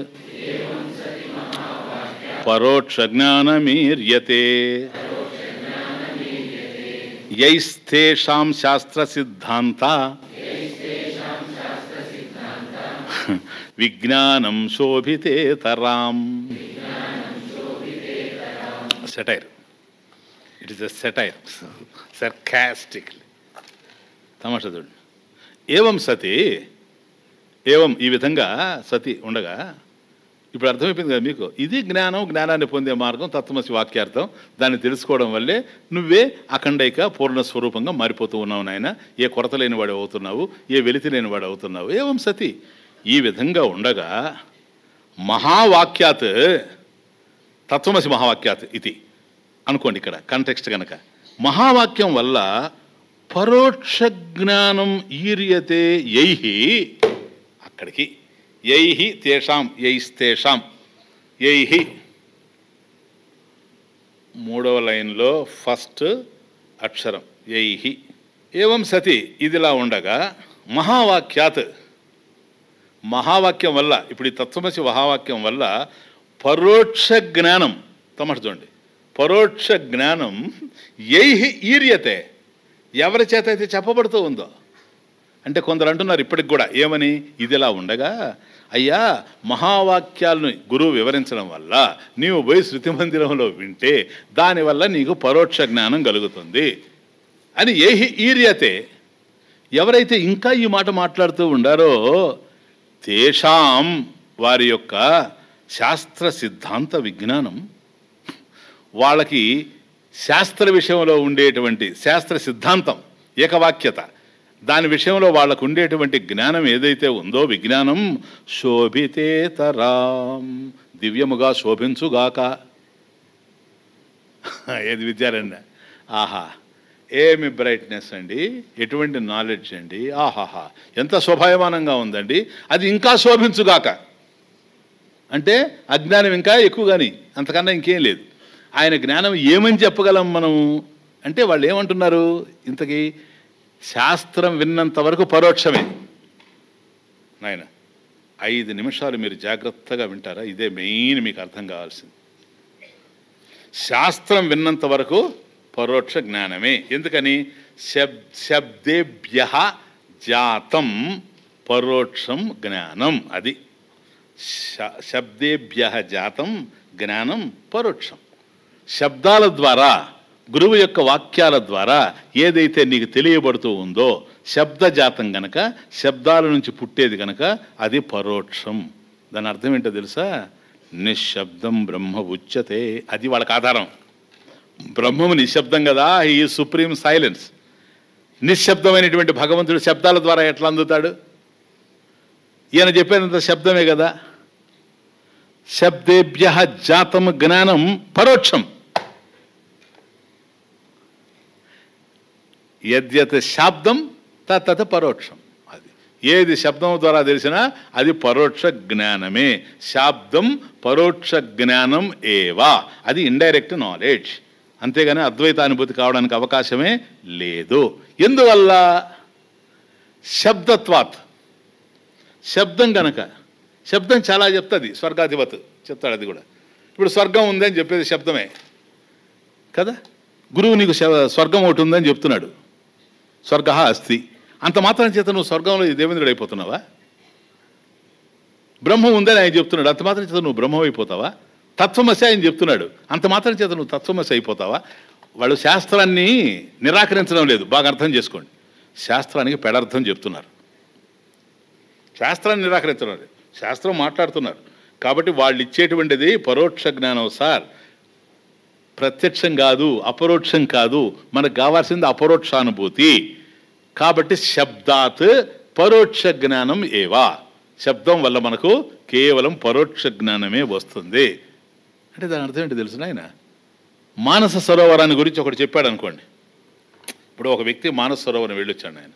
పరోక్ష జ్ఞానమీర్యతే యైస్తేషాం శాస్త్ర సిద్ధాంత విజ్ఞానం శోభితేతరాం. Satire. It is a satire, sarcastically. తమాషా చూడండి. ఏవం సతి, ఏవం ఈ విధంగా సతి ఉండగా, ఇప్పుడు అర్థమైపోయింది కదా మీకు. ఇది జ్ఞానం, జ్ఞానాన్ని పొందే మార్గం, తత్వమసి వాక్యార్థం. దాన్ని తెలుసుకోవడం వల్లే నువ్వే అఖండైక పూర్ణస్వరూపంగా మారిపోతూ ఉన్నావు నాయన. ఏ కొరత లేనివాడు అవుతున్నావు, ఏ వెలితి లేనివాడు అవుతున్నావు. ఏవం సతి, ఈ విధంగా ఉండగా మహావాక్యాత్, తత్వమసి మహావాక్యాత్ ఇది అనుకోండి ఇక్కడ కంటెక్స్ట్ కనుక. మహావాక్యం వల్ల పరోక్ష జ్ఞానం ఈర్యతే యైహి. అక్కడికి యైహి తేషాం, యైస్తేషాం, యైహి 3వ లైన్లో ఫస్ట్ అక్షరం యైహి. ఏవం సతి ఇదిలా ఉండగా మహావాక్యాత్ మహావాక్యం వల్ల, ఇప్పుడు ఈ తత్వమసి మహావాక్యం వల్ల పరోక్ష జ్ఞానం, తమట చూడండి, పరోక్ష జ్ఞానం యైహి ఈర్యతే, ఎవరి చేత అయితే చెప్పబడుతూ ఉందో. అంటే కొందరు అంటున్నారు ఇప్పటికి కూడా ఏమని, ఇదిలా ఉండగా అయ్యా మహావాక్యాలను గురువు వివరించడం వల్ల నీవు పోయి శృతి మందిరంలో వింటే దానివల్ల నీకు పరోక్ష జ్ఞానం కలుగుతుంది అని ఏహి ఈర్యతే. ఎవరైతే ఇంకా ఈ మాట మాట్లాడుతూ ఉండారో తేషాం వారి యొక్క శాస్త్ర సిద్ధాంత విజ్ఞానం, వాళ్ళకి శాస్త్ర విషయంలో ఉండేటువంటి శాస్త్ర సిద్ధాంతం ఏకవాక్యత, దాని విషయంలో వాళ్ళకు ఉండేటువంటి జ్ఞానం ఏదైతే ఉందో విజ్ఞానం శోభితేతరాం, దివ్యముగా శోభించుగాక. ఏది విద్యారణ్య, ఆహా ఏమి బ్రైట్నెస్ అండి, ఎటువంటి నాలెడ్జ్ అండి, ఆహాహా ఎంత శోభాయమానంగా ఉందండి, అది ఇంకా శోభించుగాక. అంటే అజ్ఞానం ఇంకా ఎక్కువ కానీ అంతకన్నా ఇంకేం లేదు. ఆయన జ్ఞానం ఏమని చెప్పగలం మనం అంటే వాళ్ళు ఏమంటున్నారు, ఇంతకీ శాస్త్రం విన్నంత వరకు పరోక్షమే. నాయన 5 నిమిషాలు మీరు జాగ్రత్తగా వింటారా, ఇదే మెయిన్ మీకు అర్థం కావాల్సింది. శాస్త్రం విన్నంత వరకు పరోక్ష జ్ఞానమే. ఎందుకని శబ్దేభ్య జాతం పరోక్షం జ్ఞానం, అది శబ్దేభ్య జాతం జ్ఞానం పరోక్షం. శబ్దాల ద్వారా, గురువు యొక్క వాక్యాల ద్వారా ఏదైతే నీకు తెలియబడుతూ ఉందో శబ్దజాతం గనక, శబ్దాల నుంచి పుట్టేది గనక అది పరోక్షం. దాని అర్థం ఏంటో తెలుసా, నిశ్శబ్దం బ్రహ్మ ఉచ్యతే, అది వాళ్ళకి ఆధారం. బ్రహ్మము నిశ్శబ్దం కదా, ఈ సుప్రీం సైలెన్స్. నిశ్శబ్దమైనటువంటి భగవంతుడు శబ్దాల ద్వారా ఎట్లా అందుతాడు, ఈయన చెప్పేదంత శబ్దమే కదా. శబ్దేభ్య జాతం జ్ఞానం పరోక్షం, యద్యత్ శాబ్దం తత్ పరోక్షం. అది ఏది శబ్దం ద్వారా తెలిసినా అది పరోక్ష జ్ఞానమే. శాబ్దం పరోక్ష జ్ఞానం ఏవా, అది ఇండైరెక్ట్ నాలెడ్జ్. అంతేగాని అద్వైతానుభూతి కావడానికి అవకాశమే లేదు. ఎందువల్ల, శబ్దత్వాత్, శబ్దం గనక. శబ్దం చాలా చెప్తుంది, స్వర్గాధిపత్ చెప్తాడు అది కూడా. ఇప్పుడు స్వర్గం ఉందని చెప్పేది శబ్దమే కదా. గురువు నీకు స్వర్గం ఒకటి ఉందని చెప్తున్నాడు, స్వర్గ అస్తి. అంత మాత్రం చేత నువ్వు స్వర్గంలో దేవేంద్రుడు అయిపోతున్నావా? బ్రహ్మం ఉందని ఆయన చెప్తున్నాడు, అంత మాత్రం చేత నువ్వు బ్రహ్మం అయిపోతావా? తత్వమసి ఆయన చెప్తున్నాడు, అంత మాత్రం చేత నువ్వు తత్వమసి అయిపోతావా? వాళ్ళు శాస్త్రాన్ని నిరాకరించడం లేదు, బాగా అర్థం చేసుకోండి. శాస్త్రానికి పెడర్థం చెప్తున్నారు, శాస్త్రాన్ని నిరాకరించడం లేదు, శాస్త్రం మాట్లాడుతున్నారు. కాబట్టి వాళ్ళు ఇచ్చేటువంటిది పరోక్ష జ్ఞానం సార్, ప్రత్యక్షం కాదు, అపరోక్షం కాదు. మనకు కావాల్సింది అపరోక్షానుభూతి. కాబట్టి శబ్దాత్ పరోక్ష జ్ఞానం ఏవా, శబ్దం వల్ల మనకు కేవలం పరోక్ష జ్ఞానమే వస్తుంది. అంటే దాని అర్థం ఏంటి తెలుసు ఆయన, మానస సరోవరాన్ని గురించి ఒకటి చెప్పాడు అనుకోండి. ఇప్పుడు ఒక వ్యక్తి మానస సరోవరం వెళ్ళొచ్చాడు, ఆయన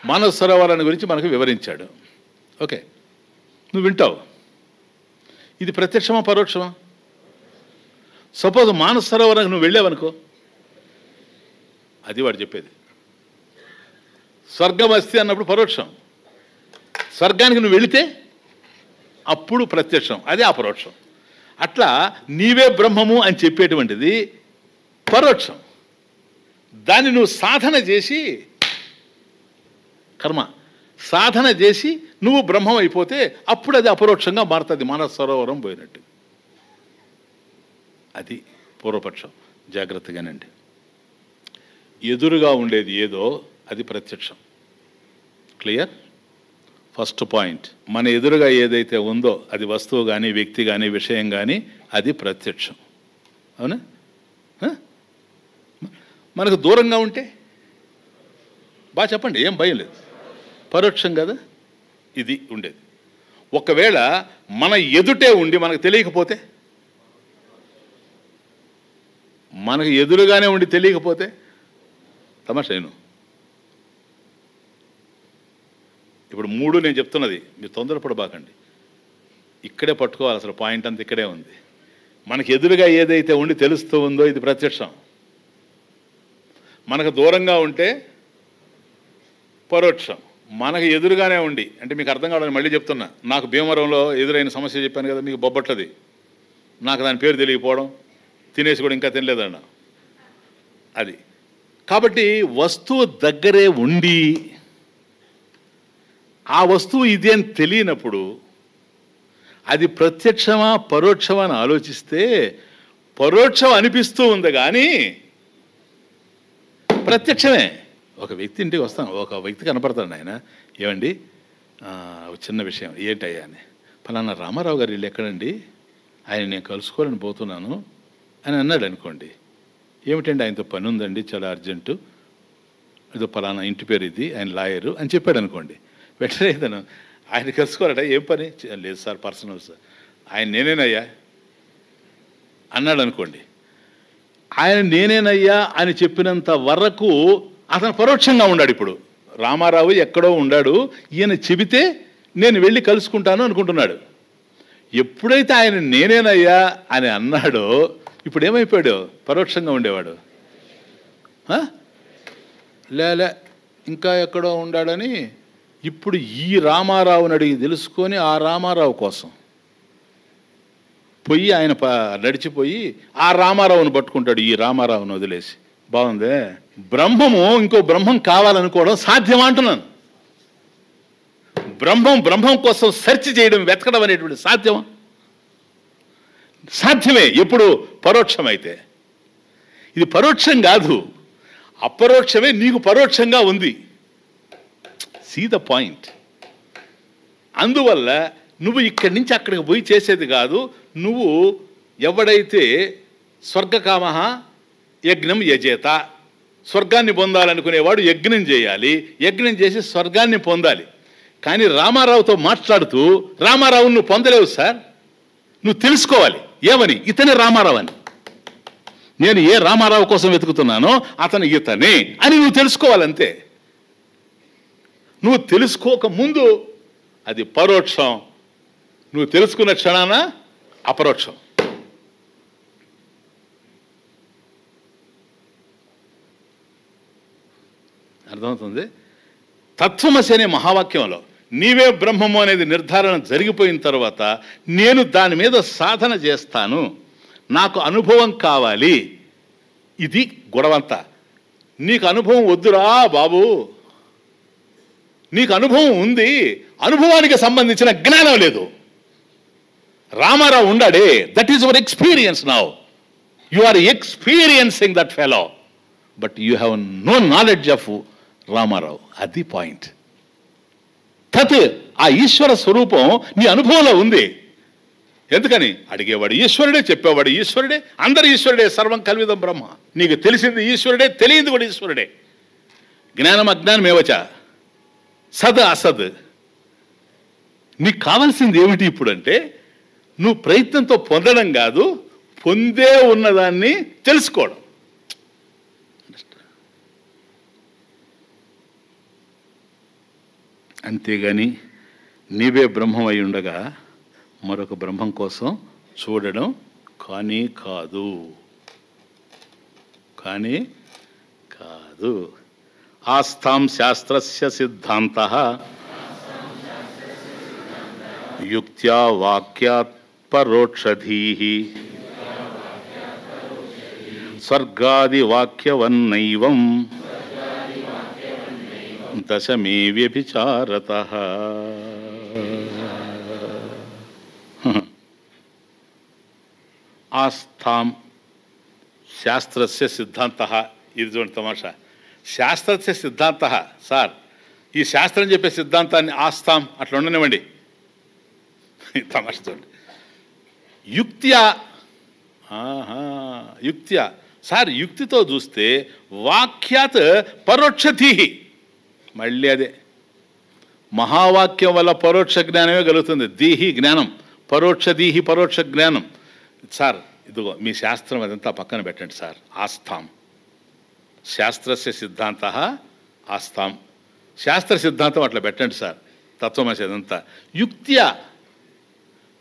మానస సరోవరాన్ని గురించి మనకు వివరించాడు. ఓకే, నువ్వు వింటావు. ఇది ప్రత్యక్షమా పరోక్షమా? సపోజ్ మానస సరోవరానికి నువ్వు వెళ్ళావనుకో, అది వాడు చెప్పేది. స్వర్గం అస్తి అన్నప్పుడు పరోక్షం, స్వర్గానికి నువ్వు వెళితే అప్పుడు ప్రత్యక్షం, అదే అపరోక్షం. అట్లా నీవే బ్రహ్మము అని చెప్పేటువంటిది పరోక్షం. దాన్ని నువ్వు సాధన చేసి, కర్మ సాధన చేసి నువ్వు బ్రహ్మం అయిపోతే అప్పుడు అది అపరోక్షంగా మారుతుంది, మానస సరోవరం పోయినట్టు. అది పూర్వపక్షం, జాగ్రత్తగానండి. ఎదురుగా ఉండేది ఏదో అది ప్రత్యక్షం. క్లియర్? ఫస్ట్ పాయింట్, మన ఎదురుగా ఏదైతే ఉందో అది వస్తువు కానీ, వ్యక్తి కానీ, విషయం కానీ, అది ప్రత్యక్షం. అవునా? మనకు దూరంగా ఉంటే బాగా చెప్పండి, ఏం భయం లేదు, పరోక్షం కదా. ఇది ఉండేది. ఒకవేళ మన ఎదుటే ఉండి మనకు తెలియకపోతే, మనకు ఎదురుగానే ఉండి తెలియకపోతే తమాషేను. ఇప్పుడు 3 నేను చెప్తున్నది, మీరు తొందరపడబాకండి, ఇక్కడే పట్టుకోవాలి. అసలు పాయింట్ అంతా ఇక్కడే ఉంది. మనకి ఎదురుగా ఏదైతే ఉండి తెలుస్తూ ఉందో ఇది ప్రత్యక్షం. మనకు దూరంగా ఉంటే పరోక్షం, మనకు ఎదురుగానే ఉండి, అంటే మీకు అర్థం కావాలని మళ్ళీ చెప్తున్నా, నాకు భీమవరంలో ఎదురైన సమస్య చెప్పాను కదా మీకు, బొబ్బట్లది. నాకు దాని పేరు తెలియకపోవడం, తినేసి కూడా ఇంకా తినలేదన్న అది. కాబట్టి వస్తువు దగ్గరే ఉండి ఆ వస్తువు ఇది అని తెలియనప్పుడు అది ప్రత్యక్షమా పరోక్షమా అని ఆలోచిస్తే పరోక్షం అనిపిస్తూ ఉంది కానీ ప్రత్యక్షమే. ఒక వ్యక్తి ఇంటికి వస్తాను, ఒక వ్యక్తి కనపడతాడు, ఆయన ఏమండి చిన్న విషయం ఏంటయ్యా అని, ఫలానా రామారావు గారు ఇల్లు ఎక్కడండి, ఆయన నేను కలుసుకోవాలని పోతున్నాను అని అన్నాడు అనుకోండి. ఏమిటండి ఆయనతో పని ఉందండి చాలా అర్జెంటు, ఏదో ఫలానా ఇంటి పేరు ఇది, ఆయన లాయరు అని చెప్పాడు అనుకోండి. వెంటనే ఇతను ఆయన కలుసుకోవాలట, ఏం పని లేదు సార్ పర్సనల్ సార్, ఆయన నేనేనయ్యా అన్నాడు అనుకోండి. ఆయన నేనేనయ్యా అని చెప్పినంత వరకు అతను పరోక్షంగా ఉన్నాడు. ఇప్పుడు రామారావు ఎక్కడో ఉన్నాడు, ఈయన చెబితే నేను వెళ్ళి కలుసుకుంటాను అనుకుంటున్నాడు. ఎప్పుడైతే ఆయన నేనేనయ్యా అని అన్నాడో ఇప్పుడు ఏమైపోయాడు, పరోక్షంగా ఉండేవాడు. లేలే ఇంకా ఎక్కడో ఉండాడని ఇప్పుడు ఈ రామారావుని అడిగి తెలుసుకొని ఆ రామారావు కోసం పోయి ఆయన నడిచిపోయి ఆ రామారావుని పట్టుకుంటాడు, ఈ రామారావుని వదిలేసి. బాగుందే, బ్రహ్మము ఇంకో బ్రహ్మం కావాలనుకోవడం సాధ్యమా అంటున్నాను. బ్రహ్మం కోసం సెర్చ్ చేయడం, వెతకడం అనేటువంటి సాధ్యమా? సాధ్యమే, ఎప్పుడు పరోక్షమైతే. ఇది పరోక్షం కాదు, అపరోక్షమే నీకు పరోక్షంగా ఉంది. See the point. అందువల్ల నువ్వు ఇక్కడి నుంచి అక్కడికి పోయి చేసేది కాదు. నువ్వు ఎవడైతే స్వర్గకామః యజ్ఞం యజేత, స్వర్గాన్ని పొందాలనుకునేవాడు యజ్ఞం చేయాలి, యజ్ఞం చేసి స్వర్గాన్ని పొందాలి. కానీ రామారావుతో మాట్లాడుతూ రామారావును నువ్వు పొందలేవు సార్, నువ్వు తెలుసుకోవాలి ఏమని, ఇతనే రామారావు అని. నేను ఏ రామారావు కోసం వెతుకుతున్నానో అతను ఇతనే అని నువ్వు తెలుసుకోవాలంతే. నువ్వు తెలుసుకోక ముందు అది పరోక్షం, నువ్వు తెలుసుకున్న క్షణాన అపరోక్షం. అర్థమవుతుంది? తత్వమసి అనే మహావాక్యంలో నీవే బ్రహ్మము అనేది నిర్ధారణ జరిగిపోయిన తర్వాత నేను దాని మీద సాధన చేస్తాను, నాకు అనుభవం కావాలి. ఇది గొడవంతా. నీకు అనుభవం వద్దురా బాబు, నీకు అనుభవం ఉంది, అనుభవానికి సంబంధించిన జ్ఞానం లేదు. రామారావు ఉండాడే, that is your experience now, you are experiencing that fellow, but you have no knowledge of Ramarao. అది పాయింట్. తత్ ఆ ఈశ్వర స్వరూపం నీ అనుభవంలో ఉంది. ఎందుకని, అడిగేవాడు ఈశ్వరుడే, చెప్పేవాడు ఈశ్వరుడే, అందరు ఈశ్వరుడే, సర్వం కల్విదం బ్రహ్మ. నీకు తెలిసింది ఈశ్వరుడే, తెలియదు కూడా ఈశ్వరుడే. జ్ఞానం అజ్ఞానం ఏవచ, సద్ అసద్. నీకు కావాల్సింది ఏమిటి ఇప్పుడు అంటే, నువ్వు ప్రయత్నంతో పొందడం కాదు, పొందే ఉన్నదాన్ని తెలుసుకోవడం. అంతేగాని నీవే బ్రహ్మం అయి ఉండగా మరొక బ్రహ్మం కోసం చూడడం కానీ కాదు, కానీ కాదు. ఆస్థాం శాస్త్రస్య సిద్ధాంతః యుక్త్యా వాక్యాత్ పరోక్షధీః స్వర్గాది వాక్యవన్నైవం దశమే వ్యభిచారతః. ఆస్థాం శాస్త్రస్య సిద్ధాంతః. ఇది చూడండి తమాషా, శాస్త్రస్య సిద్ధాంతః. సార్ ఈ శాస్త్రం చెప్పే సిద్ధాంతాన్ని ఆస్థాం అట్లా ఉండనివ్వండి. తమాషా చూడండి, యుక్త్యా, యుక్త్యా. సార్ యుక్తితో చూస్తే వాక్యాత్ పరోక్షధీః. మళ్ళీ అదే, మహావాక్యం వల్ల పరోక్ష జ్ఞానమే కలుగుతుంది. దీహి జ్ఞానం, పరోక్ష దీహి పరోక్ష జ్ఞానం. సార్ ఇదిగో మీ శాస్త్రం అదంతా పక్కన పెట్టండి సార్. ఆస్థాం శాస్త్రస్య సిద్ధాంతః ఆస్థాం, శాస్త్ర సిద్ధాంతం అట్లా పెట్టండి సార్. తత్వమసి అదంతా యుక్త్యా,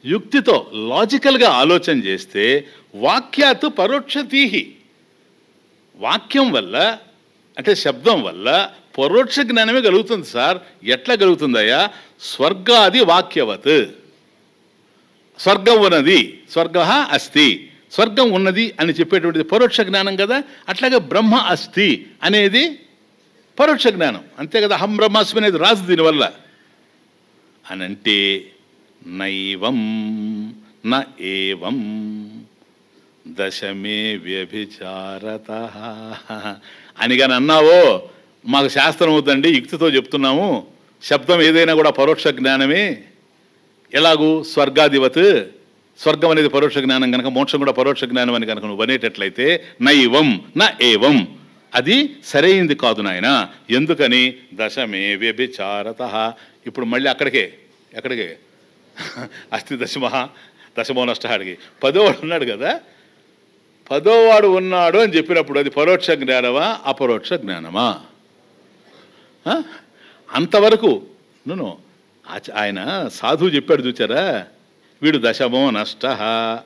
యుక్తితో లాజికల్గా ఆలోచన చేస్తే వాక్యాత్ పరోక్ష దీహి, వాక్యం వల్ల అంటే శబ్దం వల్ల పరోక్ష జ్ఞానమే కలుగుతుంది సార్. ఎట్లా కలుగుతుందయ్యా? స్వర్గాది వాక్యవత్. స్వర్గం ఉన్నది, స్వర్గ అస్తి, స్వర్గం ఉన్నది అని చెప్పేటువంటిది పరోక్ష జ్ఞానం కదా. అట్లాగే బ్రహ్మ అస్తి అనేది పరోక్ష జ్ఞానం, అంతే కదా. అహం బ్రహ్మాస్మి అనేది రాదు దీనివల్ల అని అంటే నైవం న ఏవం దశమే వ్యభిచారత అని కానీ అన్నావో మాకు శాస్త్రం వద్దండి, యుక్తితో చెప్తున్నాము, శబ్దం ఏదైనా కూడా పరోక్ష జ్ఞానమే. ఎలాగూ స్వర్గాధివత్, స్వర్గం అనేది పరోక్ష జ్ఞానం కనుక మోక్షం కూడా పరోక్ష జ్ఞానం అని కనుక నువ్వు అనేటట్లయితే నైవం న ఏవం అది సరైంది కాదు నాయన. ఎందుకని? దశమే వ్యభిచారత. ఇప్పుడు మళ్ళీ ఎక్కడికే అస్తి దశమో నష్ట అడిగి 10వాడు ఉన్నాడు కదా, 10వాడు ఉన్నాడు అని చెప్పినప్పుడు అది పరోక్ష జ్ఞానమా అపరోక్ష జ్ఞానమా? అంతవరకు నువ్వు ఆయన సాధువు చెప్పాడు చూచారా, వీడు దశమో నష్ట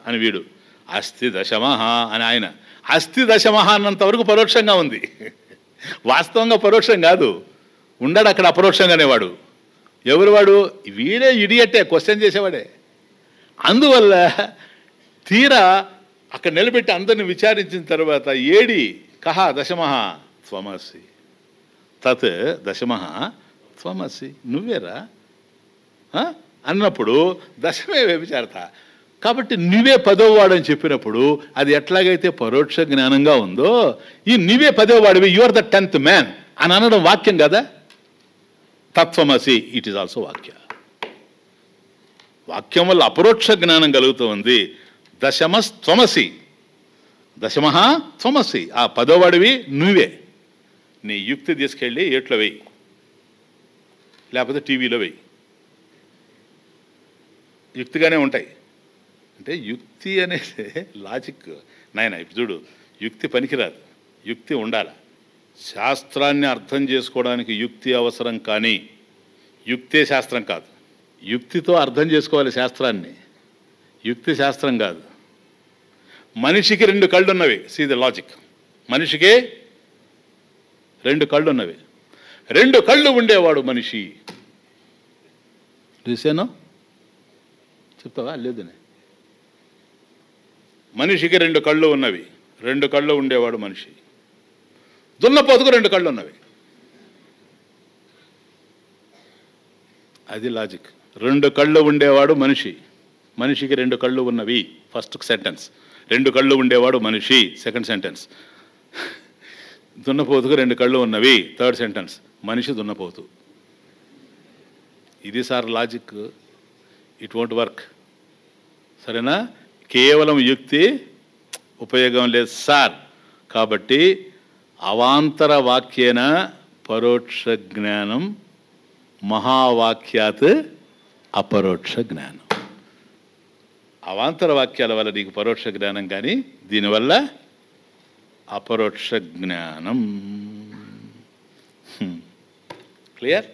అని, వీడు అస్థి దశమహ అని ఆయన. అస్థి దశమహ అన్నంత వరకు పరోక్షంగా ఉంది, వాస్తవంగా పరోక్షం కాదు. ఉన్నాడు అక్కడ అపరోక్షంగానే వాడు. ఎవరు వాడు? వీడే ఇడియట్టే, క్వశ్చన్ చేసేవాడే. అందువల్ల తీరా అక్కడ నిలబెట్టి అందరిని విచారించిన తర్వాత ఏడి కహ దశమహ త్వమసి తత్ దశమహ త్వమసి, నువ్వేరా అన్నప్పుడు దశమే వ్యభిచారత. కాబట్టి నువ్వే 10వాడు అని చెప్పినప్పుడు అది ఎట్లాగైతే పరోక్ష జ్ఞానంగా ఉందో, ఈ నువ్వే 10వాడివి, you are the 10th man అని అనడం వాక్యం కదా. తత్వమసి ఇట్ ఈస్ ఆల్సో వాక్య. వాక్యం వల్ల అపరోక్ష జ్ఞానం కలుగుతూ ఉంది. దశమస్త్వమసి, దశమహ త్వమసి, ఆ 10వాడివి నువ్వే. నీ యుక్తి తీసుకెళ్ళి ఏట్లో వెయ్యి, లేకపోతే టీవీలో వెయ్యి, యుక్తిగానే ఉంటాయి. అంటే యుక్తి అనేది లాజిక్ నాయన. ఇప్పుడు చూడు, యుక్తి పనికిరాదు, యుక్తి ఉండాలి. శాస్త్రాన్ని అర్థం చేసుకోవడానికి యుక్తి అవసరం, కానీ యుక్తే శాస్త్రం కాదు. యుక్తితో అర్థం చేసుకోవాలి శాస్త్రాన్ని, యుక్తి శాస్త్రం కాదు. మనిషికి 2 కళ్ళు ఉన్నవి, సీ ద లాజిక్. మనిషికి 2 కళ్ళు ఉన్నవి, 2 కళ్ళు ఉండేవాడు మనిషి. చూసాను, చెప్తావా? లేదని. మనిషికి 2 కళ్ళు ఉన్నవి, 2 కళ్ళు ఉండేవాడు మనిషి. దున్నపోతుకు 2 కళ్ళు ఉన్నవి. అది లాజిక్. 2 కళ్ళు ఉండేవాడు మనిషి, మనిషికి 2 కళ్ళు ఉన్నవి. First sentence. 2 కళ్ళు ఉండేవాడు మనిషి, సెకండ్ సెంటెన్స్. దున్నపోతుకు 2 కళ్ళు ఉన్నవి, థర్డ్ సెంటెన్స్. మనిషి దున్నపోతు. ఇది sir logic. It won't work. సరేనా? కేవలం యుక్తి ఉపయోగం లేదు సార్. కాబట్టి అవాంతర వాక్యేన పరోక్ష జ్ఞానం, మహావాక్యాత్ అపరోక్ష జ్ఞానం. అవాంతర వాక్యాల వల్ల నీకు పరోక్ష జ్ఞానం, కానీ దీనివల్ల అపరోక్ష జ్ఞానం. క్లియర్?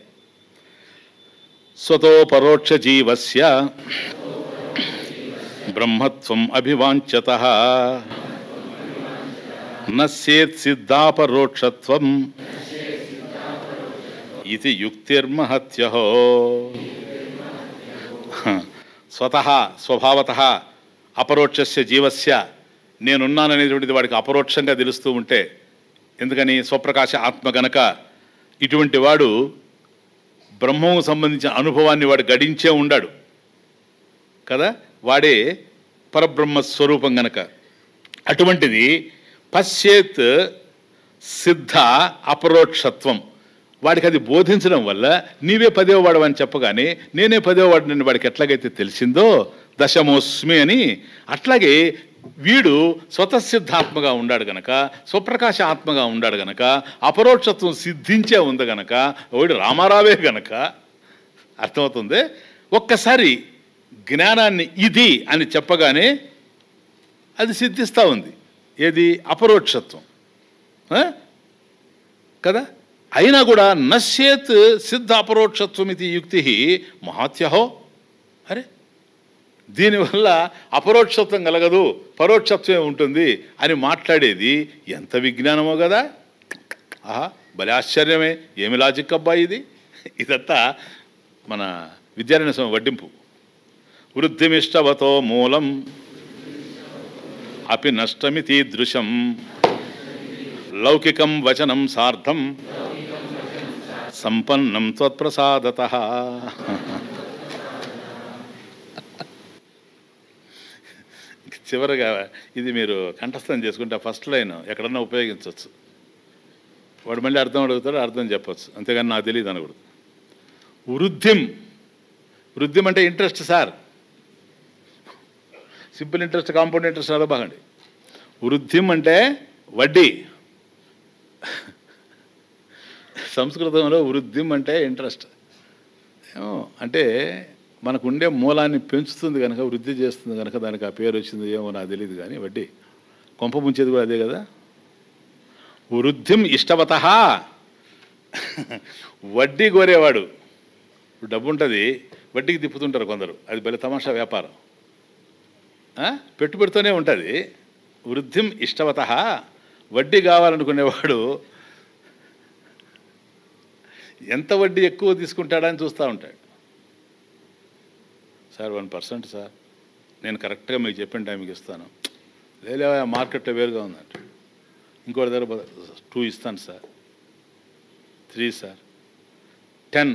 స్వతో పరోక్ష జీవస్య బ్రహ్మత్వం అభివాంఛతః నస్యేత్ సిద్ధాపరోక్షత్వం ఇది యుక్తిర్మహత్యహో. స్వతః స్వభావతః అపరోక్షస్య జీవస్య, నేనున్నాననేటువంటిది వాడికి అపరోక్షంగా తెలుస్తూ ఉంటే, ఎందుకని? స్వప్రకాశ ఆత్మ గనక ఇటువంటి వాడు బ్రహ్మము సంబంధించిన అనుభవాన్ని వాడు గడించే ఉండాడు కదా, వాడే పరబ్రహ్మ స్వరూపం గనక. అటువంటిది పశ్చేత్ సిద్ధ అపరోక్షత్వం, వాడికి అది బోధించడం వల్ల నీవే 10వవాడు అని చెప్పగానే నేనే 10వవాడిని వాడికి ఎట్లాగైతే తెలిసిందో దశమోస్మి అని, అట్లాగే వీడు స్వతసిద్ధాత్మగా ఉన్నాడు గనక, స్వప్రకాశ ఆత్మగా ఉన్నాడు గనక, అపరోక్షత్వం సిద్ధించే ఉంది గనక, వాడు రామారావే గనక. అర్థమవుతుంది? ఒక్కసారి జ్ఞానాన్ని ఇది అని చెప్పగానే అది సిద్ధిస్తూ ఉంది. ఏది? అపరోక్షత్వం కదా. అయినా కూడా నశ్యేత్ సిద్ధ అపరోక్షత్వం ఇది యుక్తి మహాత్యహో. అరే, దీనివల్ల అపరోక్షత్వం కలగదు, పరోక్షత్వమే ఉంటుంది అని మాట్లాడేది ఎంత విజ్ఞానమో కదా. ఆహా భలే ఆశ్చర్యమే, ఏమి లాజిక్ అబ్బాయి ఇది. ఇదంతా మన విద్యారణ్య స్వామి వడ్డింపు. వృద్ధిమిష్టవతో మూలం అపి నష్టమితి దృశం లౌకికం వచనం సార్థం సంపన్నం త్వత్ప్రసాదతః. చివరిగా ఇది మీరు కంఠస్థం చేసుకుంటే ఫస్ట్ లైన్ ఎక్కడన్నా ఉపయోగించవచ్చు. వాడు మళ్ళీ అర్థం అడుగుతాడు, అర్థం చెప్పచ్చు, అంతేగాని నాకు తెలియదు అనకూడదు. వృద్ధిం, వృద్ధిం అంటే interest sir. Simple interest, compound interest అడగబాగండి. వృద్ధిం అంటే వడ్డీ. సంస్కృతంలో వృద్ధిం అంటే ఇంట్రెస్ట్. అంటే మనకు ఉండే మూలాన్ని పెంచుతుంది కనుక, వృద్ధి చేస్తుంది కనుక దానికి ఆ పేరు వచ్చింది ఏమో నాకు తెలియదు. కానీ వడ్డీ కొంప ముంచేది కూడా అదే కదా. వృద్ధిం ఇష్టవతః, వడ్డీ కోరేవాడు. డబ్బు ఉంటుంది, వడ్డీకి తిప్పుతుంటారు కొందరు, అది భలే తమాషా వ్యాపారం. పెట్టుబడితోనే ఉంటుంది. వృద్ధిం ఇష్టవతః, వడ్డీ కావాలనుకునేవాడు ఎంత వడ్డీ ఎక్కువ తీసుకుంటాడని చూస్తూ ఉంటాడు. సార్ 1% సార్, నేను కరెక్ట్గా మీకు చెప్పిన టైంకి ఇస్తాను. లేదా మార్కెట్లో వేరుగా ఉందంట. ఇంకోటి దగ్గర 2 ఇస్తాను సార్, 3 సార్, 10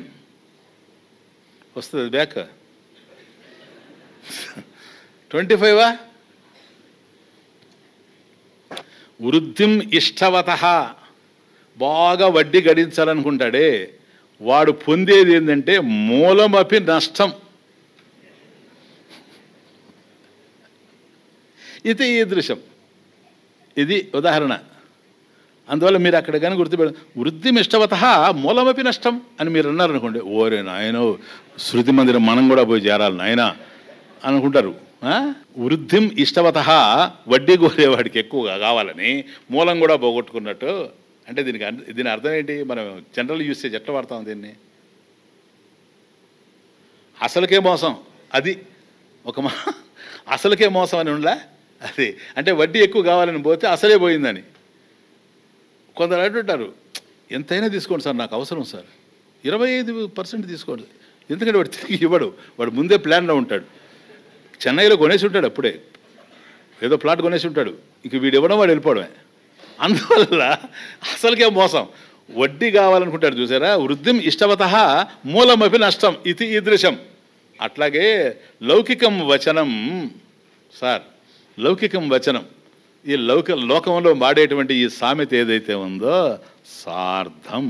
వస్తుంది బ్యాక్, 25. వృద్ధిం ఇష్టవతః, బాగా వడ్డీ గడించాలనుకుంటాడే వాడు పొందేది ఏంటంటే మూలమపి నష్టం. ఇది ఈ దృశ్యం, ఇది ఉదాహరణ. అందువల్ల మీరు అక్కడ కానీ గుర్తుపెట్టు, వృద్ధిం ఇష్టవతః మూలమపి నష్టం అని మీరు అన్నారనుకోండి, ఓరే నాయనో శృతి మందిరం మనం కూడా పోయి చేరాలి నాయన అనుకుంటారు. వృద్ధిం ఇష్టవతః, వడ్డీ కోరేవాడికి ఎక్కువగా కావాలని మూలం కూడా పోగొట్టుకున్నట్టు. అంటే దీని అర్థం ఏంటి? మనం జనరల్ యూసేజ్ ఎట్లా వాడతాం దీన్ని? అసలుకే మోసం, అది ఒక అసలుకే మోసం అని ఉండలా అది. అంటే వడ్డీ ఎక్కువ కావాలని పోతే అసలే పోయిందని. కొందరు అంటుంటారు, ఎంతైనా తీసుకోండి సార్, నాకు అవసరం సార్, 25% తీసుకోండి. ఎందుకంటే వాడు తిరిగి ఇవ్వడు, వాడు ముందే ప్లాన్లో ఉంటాడు. చెన్నైలో కొనేసి ఉంటాడు, అప్పుడే ఏదో ప్లాట్ కొనేసి ఉంటాడు, ఇంక వీడు ఇవ్వడం వాడు వెళ్ళిపోవడమే. అందువల్ల అసలుకే మోసం. వడ్డీ కావాలనుకుంటాడు చూసారా. వృద్ధిం ఇష్టవతః మూలమపి నష్టం ఇది ఈదృశం. అట్లాగే లౌకికం వచనం సార్, లౌకికం వచనం, ఈ లోకంలో వాడేటువంటి ఈ సామెత ఏదైతే ఉందో సార్థం,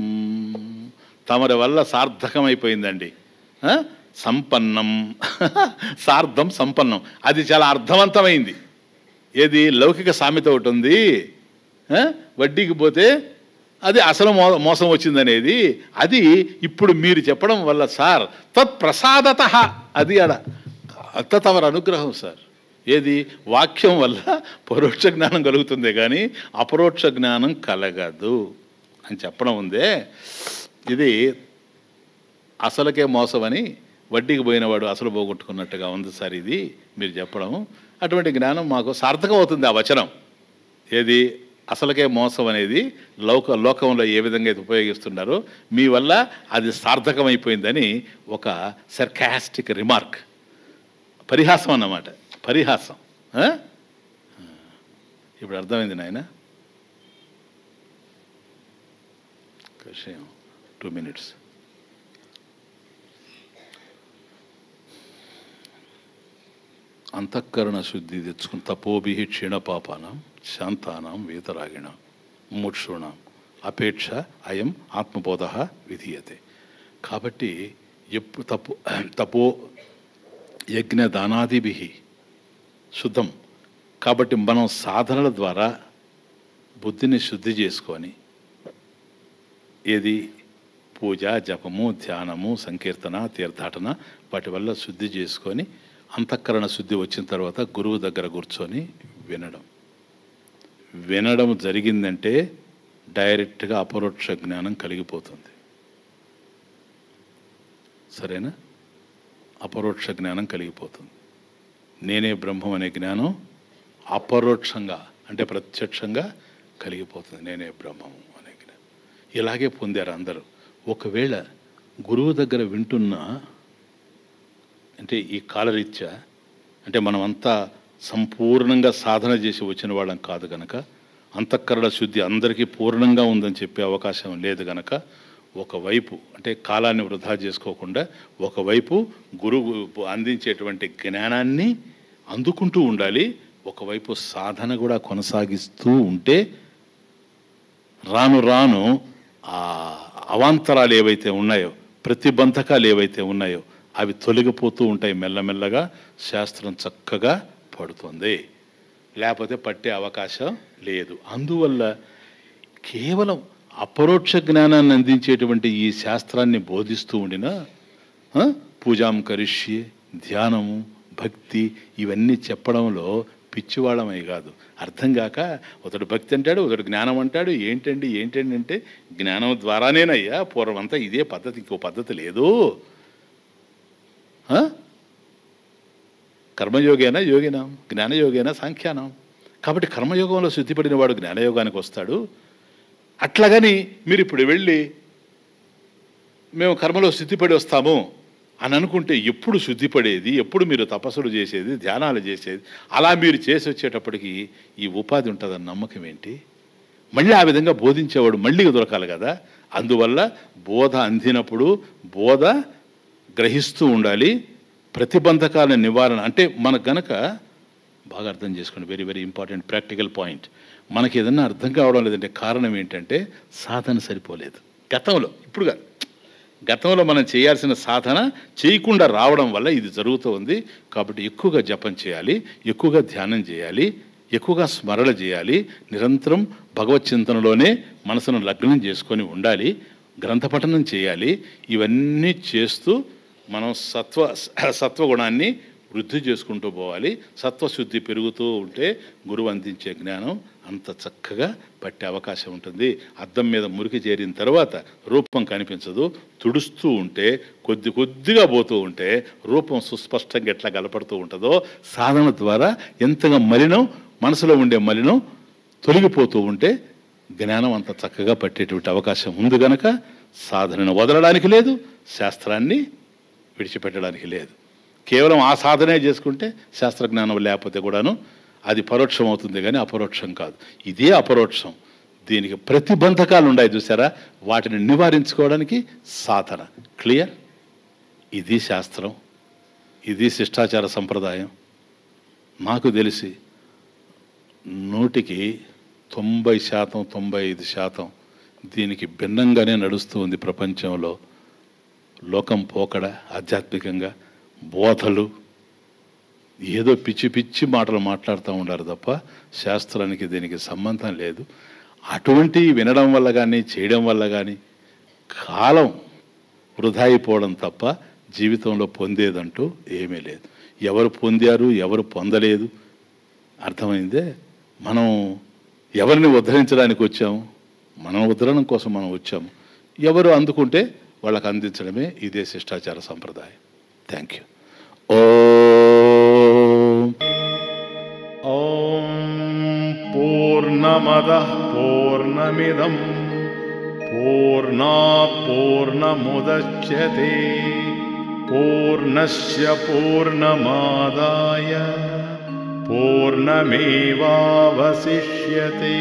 తమరి వల్ల సార్థకమైపోయిందండి. సంపన్నం, సార్థం సంపన్నం, అది చాలా అర్థవంతమైంది. ఏది? లౌకిక సామెత ఒకటి ఉంది, వడ్డీకి పోతే అది అసలు మోసం వచ్చిందనేది. అది ఇప్పుడు మీరు చెప్పడం వల్ల సార్ తత్ప్రసాదతః, అది అత్త తమరి అనుగ్రహం సార్. ఏది? వాక్యం వల్ల పరోక్ష జ్ఞానం కలుగుతుందే కానీ అపరోక్ష జ్ఞానం కలగదు అని చెప్పడం ఉందే. ఇది అసలుకే మోసం అని, వడ్డీకి పోయినవాడు అసలు పోగొట్టుకున్నట్టుగా ఉంది సార్ ఇది మీరు చెప్పడం. అటువంటి జ్ఞానం మాకు సార్థకం అవుతుంది ఆ వచనం. ఏది? అసలుకే మోసం అనేది లోకంలో ఏ విధంగా అయితే ఉపయోగిస్తున్నారో మీ వల్ల అది సార్థకమైపోయిందని ఒక సర్కాస్టిక్ రిమార్క్, పరిహాసం అన్నమాట, పరిహాసం. ఇప్పుడు అర్థమైంది నాయన విషయం. 2 minutes. అంతఃకరణ శుద్ధి తెచ్చుకుని తపోభి క్షీణ పాపానం శాంతానం వీతరాగిణం ముక్షూణం అపేక్ష అయం ఆత్మబోధ విధీయతే. కాబట్టి ఎప్పుడు తపో యజ్ఞ దానాదిభి శుద్ధం. కాబట్టి మనం సాధనల ద్వారా బుద్ధిని శుద్ధి చేసుకొని, ఏది? పూజ, జపము, ధ్యానము, సంకీర్తన, తీర్థాటన, వాటి వల్ల శుద్ధి చేసుకొని అంతఃకరణ శుద్ధి వచ్చిన తర్వాత గురువు దగ్గర కూర్చొని వినడం జరిగిందంటే డైరెక్ట్గా అపరోక్ష జ్ఞానం కలిగిపోతుంది. సరేనా? అపరోక్ష జ్ఞానం కలిగిపోతుంది. నేనే బ్రహ్మం అనే జ్ఞానం అపరోక్షంగా అంటే ప్రత్యక్షంగా కలిగిపోతుంది. నేనే బ్రహ్మము అనే జ్ఞానం. ఇలాగే పొందారు అందరూ. ఒకవేళ గురువు దగ్గర వింటున్నా అంటే ఈ కాలరీత్యా అంటే మనమంతా సంపూర్ణంగా సాధన చేసి వచ్చిన వాళ్ళం కాదు గనక, అంతఃకరణ శుద్ధి అందరికీ పూర్ణంగా ఉందని చెప్పే అవకాశం లేదు గనక, ఒకవైపు అంటే కాలాన్ని వృధా చేసుకోకుండా ఒకవైపు గురువు అందించేటువంటి జ్ఞానాన్ని అందుకుంటూ ఉండాలి, ఒకవైపు సాధన కూడా కొనసాగిస్తూ ఉంటే రాను రాను ఆ అవాంతరాలు ఏవైతే ఉన్నాయో, ప్రతిబంధకాలు ఏవైతే ఉన్నాయో అవి తొలగిపోతూ ఉంటాయి. మెల్లమెల్లగా శాస్త్రం చక్కగా పడుతుంది, లేకపోతే పట్టే అవకాశం లేదు. అందువల్ల కేవలం అపరోక్ష జ్ఞానాన్ని అందించేటువంటి ఈ శాస్త్రాన్ని బోధిస్తూ ఉండినా పూజాం కరిష్యే, ధ్యానము, భక్తి ఇవన్నీ చెప్పడంలో పిచ్చివాళ్ళమై కాదు, అర్థం కాక ఒకడు భక్తి అంటాడు, ఒకడు జ్ఞానం అంటాడు. ఏంటండి అంటే జ్ఞానం ద్వారానేనయ్యా, పూర్వం అంతా ఇదే పద్ధతి, ఇంకో పద్ధతి లేదు. కర్మయోగేనా యోగినాం, జ్ఞానయోగేనా సాంఖ్యానం. కాబట్టి కర్మయోగంలో శుద్ధిపడిన వాడు జ్ఞానయోగానికి వస్తాడు. అట్లాగని మీరు ఇప్పుడు వెళ్ళి మేము కర్మలో శుద్ధిపడి వస్తాము అని అనుకుంటే ఎప్పుడు శుద్ధిపడేది, ఎప్పుడు మీరు తపస్సులు చేసేది, ధ్యానాలు చేసేది? అలా మీరు చేసి వచ్చేటప్పటికి ఈ ఉపాధి ఉంటుందన్న నమ్మకం ఏంటి? మళ్ళీ ఆ విధంగా బోధించేవాడు మళ్ళీ దొరకాలి కదా. అందువల్ల బోధ అందినప్పుడు బోధ గ్రహిస్తూ ఉండాలి. ప్రతిబంధకాల నివారణ అంటే మనకు గనక బాగా అర్థం చేసుకోండి, very very important practical point. మనకి ఏదన్నా అర్థం కావడం లేదంటే కారణం ఏంటంటే సాధన సరిపోలేదు. గతంలో, ఇప్పుడు కాదు, గతంలో మనం చేయాల్సిన సాధన చేయకుండా రావడం వల్ల ఇది జరుగుతూ ఉంది. కాబట్టి ఎక్కువగా జపం చేయాలి, ఎక్కువగా ధ్యానం చేయాలి, ఎక్కువగా స్మరణ చేయాలి, నిరంతరం భగవత్ చింతనలోనే మనసును లగ్నం చేసుకొని ఉండాలి, గ్రంథపఠనం చేయాలి. ఇవన్నీ చేస్తూ మనం సత్వగుణాన్ని వృద్ధి చేసుకుంటూ పోవాలి. సత్వశుద్ధి పెరుగుతూ ఉంటే గురువు అందించే జ్ఞానం అంత చక్కగా పట్టే అవకాశం ఉంటుంది. అద్దం మీద మురికి చేరిన తర్వాత రూపం కనిపించదు, తుడుస్తూ ఉంటే కొద్ది కొద్దిగా పోతూ ఉంటే రూపం సుస్పష్టంగా ఎట్లా కనపడుతూ ఉంటుందో, సాధన ద్వారా ఎంతగా మలినం, మనసులో ఉండే మలినం తొలగిపోతూ ఉంటే జ్ఞానం అంత చక్కగా పట్టేటువంటి అవకాశం ఉంది. గనక సాధనను వదలడానికి లేదు, శాస్త్రాన్ని విడిచిపెట్టడానికి లేదు. కేవలం ఆ సాధనే చేసుకుంటే శాస్త్రజ్ఞానం లేకపోతే కూడాను అది పరోక్షం అవుతుంది, కానీ అపరోక్షం కాదు. ఇదే అపరోక్షం. దీనికి ప్రతిబంధకాలు ఉన్నాయి చూసారా, వాటిని నివారించుకోవడానికి సాధన. క్లియర్? ఇది శాస్త్రం, ఇది శిష్టాచార సంప్రదాయం. నాకు తెలిసి 100కి 90%, 95% దీనికి భిన్నంగానే నడుస్తూ ఉంది ప్రపంచంలో. లోకం పోకడ, ఆధ్యాత్మికంగా బోధలు ఏదో పిచ్చి పిచ్చి మాటలు మాట్లాడుతూ ఉండారు తప్ప శాస్త్రానికి దీనికి సంబంధం లేదు. అటువంటి వినడం వల్ల కానీ చేయడం వల్ల కానీ కాలం వృధా అయిపోవడం తప్ప జీవితంలో పొందేదంటూ ఏమీ లేదు. ఎవరు పొందారు, ఎవరు పొందలేదు అర్థమైందే. మనం ఎవరిని ఉద్ధరించడానికి వచ్చాము, మనం ఉద్ధరణం కోసం మనం వచ్చాము. ఎవరు అందుకుంటే వాళ్ళకు అందించడమే ఇదే శిష్టాచార సంప్రదాయం. Thank you. ఓం పూర్ణమదః పూర్ణమిదం పూర్ణాత్ పూర్ణముదచ్యతే పూర్ణస్య పూర్ణమాదాయ పూర్ణమేవావశిష్యతే.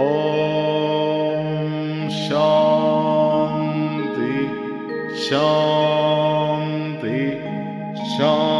ఓం శాంతి శాంతి శాంతి.